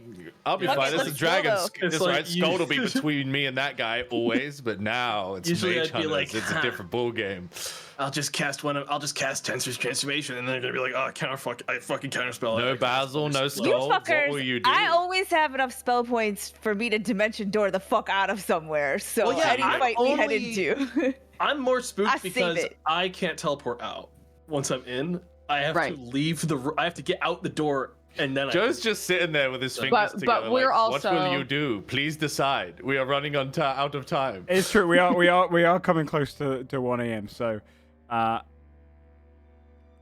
I'll be Okay, fine. This let's is go, dragon. though. This It's right. like Skull will be between me and that guy always, but now it's Usually mage I'd be hunters. like, It's a different ball game. I'll just cast Tensor's Transformation, and then they're gonna be like, oh, I fucking counterspell. No I Basil, no You Skull. What fuckers, will you do? I always have enough spell points for me to dimension door the fuck out of somewhere. So Well, yeah, any I'm fight we head only- into. I'm more I spooked save because it. I can't teleport out. Once I'm in, I have Right. to leave I have to get out the door, and then Joe's just sitting there with his fingers But together. we're like, what will also- you do? Please decide. We are running on out of time. it's true. We are coming close to 1 a.m. So,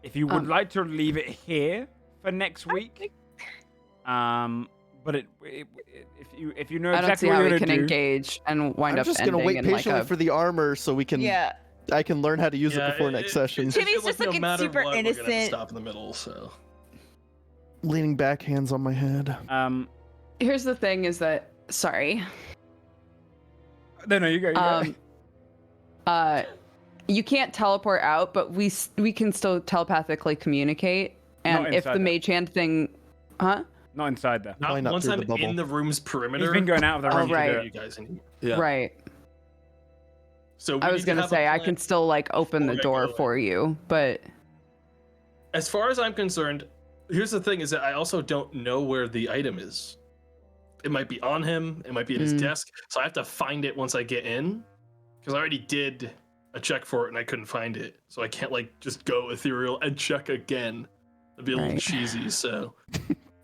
if you would like to leave it here for next week, but if you know I don't exactly see what how you're we gonna can do, engage and wind I'm up just ending gonna wait in like patiently a. for the armor so we can. Yeah. I can learn how to use it before next session. Timmy's just looking no matter super what, we're gonna have to innocent. stop in the middle, so. Leaning back, hands on my head. Here's the thing: is that sorry. no, you go. You go. You can't teleport out, but we can still telepathically communicate. And Not if inside the that. mage hand thing, huh? Not inside there. Why not Once through I'm the bubble? in the room's perimeter, He's been going out of the room. Oh, to do right. you it. guys anymore. Yeah. Right. So I was gonna say I can still like open the before I door go in. for you, but As far as I'm concerned, here's the thing: is that I also don't know where the item is. It might be on him. It might be at his desk. So I have to find it once I get in, because I already did a check for it and I couldn't find it. So I can't like just go ethereal and check again. That'd be a little Right. cheesy. So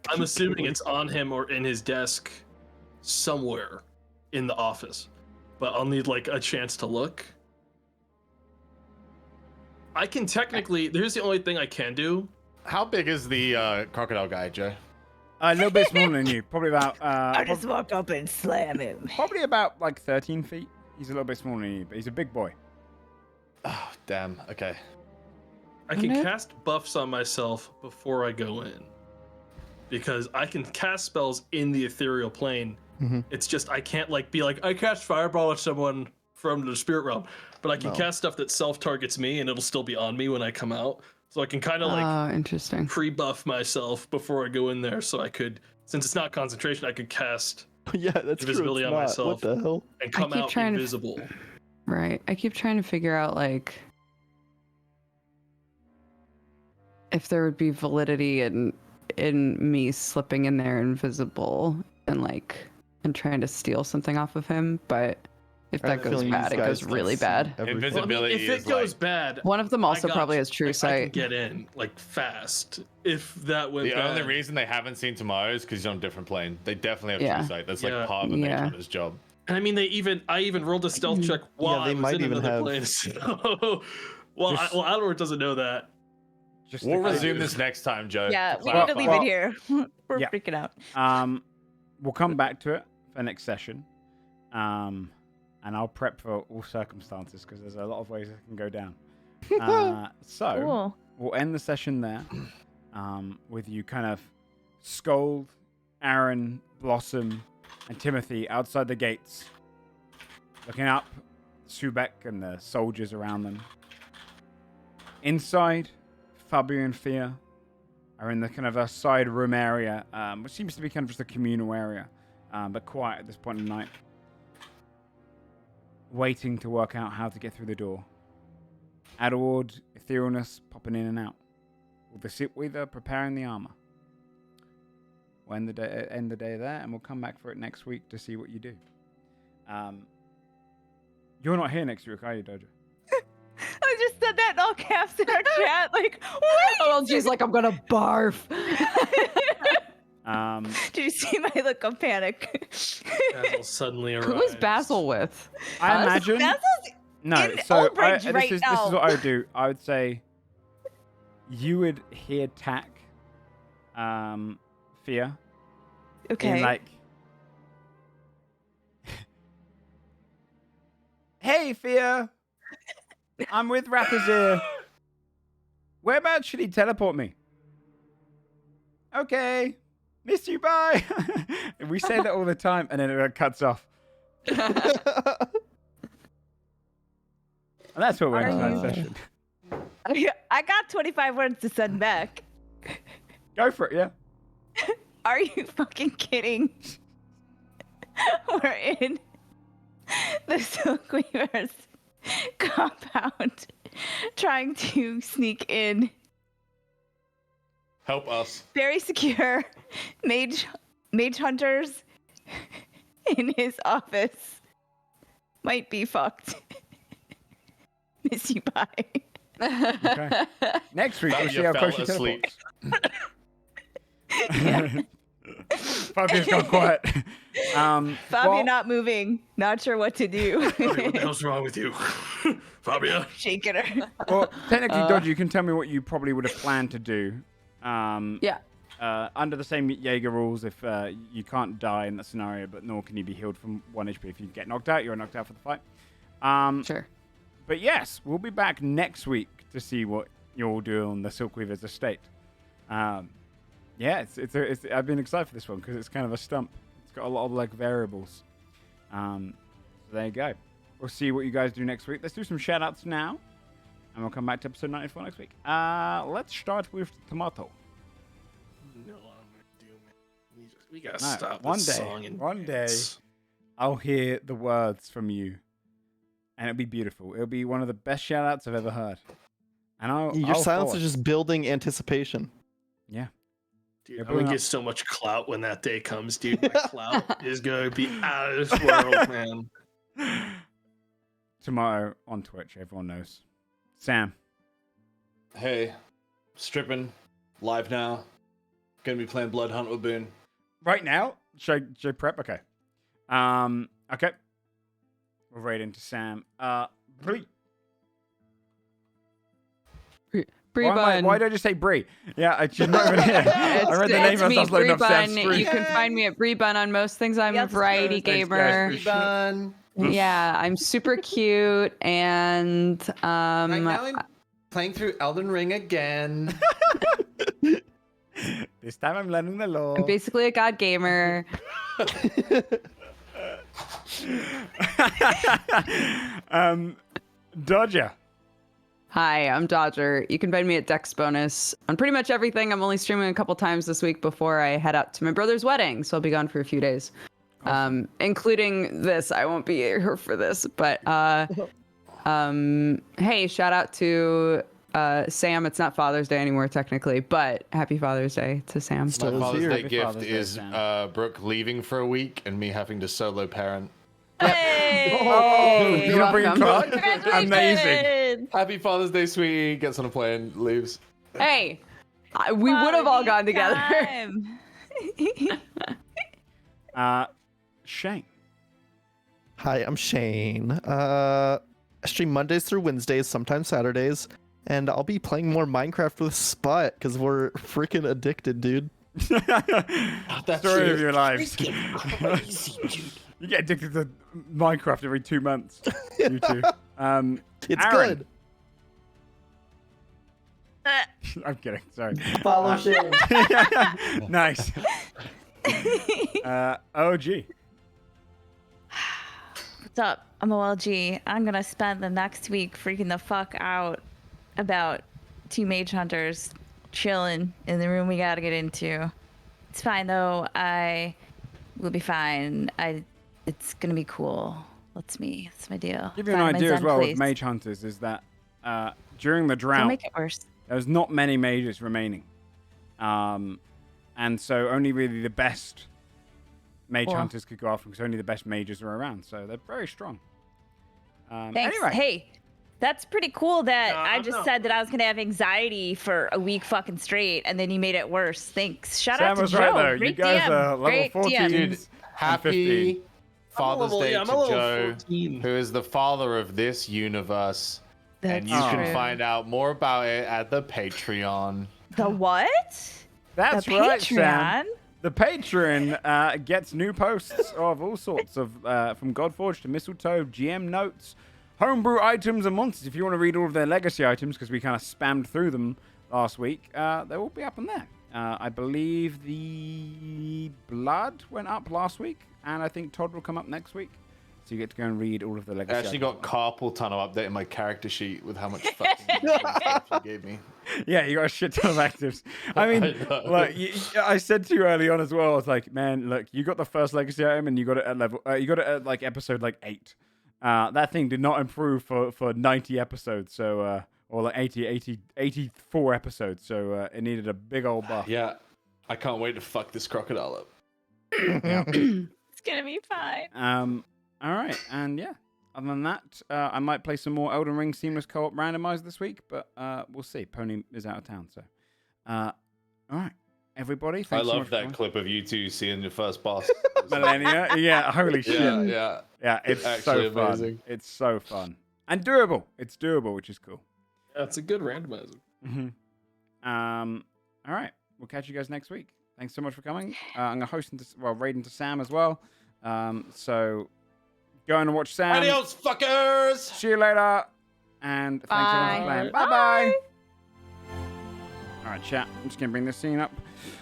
I'm assuming it's on him or in his desk somewhere in the office. But I'll need like a chance to look. I can technically. Here's the only thing I can do. How big is the crocodile guy, Joe? A little bit smaller than you. Probably about. I just walk up and slam him. Probably about like 13 feet. He's a little bit smaller than you, but he's a big boy. Oh, damn. Okay. I can Okay. cast buffs on myself before I go in. Because I can cast spells in the ethereal plane. Mhm. It's just I can't like be like, I cast fireball at someone from the spirit realm. But I can No. cast stuff that self-targets me and it'll still be on me when I come out. So I can kind of like interesting. pre-buff myself before I go in there so I could, since it's not concentration, I could cast Yeah, that's true. Invisibility It's on not. myself. What the hell? and come keep out trying to- invisible. Right. I keep trying to figure out like if there would be validity in me slipping in there invisible and trying to steal something off of him, but if I have that a goes feeling bad, these it goes guys really see bad. everything. Well, I mean, Invisibility if it is goes like bad, One of them also I got probably you. has true Like, I can sight. get in like fast if that went the bad. only reason they haven't seen tomorrow is because he's on a different plane. They definitely have Yeah. true sight. That's Yeah. like part of the mage Yeah. hunter's job. And I mean, I even rolled a stealth check while they I was might in even another have- plane. So, well, Just- Alvor doesn't know that. Just We'll to- resume this next time, Joe. Yeah, to we need to clarify. leave Well, it here. We're yeah. freaking out. We'll come back to it for next session. And I'll prep for all circumstances because there's a lot of ways it can go down. So, Cool. we'll end the session there with you kind of Scold, Aaron, Blossom, and Timothy outside the gates, looking up, Subek and the soldiers around them. Inside, Fabio and Fia are in the kind of a side room area, which seems to be kind of just a communal area, but quiet at this point in the night, waiting to work out how to get through the door. Adderward, Etherealness popping in and out. With the Sitweaver preparing the armor. We'll end the day there, and we'll come back for it next week to see what you do. You're not here next week, are you, Doja? I just said that in all caps in our chat. Like, what? OLG's like, I'm gonna barf. Did you see my look of panic? Basil suddenly arrives. Who is Basil with? I imagine. Basil's No, in so Oldbridge this right is now. what I would do. I would say you would hear Tack, Fia, okay. in like, hey Fia, I'm with Rathazir. Whereabouts should he teleport me? Okay, miss you, bye. We say that all the time, and then it cuts off. And that's what we're in tonight's session. I got 25 words to send back. Go for it, yeah. Are you fucking kidding? We're in the Silkweaver's compound, trying to sneak in. Help us. Very secure. Mage hunters in his office might be fucked. Miss you, bye. Okay. Next week, we'll see how close she teleports. Fabio's gone quiet. Fabio not moving. Not sure what to do. What the hell's wrong with you? Fabia? Shaking her. Well, technically, Dodge, you can tell me what you probably would have planned to do. Yeah. Under the same Jaeger rules, if you can't die in that scenario, but nor can you be healed from 1 HP. If you get knocked out, you're knocked out for the fight. Sure. But yes, we'll be back next week to see what you'll do on the Silkweaver's estate. Yeah, it's I've been excited for this one because it's kind of a stump. It's got a lot of like variables. So there you go. We'll see what you guys do next week. Let's do some shout outs now. And we'll come back to episode 94 next week. Let's start with Tomato. No, I'm gonna do, man. We gotta No, stop one this day, song. And one day, I'll hear the words from you. And it'll be beautiful. It'll be one of the best shout outs I've ever heard. And Your silence is just building anticipation. Yeah. Dude, I'm gonna get so much clout when that day comes, dude. My clout is gonna be out of this world, man. Tomorrow on Twitch, everyone knows. Sam. Hey, stripping, live now. Gonna be playing Blood Hunt with Boone. Right now? Should I prep? Okay. Okay. We're right into Sam. Bree. Why did I just say Bree? Yeah, I should not even hear. I read the name as I was loading up Sam's screen. You can find me at Breebun on most things. I'm a variety gamer. Breebun. Yeah, I'm super cute and Right now I'm playing through Elden Ring again. This time I'm learning the law. I'm basically a god gamer. Dodger. Hi, I'm Dodger. You can find me at Dex Bonus on pretty much everything. I'm only streaming a couple times this week before I head out to my brother's wedding, so I'll be gone for a few days. Awesome. Including this. I won't be here for this, but hey, shout out to Sam. It's not Father's Day anymore technically, but happy Father's Day to Sam. My Father's Day Happy gift Father's Day, is Sam. Brooke leaving for a week and me having to solo parent. Hey! Oh, you're gonna bring welcome. Clark? Congratulations! Amazing. Happy Father's Day, sweetie. Gets on a plane, leaves. Hey, we would have all gone together. Shane. Hi, I'm Shane. I stream Mondays through Wednesdays, sometimes Saturdays, and I'll be playing more Minecraft with Spot because we're freaking addicted, dude. That's Story of your lives. Crazy, dude. You get addicted to Minecraft every 2 months. You two. It's Aaron. good. I'm kidding. Sorry. Follow Shane. Nice. OG. What's up? I'm OLG. I'm gonna spend the next week freaking the fuck out about 2 mage hunters chilling in the room we gotta get into. It's fine though. I will be fine. It's gonna be cool. That's me. That's my deal. Give you an Find my idea as zen well place. with mage hunters is that during the Don't drought, make it worse. there's not many mages remaining. And so only really the best mage Cool. hunters could go off because only the best mages are around. So they're very strong. Thanks. Anyway. Hey, that's pretty cool that I just no. said that I was gonna have anxiety for a week fucking straight, and then you made it worse. Thanks. Shout Sam out to was Joe. right though. You Great guys DM. are level Great 14. DM. Dude, and 15. happy Father's Day I'm to a level Joe, 14. who is the father of this universe. And you That's can true. find out more about it at the Patreon. The what? That's the right, Patreon? Sam. The Patreon gets new posts of all sorts of from Godforged to Mistletoe, GM notes, homebrew items, and monsters. If you want to read all of their legacy items, because we kind of spammed through them last week, they will be up on there. I believe the blood went up last week, and I think Todd will come up next week. So you get to go and read all of the I legacy actually items. got carpal tunnel updating my character sheet with how much fucking stuff you gave me. Yeah, you got a shit ton of actives. I mean, I know. look, I said to you early on as well. I was like, man, look, you got the first legacy item, and you got it at level. You got it at like episode like 8. That thing did not improve for 90 episodes, so or like 84 episodes. So it needed a big old buff. Yeah, I can't wait to fuck this crocodile up. It's gonna be fine. All right, and yeah. Other than that, I might play some more Elden Ring Seamless Co-op randomized this week, but we'll see. Pony is out of town, so. All right, everybody. I Thanks so much love for that coming. clip of you two seeing your first boss. Millennia. Yeah, holy shit. yeah. Yeah, it's Actually so fun. amazing. It's so fun and doable. It's doable, which is cool. Yeah, it's a good randomizer. All right, we'll catch you guys next week. Thanks so much for coming. I'm gonna host raiding to Sam as well. So go and watch Sam. Adios, fuckers! See you later. And thanks everyone for playing. Bye bye. All right, chat. I'm just gonna bring this scene up.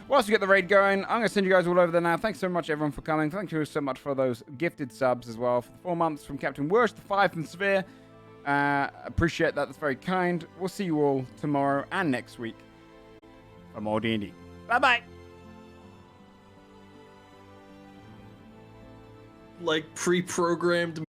Whilst we get the raid going, I'm gonna send you guys all over there now. Thanks so much everyone for coming. Thank you so much for those gifted subs as well. For the 4 months from Captain Worst, the 5 from Sphere. Appreciate that. That's very kind. We'll see you all tomorrow and next week for more D&D. Bye bye. Like pre-programmed